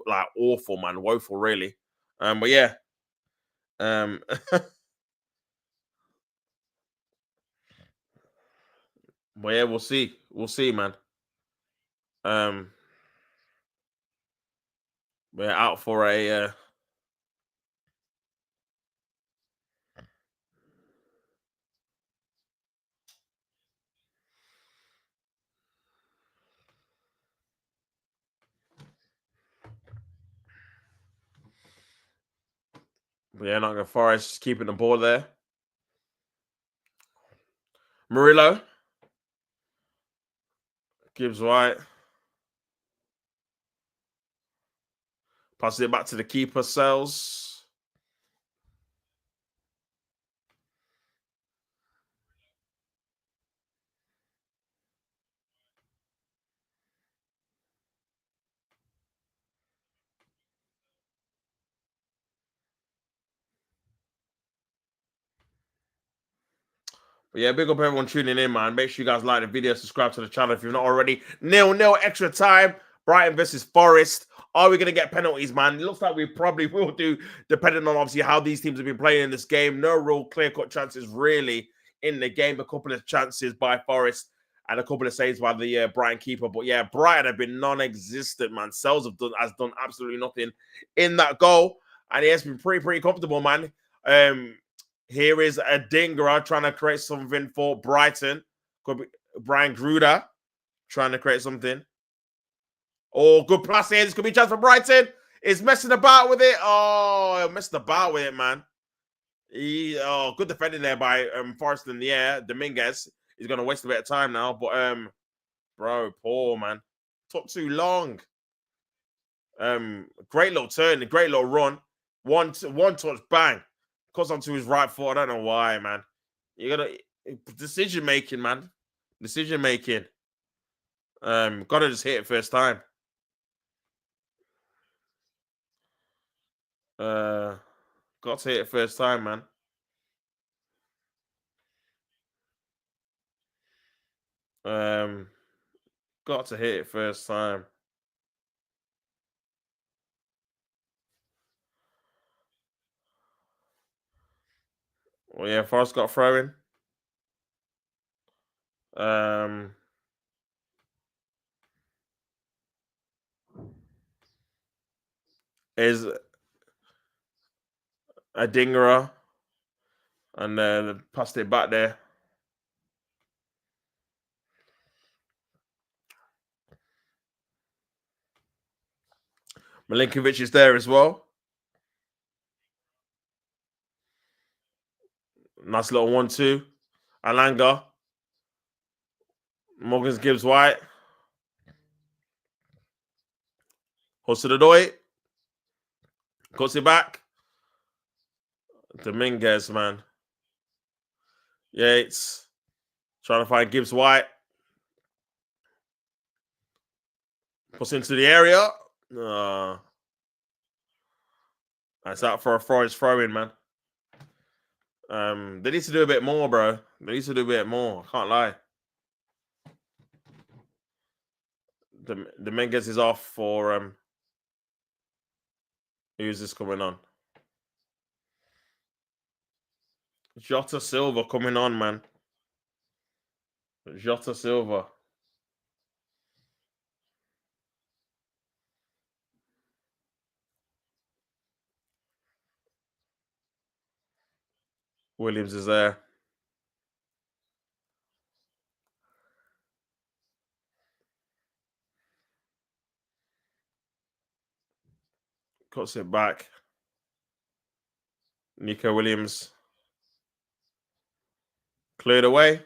like awful, man. Woeful, really. But yeah. But yeah, we'll see. We'll see, man. We're out for a but yeah, Nottingham Forest keeping the ball there. Murillo. Gibbs White. Passes it back to the keeper, Sells. But yeah, big up everyone tuning in, man. Make sure you guys like the video, subscribe to the channel if you're not already. 0-0 extra time. Brighton versus Forest. Are we going to get penalties, man? It looks like we probably will do, depending on obviously how these teams have been playing in this game. No real clear-cut chances really in the game. A couple of chances by Forest and a couple of saves by the Brighton keeper. But yeah, Brighton have been non-existent, man. Sells has done absolutely nothing in that goal. And he has been pretty comfortable, man. Here is a Dingra trying to create something for Brighton. Could be Brian Gruder trying to create something. Oh, good pass here. This could be a chance for Brighton. He's messing about with it. Oh, messed about with it, man. Good defending there by Forrest in the air. Dominguez. He's going to waste a bit of time now. But, bro, poor, man. Took too long. Great little turn. Great little run. One touch, bang. Cuts onto his right foot. I don't know why, man. You gotta decision making, man. Decision making. Gotta just hit it first time. Got to hit it first time, man. Got to hit it first time. Well, yeah, Forrest got throwing. Is a Dingerer, and then passed it back there. Milinkovic is there as well. Nice little 1-2. Alanga. Morgan Gibbs White. Hossedodoy. Cuts it back. Dominguez, man. Yates. Trying to find Gibbs White. Puts into the area. That's out for a Forest throw-in, man. They need to do a bit more, bro. They need to do a bit more. I can't lie. The Menges is off for who's this coming on? Jota Silva coming on, man. Jota Silva. Williams is there. Cuts it back. Nico Williams. Cleared away.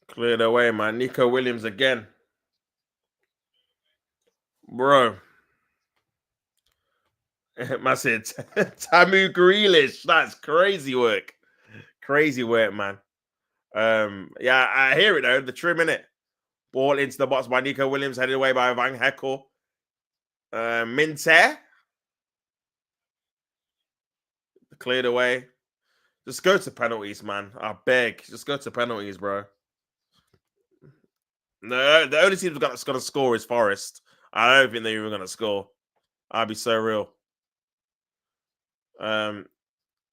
Cleared away, man. Nico Williams again. Bro. Man said, Tamu Grealish. That's crazy work. Crazy work, man. Yeah, I hear it though. The trim in it. Ball into the box by Nico Williams, headed away by Van Heckel. Minte. Cleared away. Just go to penalties, man. I beg. Just go to penalties, bro. No, the only team that's going to score is Forest. I don't think they're even going to score. I'd be so real.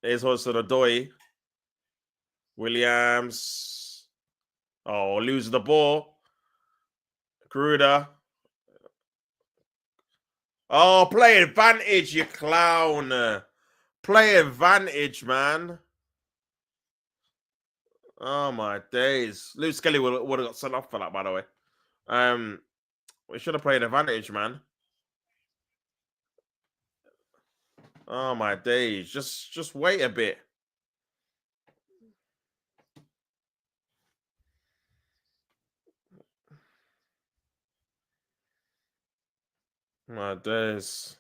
Here's also the Doi. Williams. Oh, loses the ball. Gruder. Oh, play advantage, you clown. Play advantage, man. Oh, my days. Luke Skelly would have got sent off for that, by the way. We should have played advantage, man. Oh, my days. Just wait a bit. My days.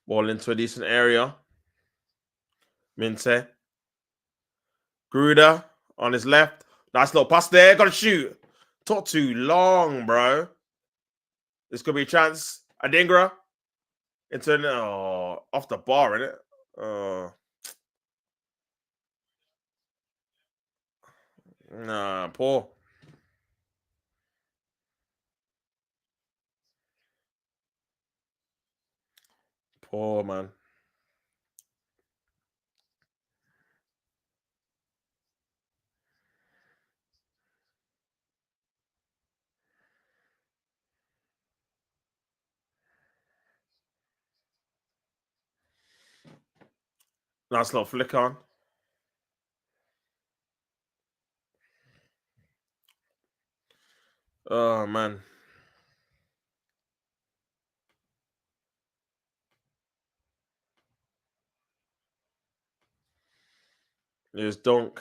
Ball into a decent area. Minte. Gruder on his left. Nice little pass there. Got to shoot. Took too long, bro. This could be a chance. Adingra. Off the bar, innit? Nah, poor. Poor, man. Nice little flick on. Oh, man. Here's Dunk.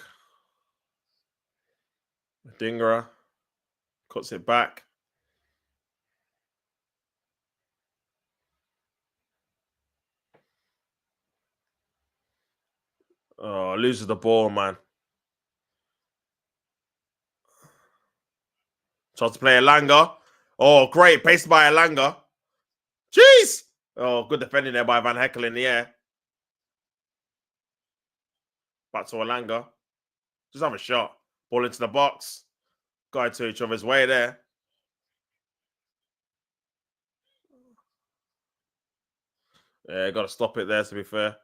Dingra. Cuts it back. Oh, loses the ball, man. Tries to play Alanga. Oh, great. Paced by Alanga. Jeez. Oh, good defending there by Van Heckel in the air. Back to Alanga. Just have a shot. Ball into the box. Got into each other's way there. Yeah, got to stop it there, to be fair.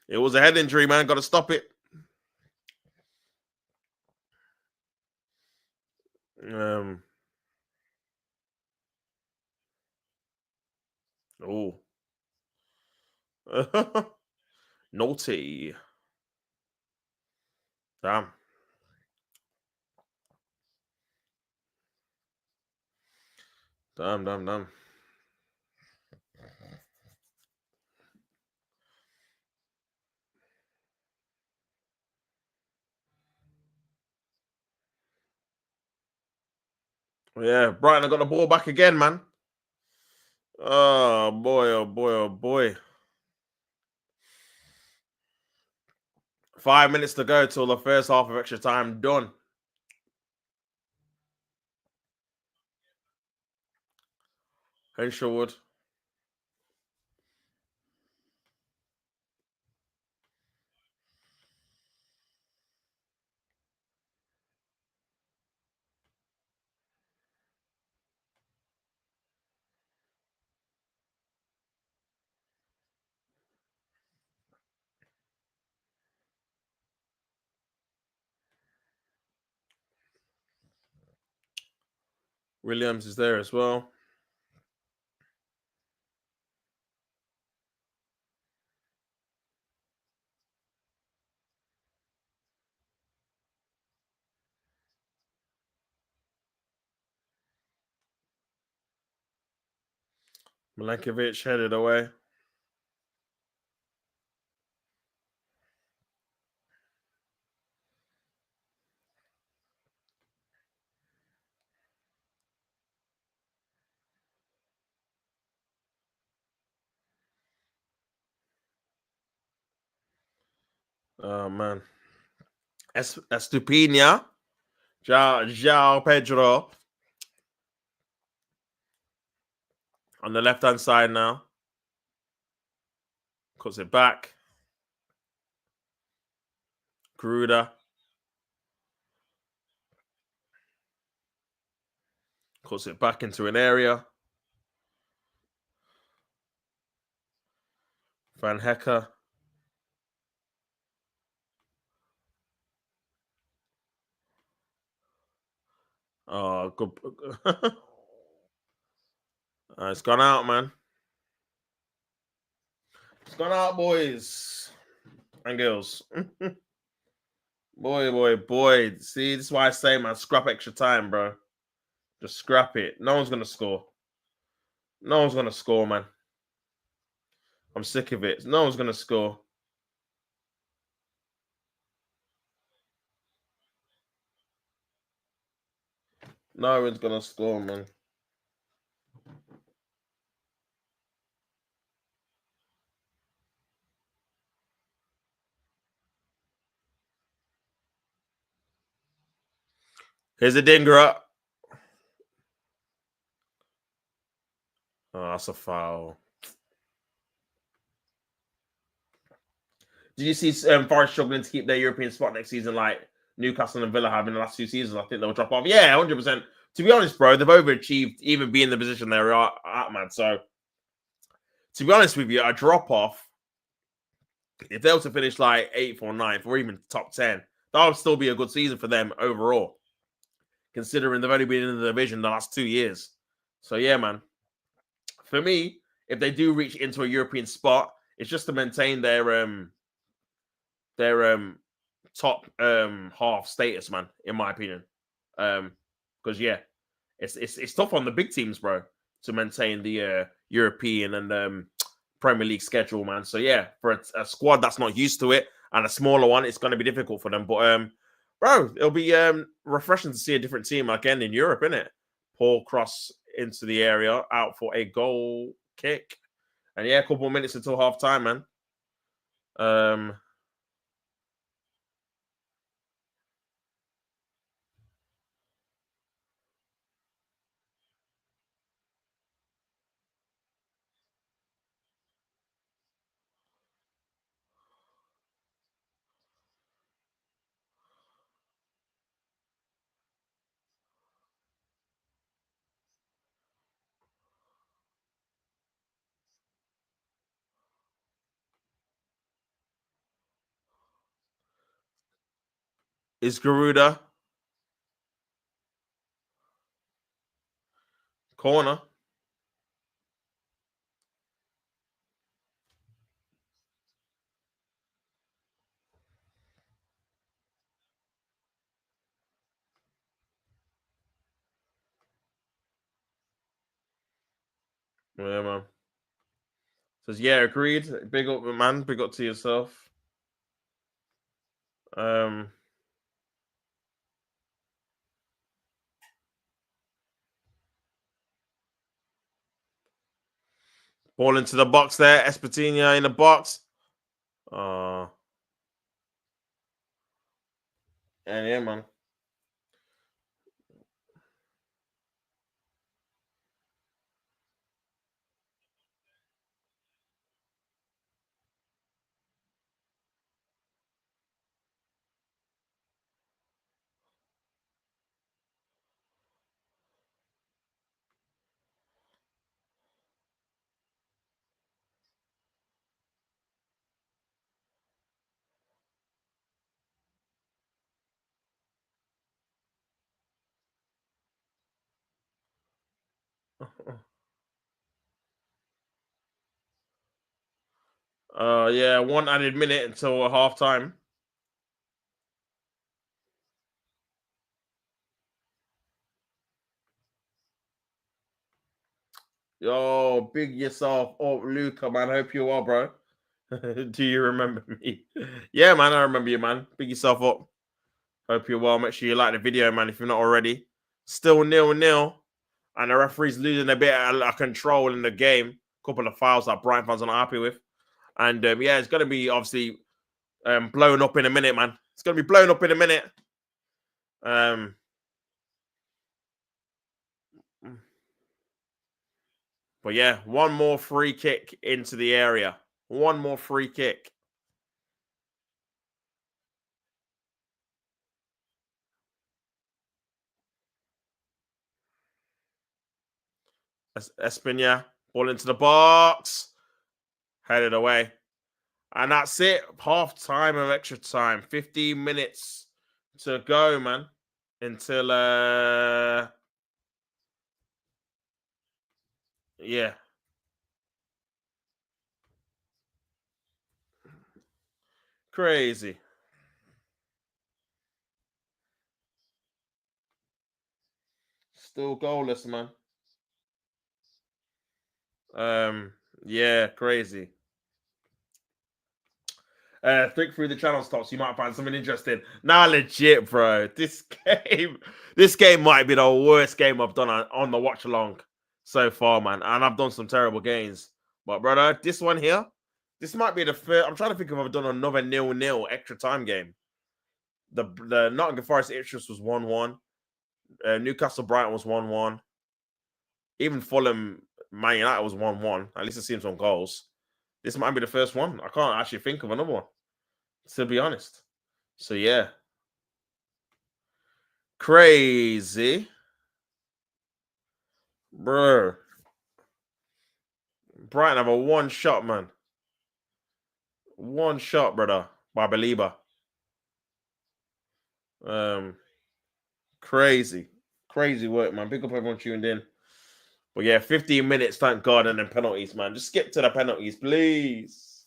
It was a head injury, man. Got to stop it. Um. Oh. Naughty. Damn. Damn. Yeah, Brighton, I got the ball back again, man. Oh boy, oh boy, oh boy. 5 minutes to go till the first half of extra time done. Henshaw. Williams is there as well. Milenkovic headed away. Oh man. Estupina. Jao Pedro on the left hand side now. Cuts it back. Gruda. Cuts it back into an area. Van Hecker. Oh, good. It's gone out, man. It's gone out, boys and girls. Boy. See, this is why I say, man, scrap extra time, bro. Just scrap it. No one's gonna score. No one's gonna score, man. I'm sick of it. No one's gonna score. No one's gonna score, man. Here's a dinger. Oh, that's a foul. Did you see Forest struggling to keep their European spot next season, like Newcastle and Villa have in the last 2 seasons? I think they'll drop off. Yeah, 100%. To be honest, bro, they've overachieved even being in the position they're at, man. So, to be honest with you, a drop off, if they were to finish like 8th or 9th or even top 10, that would still be a good season for them overall, considering they've only been in the division the last 2 years. So, yeah, man. For me, if they do reach into a European spot, it's just to maintain their top half status, man, in my opinion. Because yeah, it's tough on the big teams, bro, to maintain the European and Premier League schedule, man. So yeah, for a squad that's not used to it and a smaller one, it's going to be difficult for them. But bro, it'll be refreshing to see a different team again in Europe, innit? Paul cross into the area, out for a goal kick, and yeah, a couple of minutes until half time, man. Um, Is Garuda corner? Yeah, man. Says, yeah, agreed. Big up, man. Big up to yourself. Um, Ball into the box there. Espetina in the box. And yeah, man. Yeah, one added minute until half time. Yo, big yourself up, Luca, man. Hope you're well, bro. Do you remember me? Yeah, man, I remember you, man. Big yourself up. Hope you're well. Make sure you like the video, man, if you're not already. Still 0-0. And the referee's losing a bit of control in the game. Couple of fouls that Brighton fans are not happy with. And yeah, it's going to be obviously blown up in a minute, man. It's going to be blown up in a minute. But yeah, one more free kick into the area. One more free kick. Espina, ball into the box. Headed away. And that's it. Half time of extra time. 15 minutes to go, man. Until yeah. Crazy. Still goalless, man. Yeah, crazy. Think through the channel stops. You might find something interesting. Nah, legit, bro. This game might be the worst game I've done on the watch along so far, man. And I've done some terrible games, but brother, this one here, this might be the first. I'm trying to think if I've done another 0-0 extra time game. The Nottingham Forest Ipswich was 1-1. Newcastle Brighton was 1-1. Even Fulham Man United was 1-1. At least it seems some goals. This might be the first one. I can't actually think of another one, to be honest. So yeah, crazy, bro. Brighton have a one shot, man. One shot, brother, by Belieber. Um, Crazy, crazy work, man. Pick up everyone tuned in. But yeah, 15 minutes, thank God, and then penalties, man. Just skip to the penalties, please.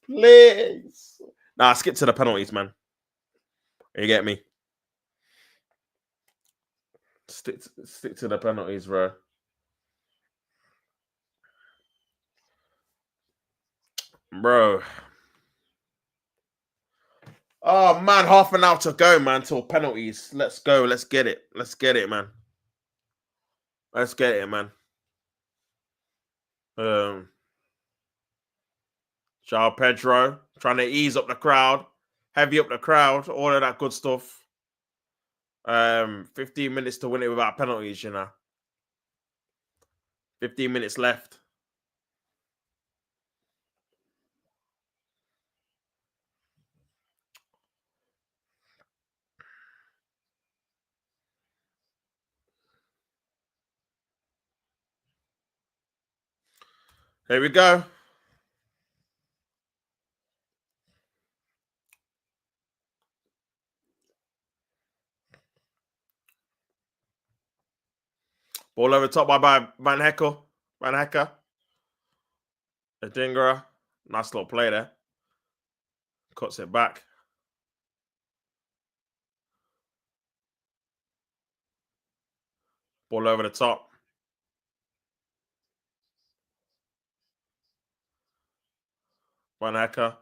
Please. Nah, skip to the penalties, man. You get me? Stick to the penalties, bro. Bro. Oh man, half an hour to go, man, till penalties. Let's go. Let's get it. Let's get it, man. Let's get it, man. Um João Pedro trying to ease up the crowd, heavy up the crowd, all of that good stuff. 15 minutes to win it without penalties, you know. 15 minutes left. Here we go. Ball over top by Van Heckel. Van Hecker. Adingra. Nice little play there. Cuts it back. Ball over the top. Van Hecker.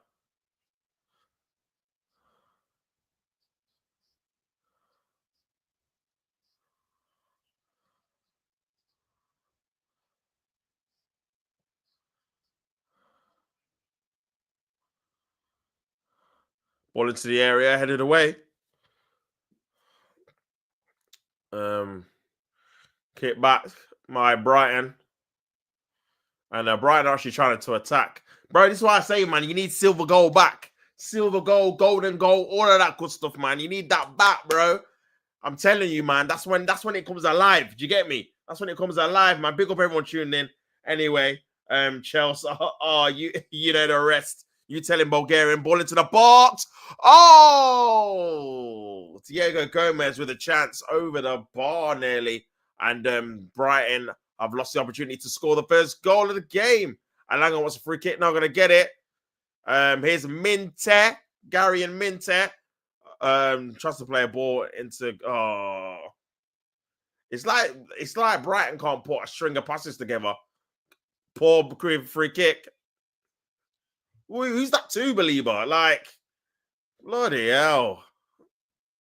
Ball into the area, headed away. Kick back my Brighton. And Brighton are actually trying to attack. Bro, this is why I say, man, you need silver goal back. Silver goal, golden goal, all of that good stuff, man. You need that back, bro. I'm telling you, man. That's when it comes alive. Do you get me? That's when it comes alive, man. Big up everyone tuning in. Anyway, Chelsea, you know the rest. You telling Bulgarian ball into the box. Oh, Diego Gomez with a chance over the bar nearly, and Brighton have lost the opportunity to score the first goal of the game. Alanga wants a free kick. Not going to get it. Here's Minte, Gary and Minte. Tries to play a ball into. It's like Brighton can't put a string of passes together. Poor free kick. Who's that two believer? Like, bloody hell.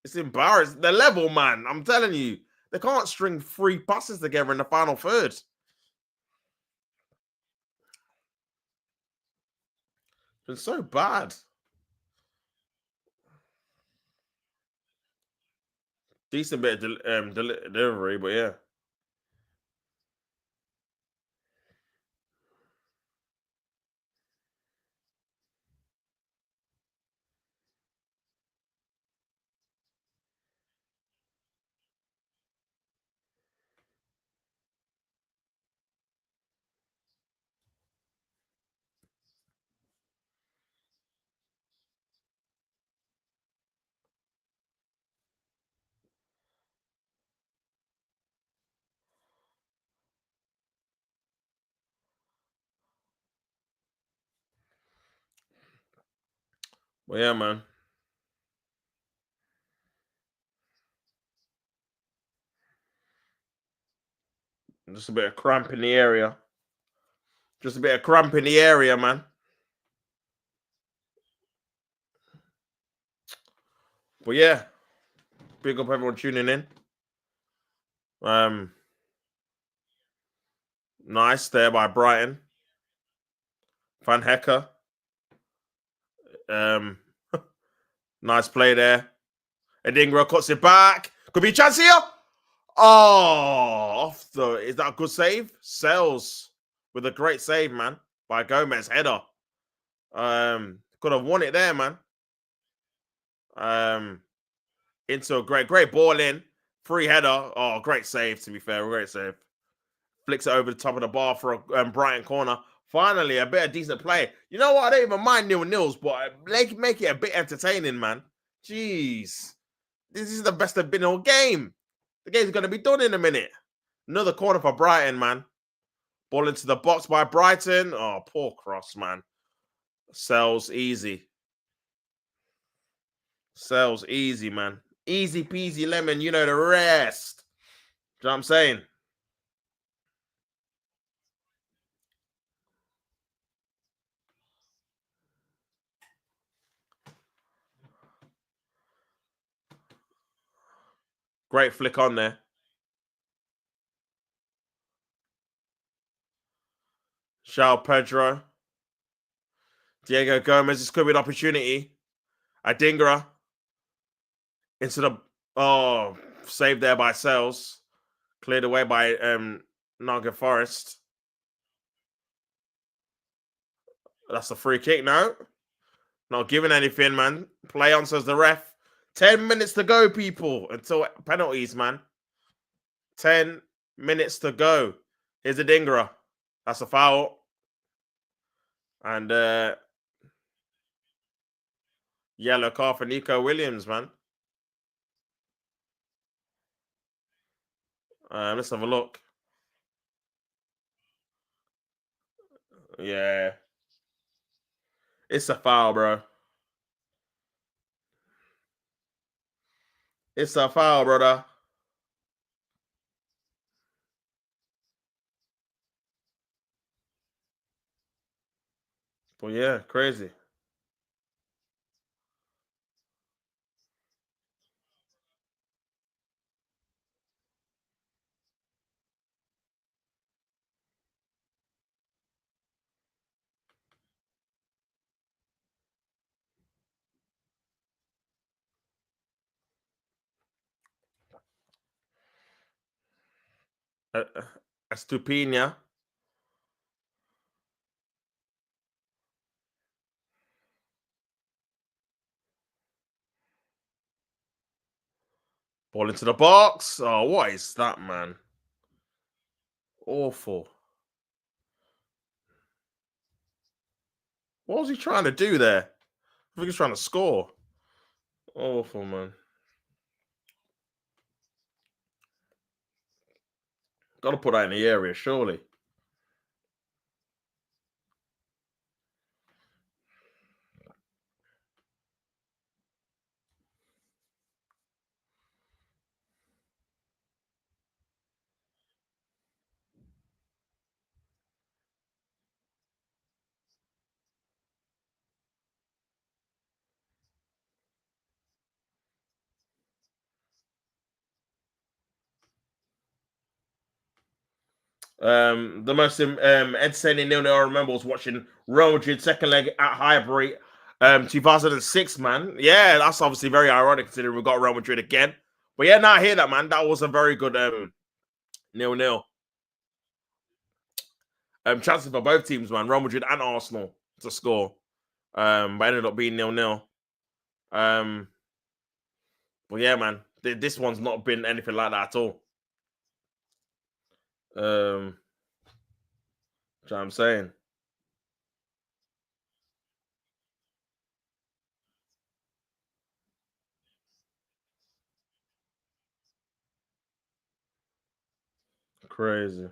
It's embarrassing. The level, man. I'm telling you. They can't string 3 passes together in the final third. It's been so bad. Decent bit of delivery, but yeah. Well, yeah, man. Just a bit of cramp in the area. Just a bit of cramp in the area, man. But yeah, big up everyone tuning in. Nice there by Brighton. Van Hecker. Nice play there. Adingra cuts it back. Could be a chance here. Oh, is that a good save? Sells with a great save, man, by Gomez header. Could have won it there, man. Into a great ball in. Free header. Oh, great save, to be fair. Great save. Flicks it over the top of the bar for a Brighton corner. Finally, a bit of decent play. You know what? I don't even mind 0-0s, but make it a bit entertaining, man. Jeez. This is the best they've been all game. The game's going to be done in a minute. Another corner for Brighton, man. Ball into the box by Brighton. Oh, poor cross, man. Sells easy. Sells easy, man. Easy peasy lemon. You know the rest. Do you know what I'm saying? Great flick on there. João Pedro. Diego Gomez. This could be an opportunity. Adingra. Into the saved there by Sales. Cleared away by Nottingham Forest. That's a free kick now. Not giving anything, man. Play on, says the ref. 10 minutes to go, people, until penalties, man. 10 minutes to go. Here's a Dingra. That's a foul. And yellow card for Nico Williams, man. Let's have a look. Yeah. It's a foul, bro. It's a foul, brother. But yeah, crazy. Estupina. Ball into the box. Oh, what is that, man? Awful. What was he trying to do there? I think he's trying to score. Awful, man. Got to put that in the area, surely. The most entertaining nil-nil I remember was watching Real Madrid second leg at Highbury, 2006. Man, yeah, that's obviously very ironic considering we got Real Madrid again. But yeah, now I hear that, man. That was a very good 0-0. Chances for both teams, man. Real Madrid and Arsenal to score. But ended up being 0-0. Um, but yeah, man, this one's not been anything like that at all. What I'm saying. Crazy.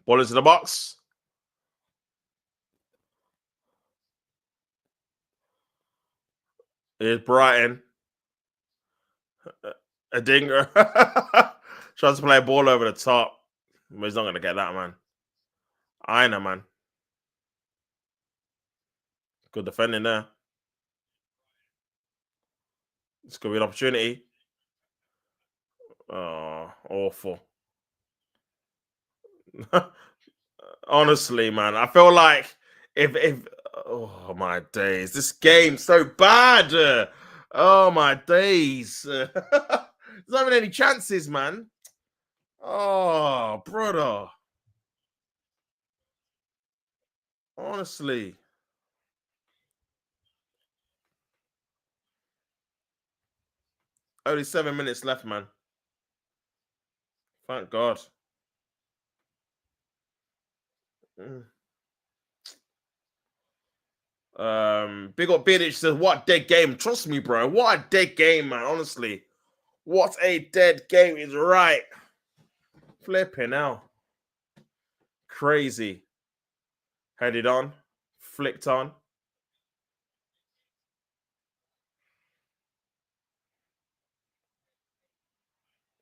Ball into the box. Here's Brighton. A dinger. Tries to play a ball over the top. But he's not going to get that, man. I know, man. Good defending there. This could be an opportunity. Oh, awful. Honestly, man, I feel like if oh my days, this game's so bad. Oh my days. There's not even any chances, man. Oh, brother. Honestly. Only 7 minutes left, man. Thank God. Mm. Big up Bidic says, what dead game. Trust me, bro. What a dead game, man. Honestly. What a dead game is right. Flipping out. Crazy. Headed on. Flicked on.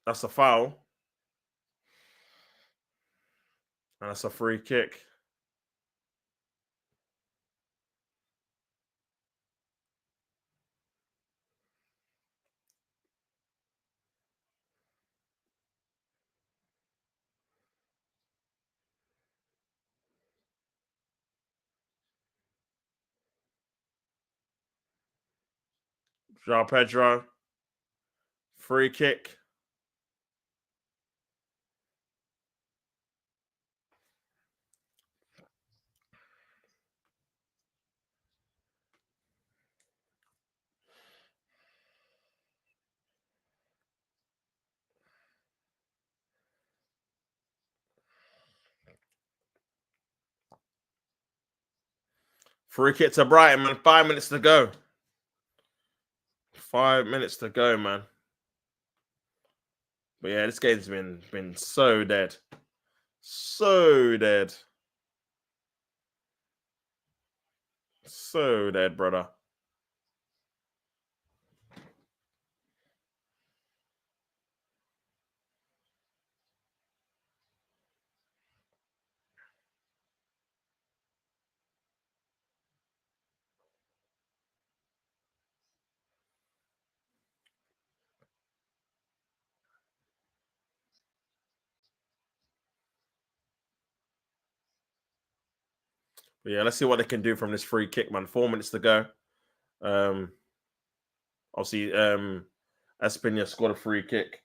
That's a foul. And that's a free kick. João Pedro. Free kick. Free kick to Brighton, man. 5 minutes to go. 5 minutes to go, man. But yeah, this game's been so dead. So dead. So dead, brother. But yeah, let's see what they can do from this free kick, man. 4 minutes to go. Obviously, Espina scored a free kick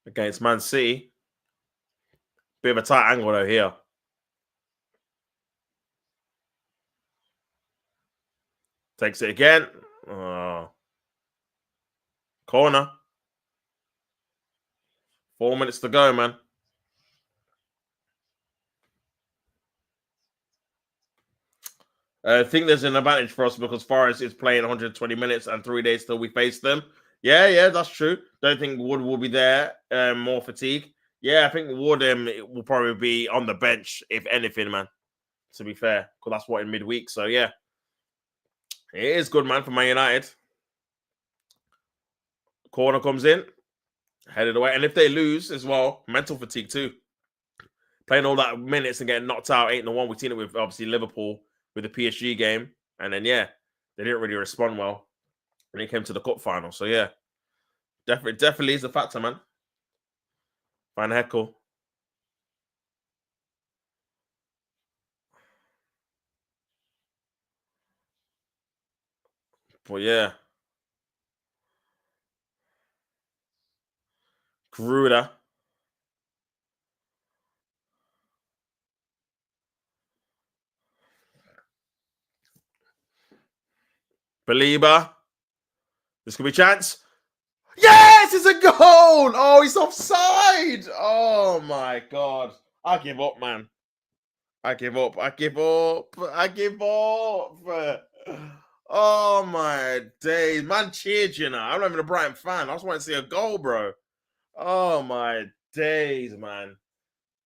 against Man City. Bit of a tight angle though here. Takes it again. Corner. 4 minutes to go, man. I think there's an advantage for us because Forest is playing 120 minutes and 3 days till we face them. Yeah, that's true. Don't think Wood will be there. More fatigue. Yeah, I think Wood will probably be on the bench, if anything, man. To be fair, because that's what in midweek. So yeah, it is good, man, for Man United. Corner comes in, headed away, and if they lose as well, mental fatigue too. Playing all that minutes and getting knocked out 8-1. We've seen it with obviously Liverpool with the PSG game, and then yeah, they didn't really respond well when it came to the cup final. So yeah, definitely is a factor, man. Van Heckel. But yeah, Gruda. Belieber. This could be a chance. Yes, it's a goal. Oh, he's offside. Oh my god. I give up, man. I give up. Oh my days. Man cheered, you know. I'm not even a Brighton fan. I just want to see a goal, bro. Oh my days, man.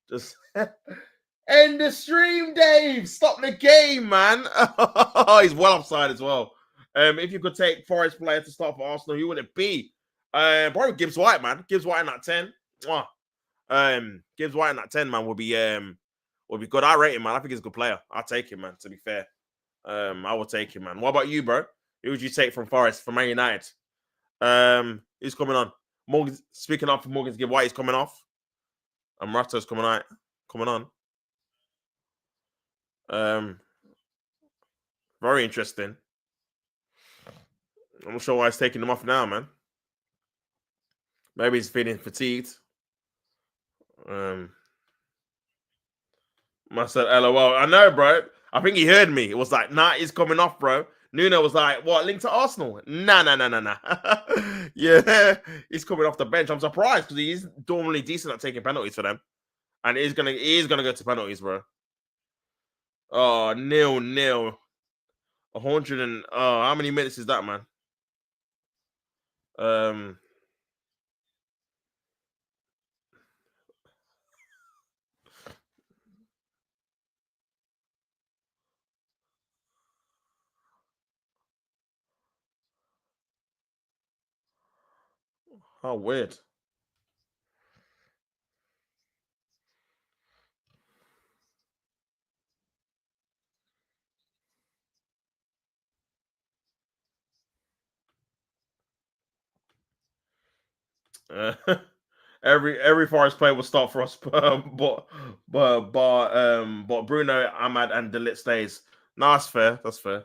Just end the stream, Dave. Stop the game, man. Oh, he's well offside as well. If you could take Forest player to start for Arsenal, who would it be? Probably Gibbs White, man. Gibbs White in that 10. Gibbs White in that 10, man, would be good. I rate him, man. I think he's a good player. I'll take him, man, to be fair. I will take him, man. What about you, bro? Who would you take from Forest, from Man United? Who's coming on? Morgan, speaking up for Morgan's Gibbs White, he's coming off. And Morato's coming on. Very interesting. I'm not sure why he's taking them off now, man. Maybe he's feeling fatigued. I said, LOL. I know, bro. I think he heard me. It was like, nah, he's coming off, bro. Nuno was like, what, linked to Arsenal? Nah. Yeah, he's coming off the bench. I'm surprised because he's normally decent at taking penalties for them. And he's gonna go to penalties, bro. Oh, 0-0. 100 and how many minutes is that, man? How weird. Every Forest player will start for us, but Bruno, Ahmad, and Delit stays. No, that's fair. That's fair.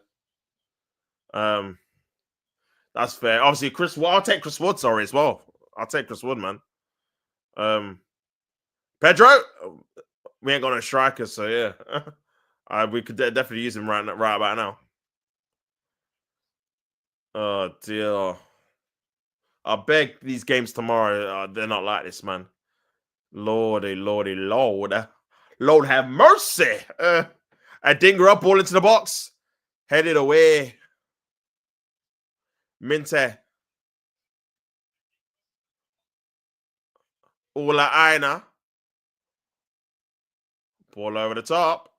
Obviously, Chris. Well, I'll take Chris Wood. Sorry, as well. I'll take Chris Wood, man. Pedro. We ain't got no strikers, so yeah. We could definitely use him right about now. Oh dear. I beg these games tomorrow. They're not like this, man. Lordy, Lord have mercy. A dinger up, ball into the box, headed away. Minte. Ula Aina. Ball over the top.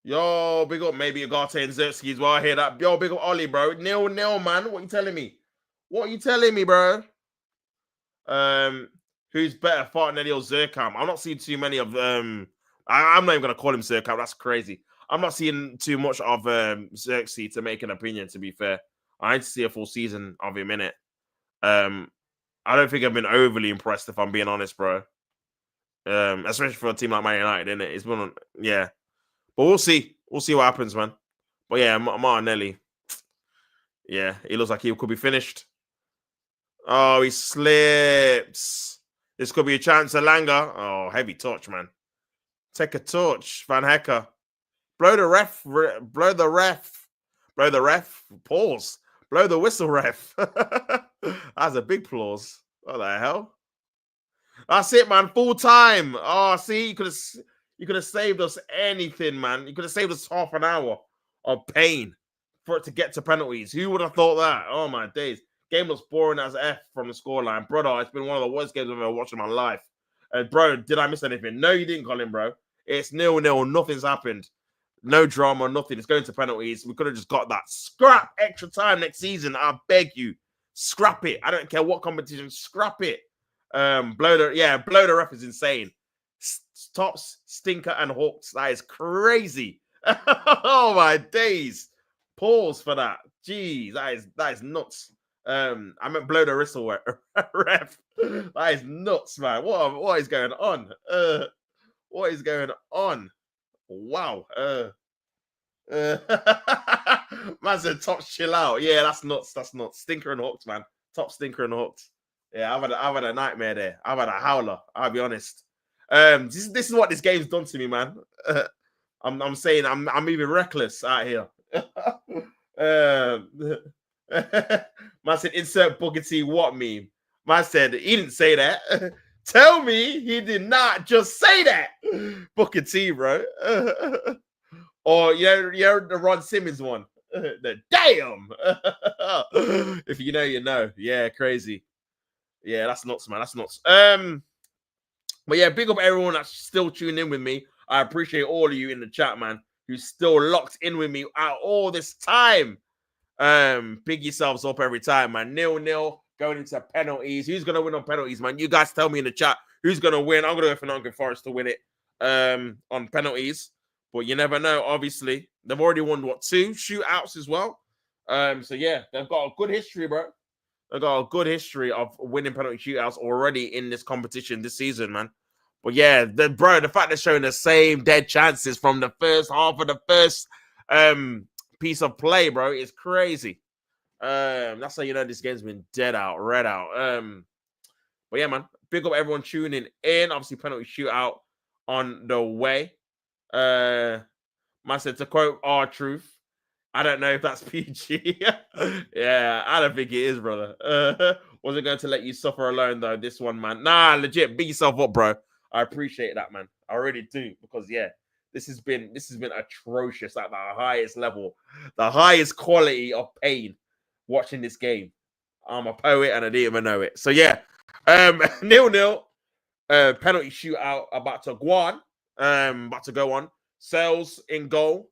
Yo, big up maybe Ugarte and Zerski as well. I hear that. Yo, big up Ollie, bro. 0-0, man. What you telling me? What are you telling me, bro? Who's better, Fartinelli or Zerkam? I'm not seeing too many of I'm not even gonna call him Zerkam. That's crazy. I'm not seeing too much of Xerxes to make an opinion, to be fair. I need to see a full season of him in it. I don't think I've been overly impressed, if I'm being honest, bro. Especially for a team like Man United, isn't it? It's been yeah. But we'll see. We'll see what happens, man. But yeah, Martinelli. Yeah, he looks like he could be finished. Oh, he slips. This could be a chance, Alanga. Oh, heavy touch, man. Take a touch, Van Hecker. Blow the ref. Blow the ref. Blow the ref. Pause. Blow the whistle, ref. That's a big pause. What the hell? That's it, man. Full time. Oh, see, you could have saved us anything, man. You could have saved us half an hour of pain for it to get to penalties. Who would have thought that? Oh my days. Game looks boring as F from the scoreline. Brother, it's been one of the worst games I've ever watched in my life. And bro, did I miss anything? No, you didn't, Colin, bro. It's 0-0. Nothing's happened. No drama, nothing. It's going to penalties. We could have just got that. Scrap extra time next season. I beg you. Scrap it. I don't care what competition. Scrap it. Blow the ref is insane. Tops, Stinker, and Hawks. That is crazy. Oh my days. Pause for that. Jeez, that is nuts. I meant blow the whistle, ref. That is nuts, man. What is going on? What is going on? Wow. Man said Tops chill out. Yeah, that's nuts. That's nuts. Stinker and Hawks, man. Top Stinker and Hawks. Yeah, I've had a nightmare there. I've had a howler. I'll be honest. This is what this game's done to me, man. I'm saying I'm even reckless out here. Man said insert Booker T what meme. Man said he didn't say that. Tell me he did not just say that. Booker T, bro. Or you're the Ron Simmons one. The damn. If you know, you know. Yeah, crazy. Yeah, that's nuts, man. That's nuts. But yeah, big up everyone that's still tuning in with me. I appreciate all of you in the chat, man, who's still locked in with me out all this time. Big yourselves up every time, man. 0-0 going into penalties. Who's gonna win on penalties, man? You guys tell me in the chat who's gonna win. I'm gonna go for Nottingham Forest to win it on penalties. But you never know, obviously. They've already won, 2 shootouts as well. So yeah, they've got a good history, bro. They've got a good history of winning penalty shootouts already in this competition this season, man. But yeah, the fact they're showing the same dead chances from the first half of the first piece of play, bro, is crazy. That's how you know this game's been red out. But yeah, man, big up everyone tuning in. Obviously, penalty shootout on the way. Man said, to quote R-Truth, I don't know if that's PG. Yeah, I don't think it is, brother. Wasn't going to let you suffer alone, though, this one, man. Nah, legit, big yourself up, bro. I appreciate that, man. I really do, because, yeah, this has been atrocious at the highest level, the highest quality of pain watching this game. I'm a poet, and I didn't even know it. So, yeah, 0-0, penalty shootout about to go on. Sales in goal.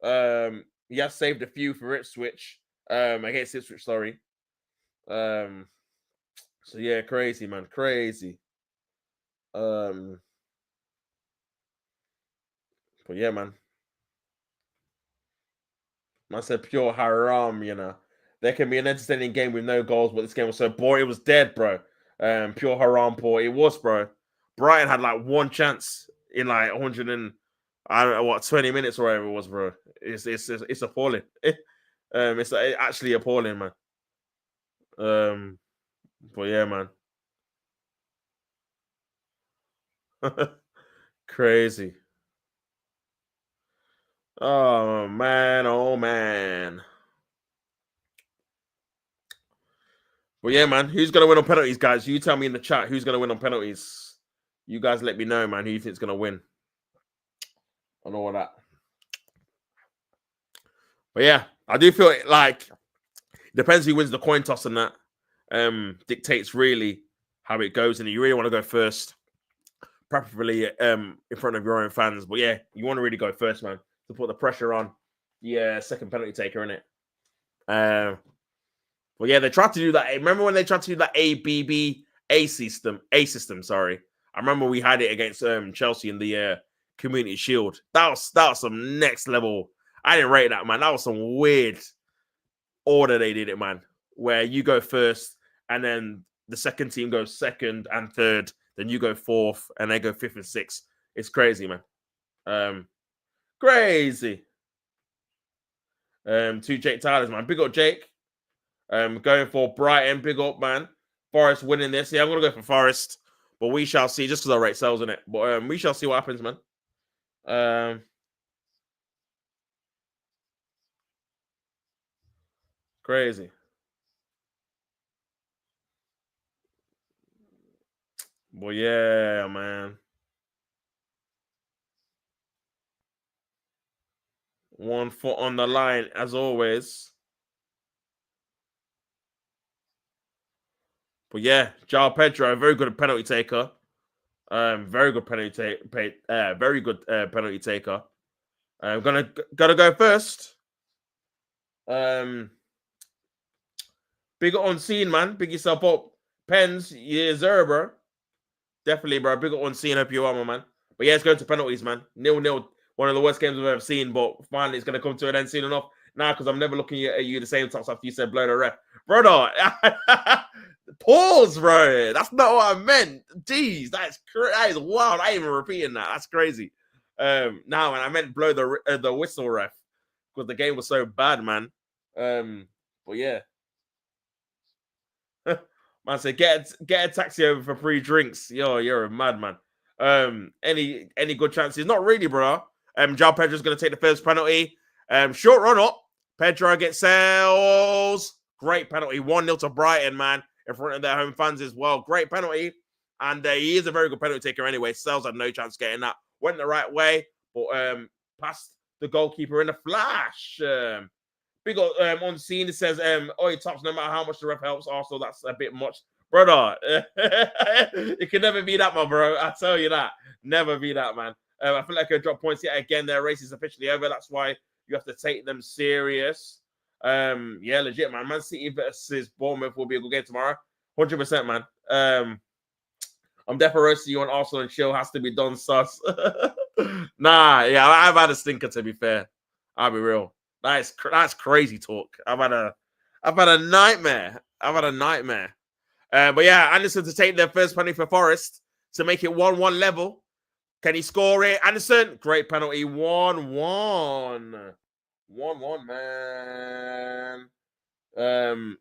He has saved a few for Ipswich. Against Ipswich, sorry. So yeah, crazy, man. Crazy. But yeah, man. I said pure haram, you know. There can be an entertaining game with no goals, but this game was so boring. It was dead, bro. Pure haram, poor. It was, bro. Brighton had like one chance in like 100 and I don't know what 20 minutes or whatever it was, bro. It's appalling. It's actually appalling, man. But yeah, man. Crazy. Oh man, oh man. Well, yeah, man. Who's gonna win on penalties, guys? You tell me in the chat who's gonna win on penalties. You guys let me know, man. Who you think's gonna win? On all that. But yeah, I do feel like it depends who wins the coin toss and that. Dictates really how it goes, and you really want to go first, preferably in front of your own fans. But yeah, you want to really go first, man, to put the pressure on the second penalty taker in it. But yeah, they tried to do that. Remember when they tried to do that A system? Sorry, I remember we had it against Chelsea in the Community Shield. That was some next level. I didn't rate that, man. That was some weird order they did it, man. Where you go first, and then the second team goes second and third, then you go fourth, and they go fifth and sixth. It's crazy, man. Crazy. Two Jake Tylers, man. Big up Jake. Going for Brighton. Big up, man. Forest winning this. Yeah, I'm gonna go for Forest, but we shall see. Just because I rate sales in it, but we shall see what happens, man. Crazy. But yeah, man. 1 foot on the line, as always. But yeah, João Pedro, very good penalty taker. Very good penalty very good penalty taker. I'm gonna go first. Big on scene, man. Big yourself up. Pens, yeah, zero, bro. Definitely, bro. Big on scene. Hope you are, my man. But yeah, it's going to penalties, man. 0-0. One of the worst games I've ever seen, but finally it's going to come to an end soon enough. Now, because I'm never looking at you the same time after you said blow the ref. Brother, pause, bro. That's not what I meant. Jeez, that is wild. I ain't even repeating that. That's crazy. Now, man, I meant blow the whistle, ref, because the game was so bad, man. But yeah. Man said, get a taxi over for free drinks. Yo, you're a madman. Any good chances? Not really, bro. João Pedro's going to take the first penalty. Short run up. Pedro gets sales. Great penalty. 1-0 to Brighton, man, in front of their home fans as well. Great penalty. And he is a very good penalty taker anyway. Sales had no chance getting that. Went the right way, but passed the goalkeeper in a flash. Big on scene, it says, Oi, Tops, no matter how much the ref helps, also that's a bit much. Brother, it can never be that, my bro. I tell you that. Never be that, man. I feel like I drop points yet again. Their race is officially over. That's why you have to take them serious. Yeah, legit, man. Man City versus Bournemouth will be a good game tomorrow. 100%, man. I'm definitely roasting you on Arsenal and chill. Has to be done, sus. Nah, yeah, I've had a stinker, to be fair. I'll be real. That's crazy talk. I've had a nightmare. But yeah, Anderson to take their first penalty for Forest to make it 1-1 level. Can he score it? Anderson, great penalty. 1-1. 1-1, man.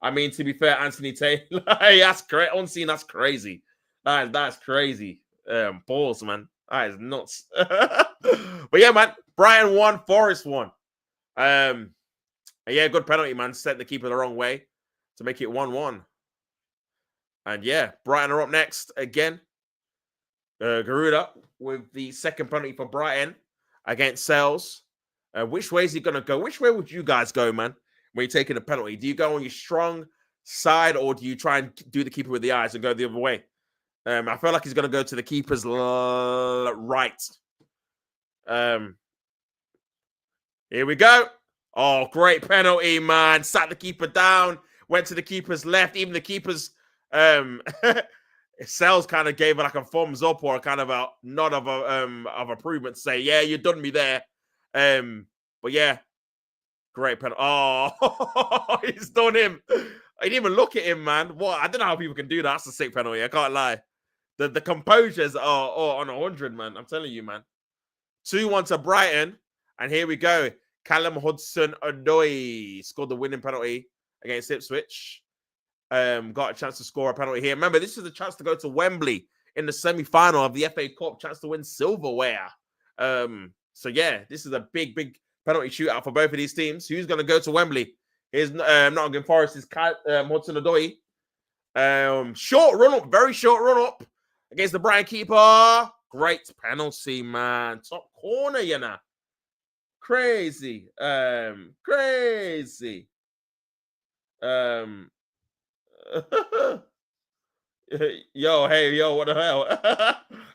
I mean, to be fair, Anthony Taylor, that's great. On scene, that's crazy. That's crazy. Balls, man. That is nuts. But yeah, man, Brighton won, Forest won. Yeah, good penalty, man. Set the keeper the wrong way to make it 1-1. And yeah, Brighton are up next again. Garuda with the second penalty for Brighton against Sales. Which way is he going to go? Which way would you guys go, man, when you're taking a penalty? Do you go on your strong side, or do you try and do the keeper with the eyes and go the other way? I feel like he's going to go to the keeper's right. Here we go. Oh, great penalty, man. Sat the keeper down, went to the keeper's left. Even the keeper's Sales kind of gave it like a thumbs up or a kind of a nod of approval to say, yeah, you done me there. But yeah, great penalty. Oh, he's done him. I didn't even look at him, man. What? I don't know how people can do that. That's a sick penalty. I can't lie. The composures are on 100, man. I'm telling you, man. 2-1 to Brighton. And here we go. Callum Hudson-Odoi scored the winning penalty against Ipswich. Got a chance to score a penalty here. Remember, this is a chance to go to Wembley in the semi-final of the FA Cup. Chance to win silverware. So, yeah, this is a big penalty shootout for both of these teams. Who's going to go to Wembley? Here's Nottingham Forest's Hudson-Odoi. Short run-up, very short run-up against the Brighton keeper. Great penalty, man. Top corner, you know. Crazy. Crazy. Yo, hey, yo, what the hell?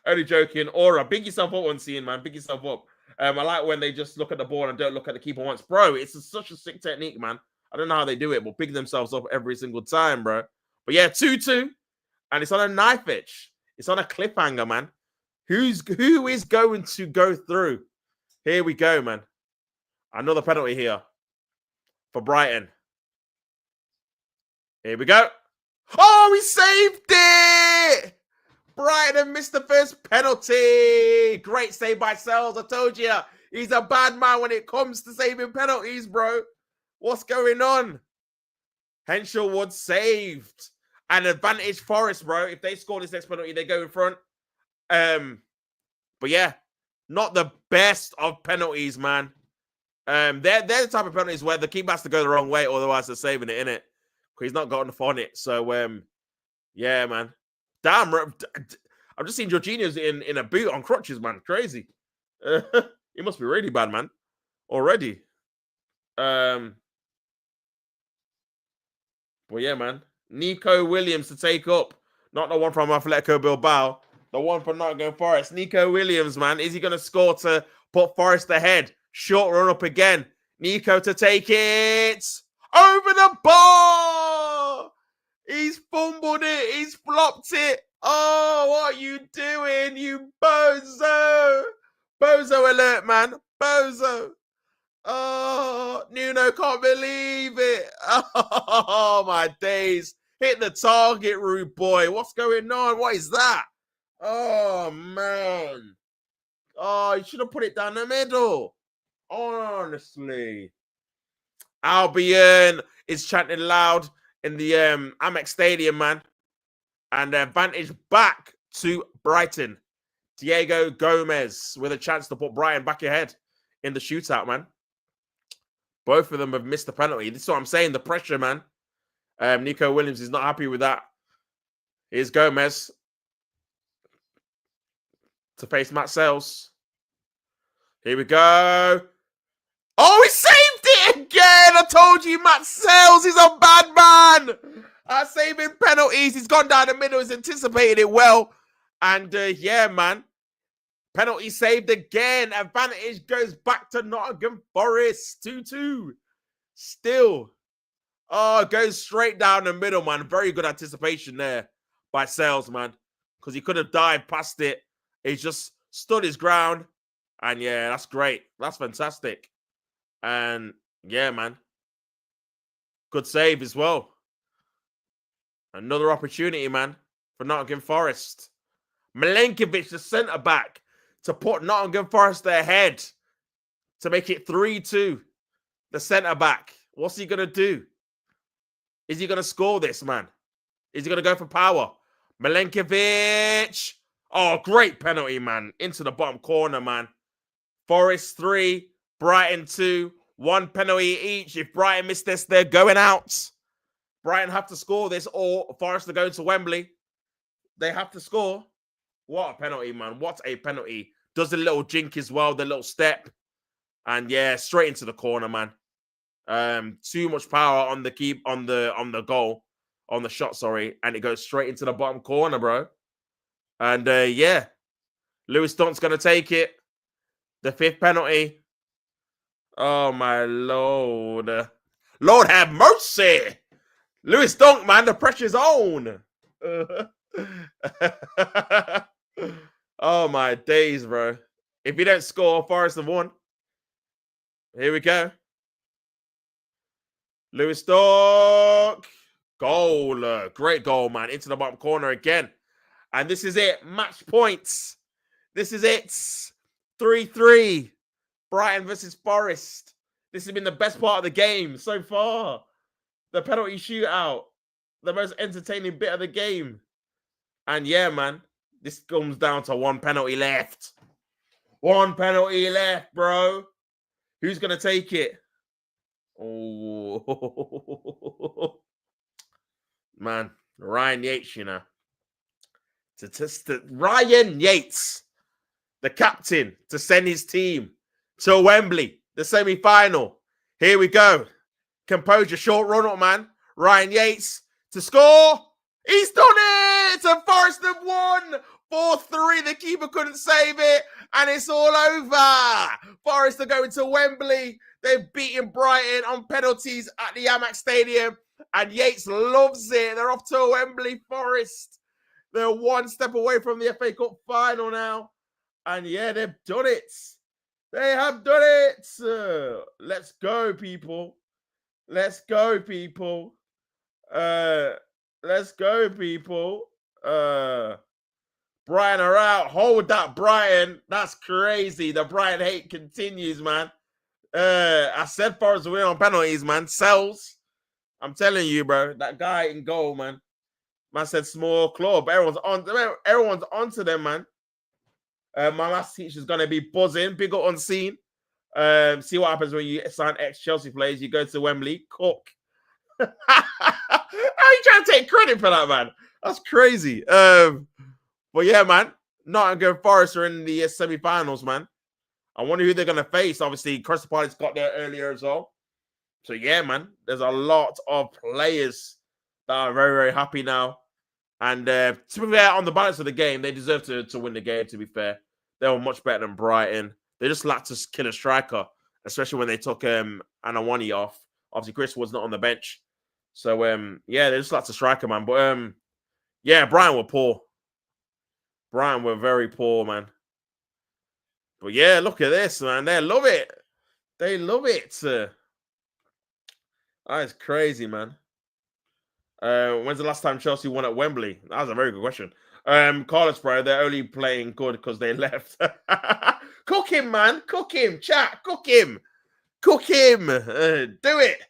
Only joking. Aura, big yourself up on scene, man. Big yourself up. I like when they just look at the ball and don't look at the keeper once. Bro, such a sick technique, man. I don't know how they do it, but big themselves up every single time, bro. But yeah, 2-2. And it's on a knife edge. It's on a cliffhanger, man. Who is going to go through? Here we go, man. Another penalty here for Brighton. Here we go. Oh, he saved it! Brighton missed the first penalty. Great save by Sells. I told you, he's a bad man when it comes to saving penalties, bro. What's going on? Henshaw saved. An advantage Forest, bro. If they score this next penalty, they go in front. But yeah, not the best of penalties, man. They're the type of penalties where the keeper has to go the wrong way, otherwise they're saving it, innit? Because he's not got enough on it. So, yeah, man. Damn, I've just seen Jorginho's in a boot on crutches, man. Crazy. He must be really bad, man. Already. Well, yeah, man. Nico Williams to take up. Not the one from Atletico Bilbao. The one from Nottingham Forest. Nico Williams, man. Is he going to score to put Forest ahead? Short run up again. Nico to take it. Over the bar. He's fumbled it. He's flopped it. Oh, what are you doing, you bozo? Bozo alert, man. Bozo. Oh, Nuno can't believe it. Oh, my days. Hit the target, rude boy. What's going on? What is that? Oh, man. Oh, you should have put it down the middle. Honestly. Albion is chanting loud in the Amex Stadium, man. And advantage back to Brighton. Diego Gomez with a chance to put Brighton back ahead in the shootout, man. Both of them have missed the penalty. This is what I'm saying, the pressure, man. Nico Williams is not happy with that. Here's Gomez to face Matt Sells. Here we go. Oh, he saved it again. I told you, Matt Sells is a bad man. Saving penalties. He's gone down the middle. He's anticipated it well. And yeah, man. Penalty saved again. Advantage goes back to Nottingham Forest. 2-2. Still. Oh, goes straight down the middle, man. Very good anticipation there by Sells, man. Because he could have dived past it. He just stood his ground. And yeah, that's great. That's fantastic. And yeah, man. Good save as well. Another opportunity, man, for Nottingham Forest. Milenkovic, the centre-back, to put Nottingham Forest ahead to make it 3-2. The centre-back. What's he going to do? Is he going to score this, man? Is he going to go for power? Milenkovic. Oh, great penalty, man. Into the bottom corner, man. Forest 3, Brighton 2. 1 penalty each. If Brighton miss this, they're going out. Brighton have to score this or Forest are going to Wembley. They have to score. What a penalty, man. What a penalty. Does a little jink as well, the little step. And yeah, straight into the corner, man. Too much power on the goal. On the shot, sorry. And it goes straight into the bottom corner, bro. And yeah. Lewis Dunk's going to take it. The 5th penalty. Oh, my Lord. Lord have mercy. Lewis Dunk, man. The pressure's on. Oh, my days, bro. If you don't score, Forest have won. Here we go. Lewis Dunk. Goal. Great goal, man. Into the bottom corner again. And this is it. Match points. This is it. 3-3. Brighton versus Forest. This has been the best part of the game so far. The penalty shootout. The most entertaining bit of the game. And yeah, man. This comes down to 1 penalty left. 1 penalty left, bro. Who's going to take it? Oh. Man. Ryan Yates, you know. Ryan Yates. The captain to send his team to Wembley. the semi-final. Here we go. Composure, short run up, man. Ryan Yates to score. He's done it! And Forest have won 4-3. The keeper couldn't save it, and it's all over. Forest are going to Wembley. They've beaten Brighton on penalties at the Amex Stadium, and Yates loves it. They're off to Wembley Forest. They're one step away from the FA Cup final now. And yeah, they've done it. They have done it. Let's go, people. Let's go, people. Let's go, people. Brighton are out. Hold that, Brighton. That's crazy. The Brighton hate continues, man. I said Forest will win on penalties, man. Sells. I'm telling you, bro. That guy in goal, man. Man said small club. Everyone's onto them, man. My maths teacher's gonna be buzzing. Big up on scene. See what happens when you sign ex-Chelsea players. You go to Wembley, cook. How you trying to take credit for that, man? That's crazy. But yeah, man, Nottingham Forest are in the semi-finals, man. I wonder who they're gonna face. Obviously, Crystal Palace got there earlier as well. So yeah, man, there's a lot of players that are very, very happy now. And to be fair, on the balance of the game, they deserve to win the game. To be fair, they were much better than Brighton. They just lacked to kill a striker, especially when they took Anawani off. Obviously, Chris was not on the bench, so yeah, they just lacked a striker, man. But yeah, Brighton were poor. Brighton were very poor, man. But yeah, look at this, man. They love it. They love it. That's crazy, man. When's the last time Chelsea won at Wembley? That was a very good question. Carlos, bro, they're only playing good because they left. Cook him, man. Cook him. Chat. Cook him. Cook him. Do it.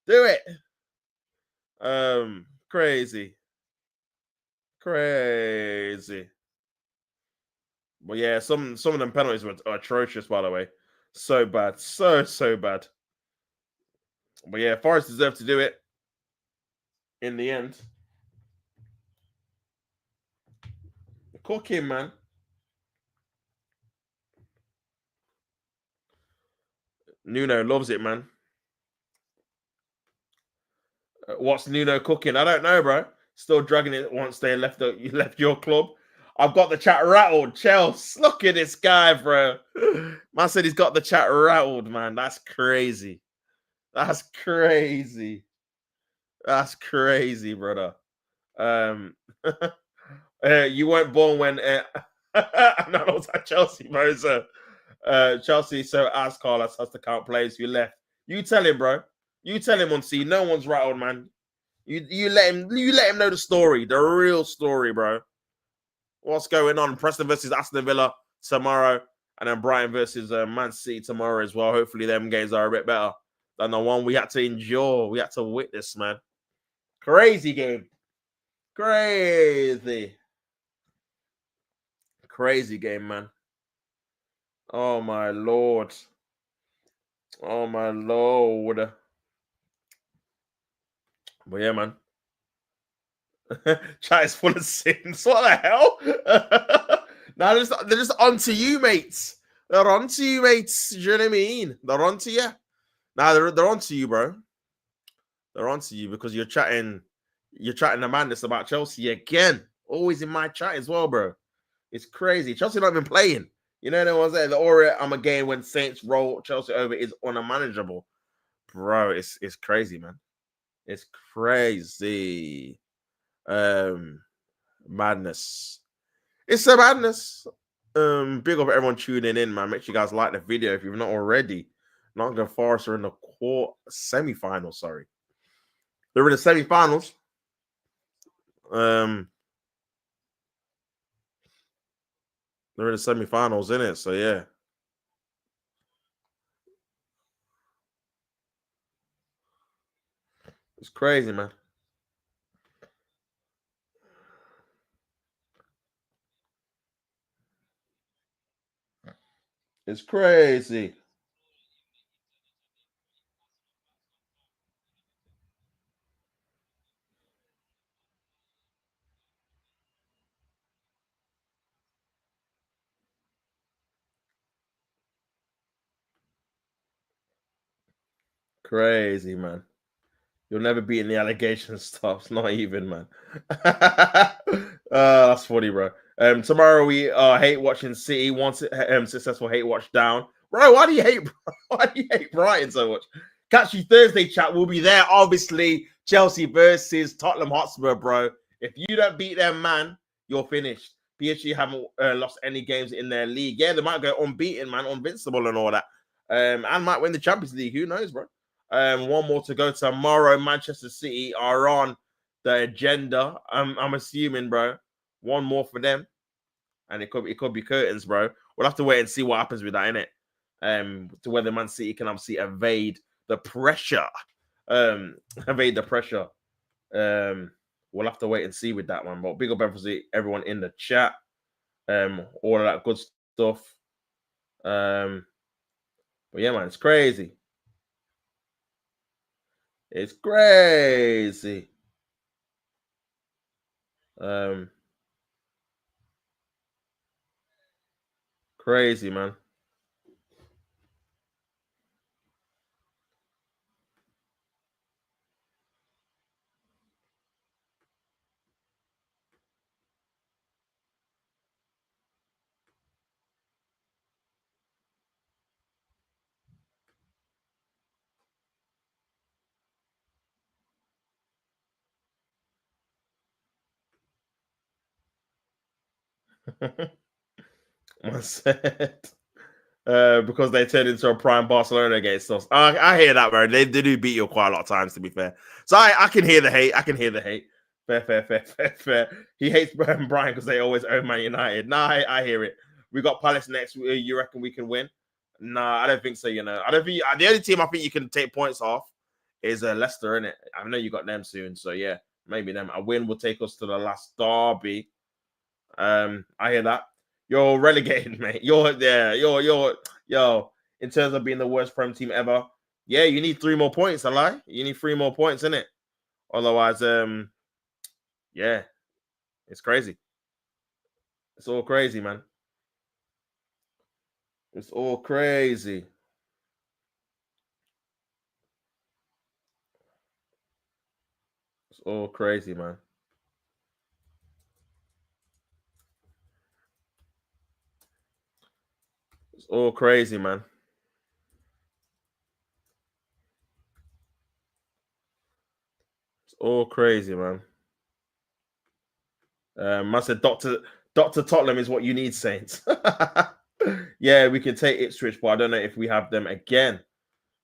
Do it. Crazy. Crazy. But yeah, some of them penalties were atrocious, by the way. So bad. So bad. But yeah, Forest deserved to do it in the end. Cook him, man. Nuno loves it, man. What's Nuno cooking? I don't know, bro. Still dragging it once they left your club. I've got the chat rattled. Chelsea, look at this guy, bro. Man said he's got the chat rattled, man. That's crazy. That's crazy. That's crazy, brother. You weren't born when I'm not also at Chelsea, bro. So, Chelsea, so as Carlos has to count players who left. You tell him, bro. You tell him on C. No one's rattled, man. You let him know the story, the real story, bro. What's going on? Preston versus Aston Villa tomorrow, and then Brighton versus Man City tomorrow as well. Hopefully, them games are a bit better than the one we had to endure. We had to witness, man. Crazy game. Crazy. Crazy game, man. Oh my lord. Oh my lord. But yeah, man. Chat is full of sins. What the hell? Now they're just onto you, mates. They're onto you, mates. Do you know what I mean? They're onto you. Nah, they're onto you, bro. They're onto you because you're chatting the madness about Chelsea again. Always in my chat as well, bro. It's crazy. Chelsea not even playing. You know the ones there. The aura I'm again when Saints roll Chelsea over is unmanageable. Bro, it's crazy, man. It's crazy. Madness. It's a madness. Big up everyone tuning in, man. Make sure you guys like the video if you've not already. Nottingham Forest are in the semi-final. Sorry, they're in the semi-finals. They're in the semi-finals, isn't it? So yeah, it's crazy, man. It's crazy. Crazy, man. You'll never be in the allegation stops. Not even, man. That's funny, bro. Tomorrow we hate watching City. One successful hate watch down. Bro, why do you hate? Why do you hate Brighton so much? Catch you Thursday, chat. We'll be there. Obviously, Chelsea versus Tottenham Hotspur, bro. If you don't beat them, man, you're finished. PSG haven't lost any games in their league. Yeah, they might go unbeaten, man, invincible and all that. And might win the Champions League. Who knows, bro? One more to go tomorrow. Manchester City are on the agenda. I'm assuming, bro. One more for them, and it could be curtains, bro. We'll have to wait and see what happens with that, innit? To whether Man City can obviously evade the pressure. Evade the pressure. We'll have to wait and see with that one. But big up everyone in the chat. All of that good stuff. But yeah, man, it's crazy. It's crazy. Crazy, man. I said, because they turned into a prime Barcelona against us. I hear that, bro. They do beat you quite a lot of times, to be fair. So I can hear the hate. I can hear the hate. Fair. He hates Brian because they always own Man United. Nah, I hear it. We got Palace next. You reckon we can win? Nah, I don't think so. I don't think the only team I think you can take points off is Leicester, innit? I know you got them soon, so yeah, maybe them. A win will take us to the last derby. I hear that. You're relegated, mate. You're in terms of being the worst Prem team ever. Yeah, you need 3 more points, I lie. You need 3 more points, innit? Otherwise, yeah, it's crazy. It's all crazy, man. It's all crazy. It's all crazy, man. It's all crazy, man. It's all crazy, man. I said Dr. Tottenham is what you need, Saints. Yeah, we can take Ipswich, but I don't know if we have them again.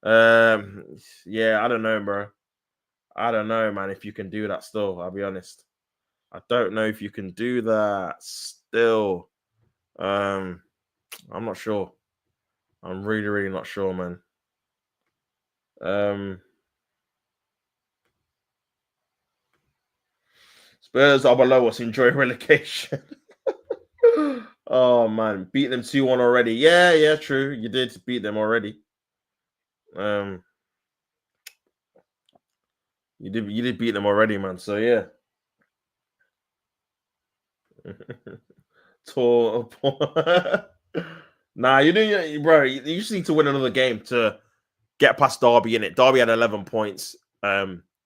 Yeah, I don't know, bro. I don't know, man, if you can do that still. I'll be honest. I don't know if you can do that still. I'm not sure. I'm really, really not sure, man. Spurs are below us. Enjoy relegation. Oh man, beat them 2-1 already. Yeah, true. You did beat them already. You did beat them already, man. So yeah. Nah, you do, bro. You just need to win another game to get past Derby in it. Derby had 11 points.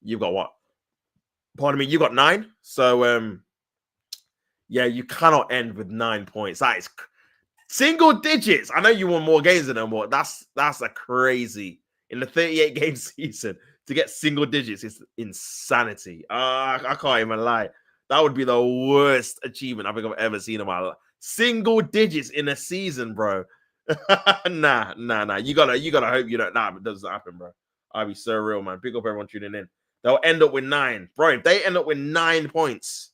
You've got what? Pardon me, you got 9. So yeah, you cannot end with 9 points. That is single digits. I know you won more games than them, but that's a crazy in the 38 game season to get single digits. It's insanity. I can't even lie. That would be the worst achievement I think I've ever seen in my life. Single digits in a season, bro. Nah. You gotta hope you don't. Nah, but it doesn't happen, bro. I'll be so real, man. Pick up everyone tuning in. They'll end up with 9, bro. If they end up with 9 points,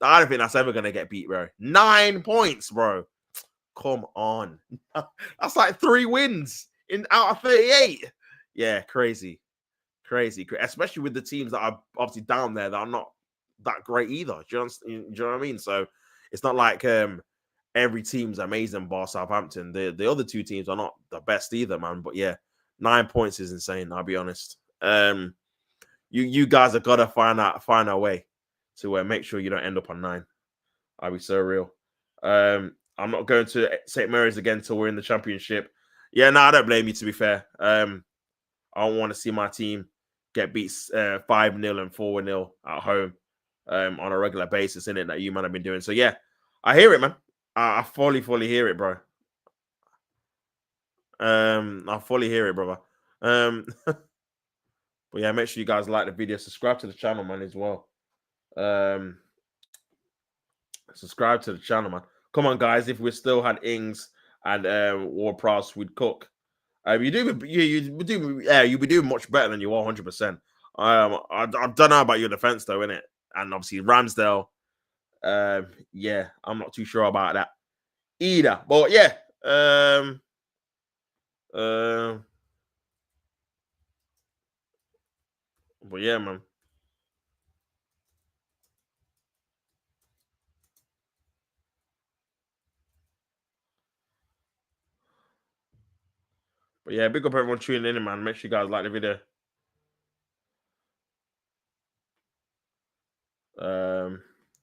I don't think that's ever gonna get beat, bro. 9 points, bro. Come on. That's like 3 wins in out of 38. Yeah, crazy. Especially with the teams that are obviously down there that are not that great either. Do you know what I mean? So it's not like every team's amazing bar Southampton. The other 2 teams are not the best either, man. But yeah, 9 points is insane, I'll be honest. You guys have got to find a way to make sure you don't end up on 9. I'll be so real. I'm not going to St. Mary's again till we're in the championship. Yeah, no, I don't blame you, to be fair. I don't want to see my team get beat 5-0 and 4-0 at home on a regular basis, in it that you might have been doing. So yeah, I hear it, man. I fully hear it, bro. I fully hear it, brother. But yeah, make sure you guys like the video, subscribe to the channel, man, as well. Subscribe to the channel, man. Come on, guys. If we still had Ings and Ward-Prowse, we'd cook. You you'd be doing much better than you are, 100%. I don't know about your defense though, innit? And obviously Ramsdale. Yeah, I'm not too sure about that either. But yeah, but yeah, man. But yeah, big up everyone tuning in, man. Make sure you guys like the video.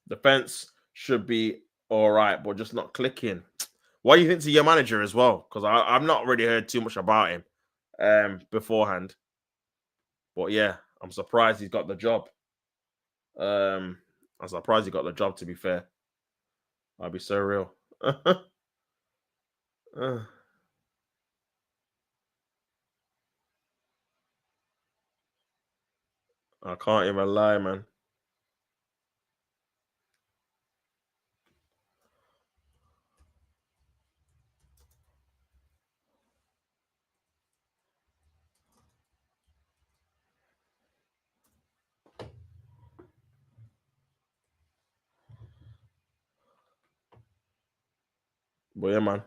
Defense should be all right, but just not clicking. What do you think to your manager as well? Because I've not really heard too much about him beforehand. But yeah, I'm surprised he's got the job. I'm surprised he got the job, to be fair. I'll be so real. I can't even lie, man. But yeah, man.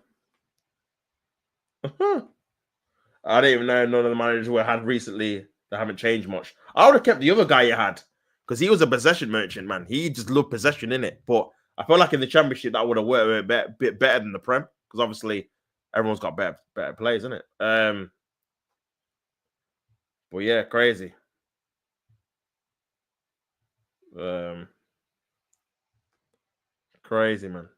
I didn't even know none of the managers we had recently that haven't changed much. I would have kept the other guy you had because he was a possession merchant, man. He just loved possession in it. But I feel like in the championship that would have worked a bit better than the Prem because obviously everyone's got better players, isn't it? But yeah, crazy. Crazy, man.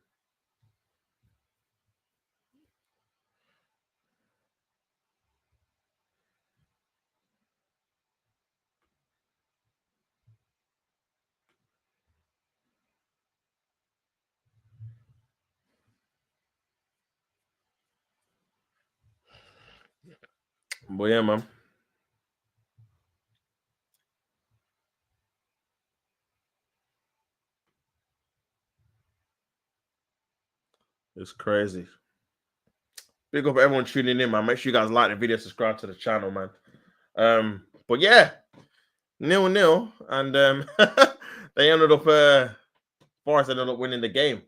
But yeah, man. It's crazy. Big up everyone tuning in, man. Make sure you guys like the video, subscribe to the channel, man. But yeah, 0-0, and they ended up Forest ended up winning the game.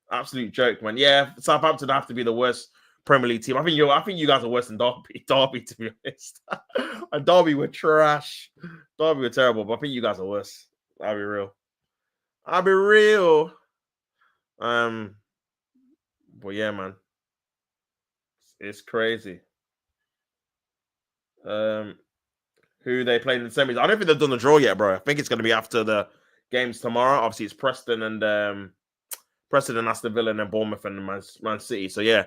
Absolute joke, man. Yeah, Southampton have to be the worst Premier League team. I think you guys are worse than Derby. Derby, to be honest. And Derby were trash. Derby were terrible, but I think you guys are worse. I'll be real. I'll be real. But yeah, man. It's crazy. Who they played in the semis. I don't think they've done the draw yet, bro. I think it's going to be after the games tomorrow. Obviously, it's Preston and Aston Villa and then Bournemouth and Man City. So yeah,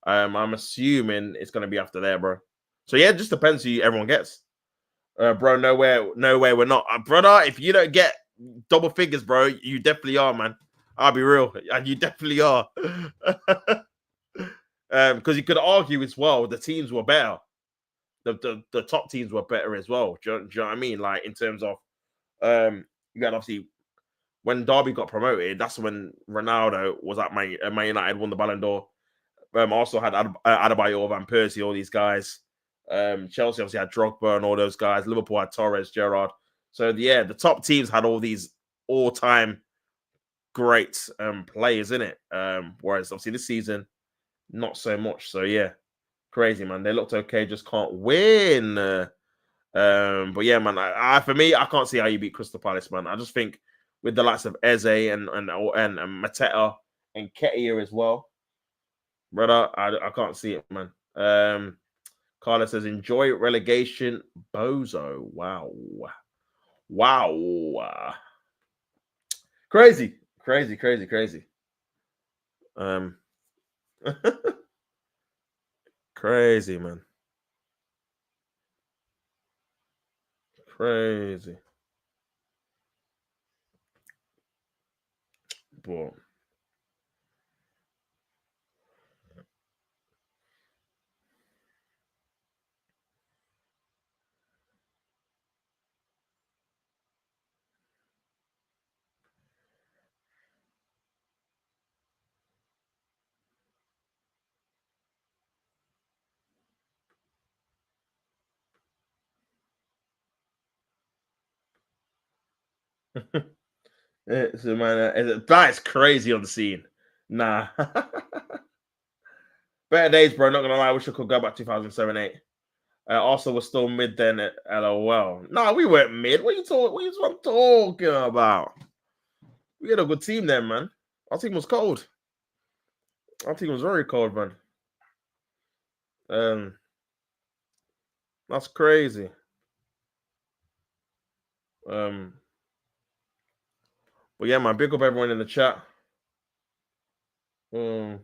I'm assuming it's going to be after there, bro. So yeah, it just depends who everyone gets. Bro, nowhere we're not. Brother, if you don't get double figures, bro, you definitely are, man. I'll be real. And you definitely are. Because you could argue as well, the teams were better. The top teams were better as well. Do you know what I mean? Like in terms of you got obviously when Derby got promoted, that's when Ronaldo was at Man United, won the Ballon d'Or. Also had Adebayor, Van Persie, all these guys. Chelsea obviously had Drogba and all those guys. Liverpool had Torres, Gerrard. So yeah, the top teams had all these all-time great players in it. Whereas obviously this season, not so much. So yeah, crazy, man. They looked okay, just can't win. But yeah, man, for me, I can't see how you beat Crystal Palace, man. I just think with the likes of Eze and Mateta and Ketia as well, brother, I can't see it, man. Carla says, enjoy relegation, bozo. Wow. Crazy. Crazy, man. Crazy. But so man, that's crazy on the scene. Nah. Better days, bro. Not gonna lie, I wish I could go back 2007, 8. Also, we're still mid then at LOL. Nah, we weren't mid. What you talking about? We had a good team then, man. Our team was cold. Our team was very cold, man. Um, that's crazy. Um, but yeah, man, big up everyone in the chat. The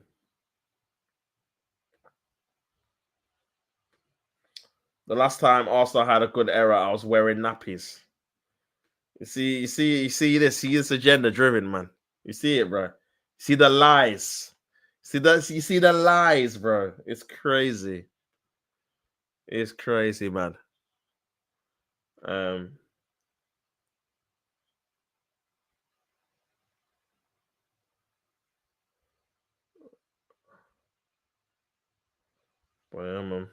last time Arsenal had a good era, I was wearing nappies. You see this. See this agenda driven, man. You see it, bro. See the lies. You see the lies, bro. It's crazy. It's crazy, man. Um, but yeah, man.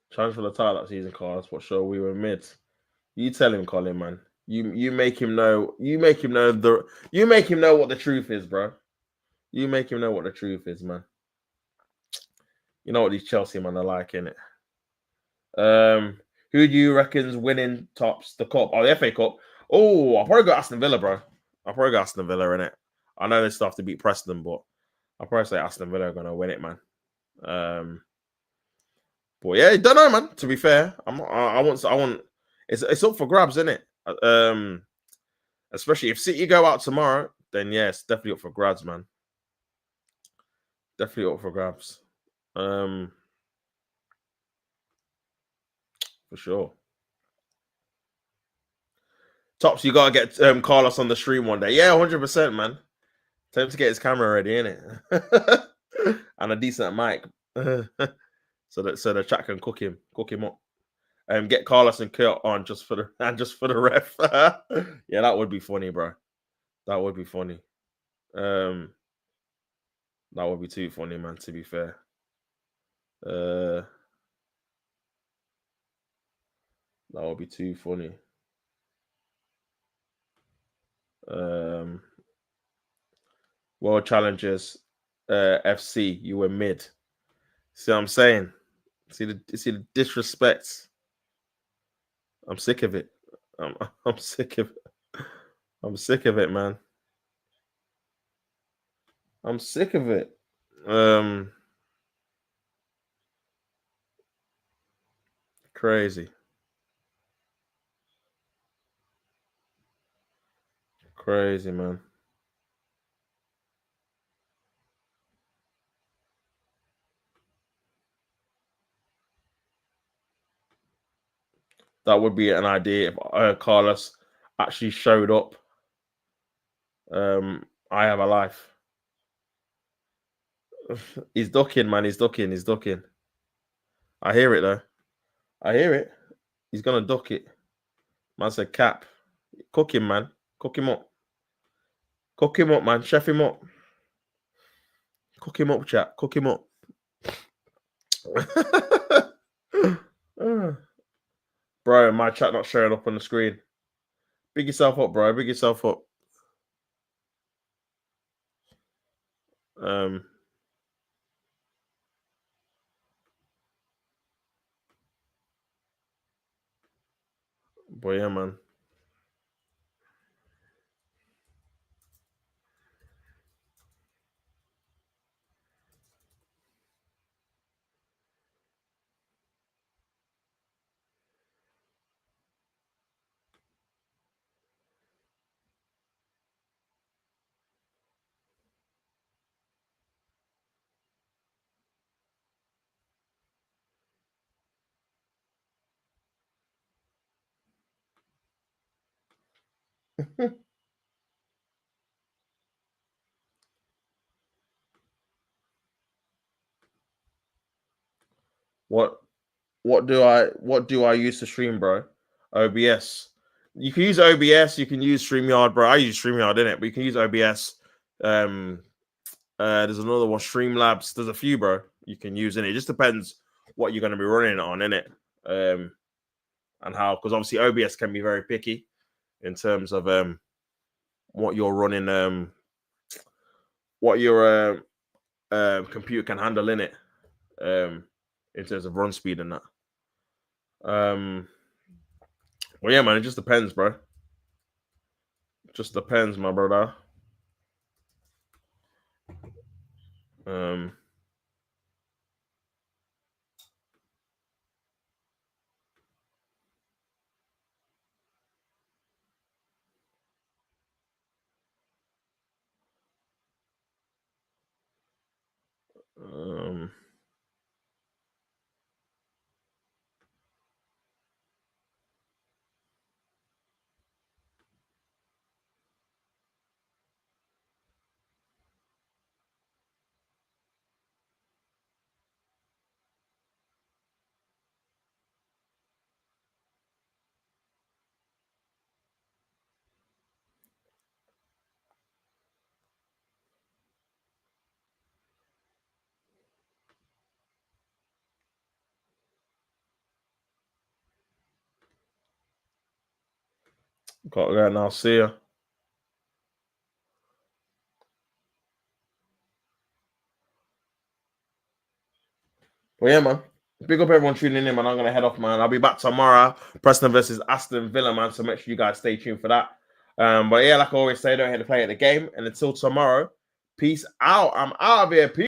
Challenge for the title that season, Carlos. What show we were mid? You tell him, Colin, man. You make him know. You make him know what the truth is, bro. You make him know what the truth is, man. You know what these Chelsea man are like, innit? Who do you reckon's winning tops the cup? Oh, the FA Cup. Oh, I'll probably go Aston Villa, bro. I'll probably go Aston Villa in it. I know they still have to beat Preston, but I'll probably say Aston Villa are gonna win it, man. But yeah, don't know, man. To be fair, I want. It's up for grabs, isn't it? Especially if City go out tomorrow, then yeah, it's definitely up for grabs, man. Definitely up for grabs. For sure. Tops, you gotta get Carlos on the stream one day. Yeah, 100%, man. Tell him to get his camera ready, innit? And a decent mic. so the chat can cook him up. Get Carlos and Kurt on just for the ref. Yeah, that would be funny, bro. That would be funny. That would be too funny, man, to be fair. That would be too funny. World Challengers FC, you were mid. See what I'm saying? See the disrespect. I'm sick of it. I'm sick of it. I'm sick of it, man. I'm sick of it. Crazy. Crazy, man. That would be an idea if Carlos actually showed up. I have a life. He's ducking, man. He's ducking. He's ducking. I hear it though. I hear it. He's gonna duck it. Man said cap. Cook him, man. Cook him up. Cook him up, man. Chef him up. Cook him up, chat. Cook him up. Bro, my chat not showing up on the screen. Big yourself up, bro. Big yourself up. But yeah, man. What what do I use to stream, bro? OBS. You can use OBS, you can use StreamYard, bro. I use StreamYard in it, but you can use OBS. Um there's another one, Streamlabs. There's a few, bro, you can use in it. It just depends what you're gonna be running it on, innit? And how, because obviously OBS can be very picky in terms of what you're running, what your computer can handle in it, in terms of run speed and that. Well, yeah, man, it just depends, bro. Just depends, my brother. Um, um, got that now. See ya. Well, yeah, man. Big up everyone tuning in, man. I'm gonna head off, man. I'll be back tomorrow. Preston versus Aston Villa, man. So make sure you guys stay tuned for that. But yeah, like I always say, don't hit the play at the game. And until tomorrow, peace out. I'm out of here. Peace.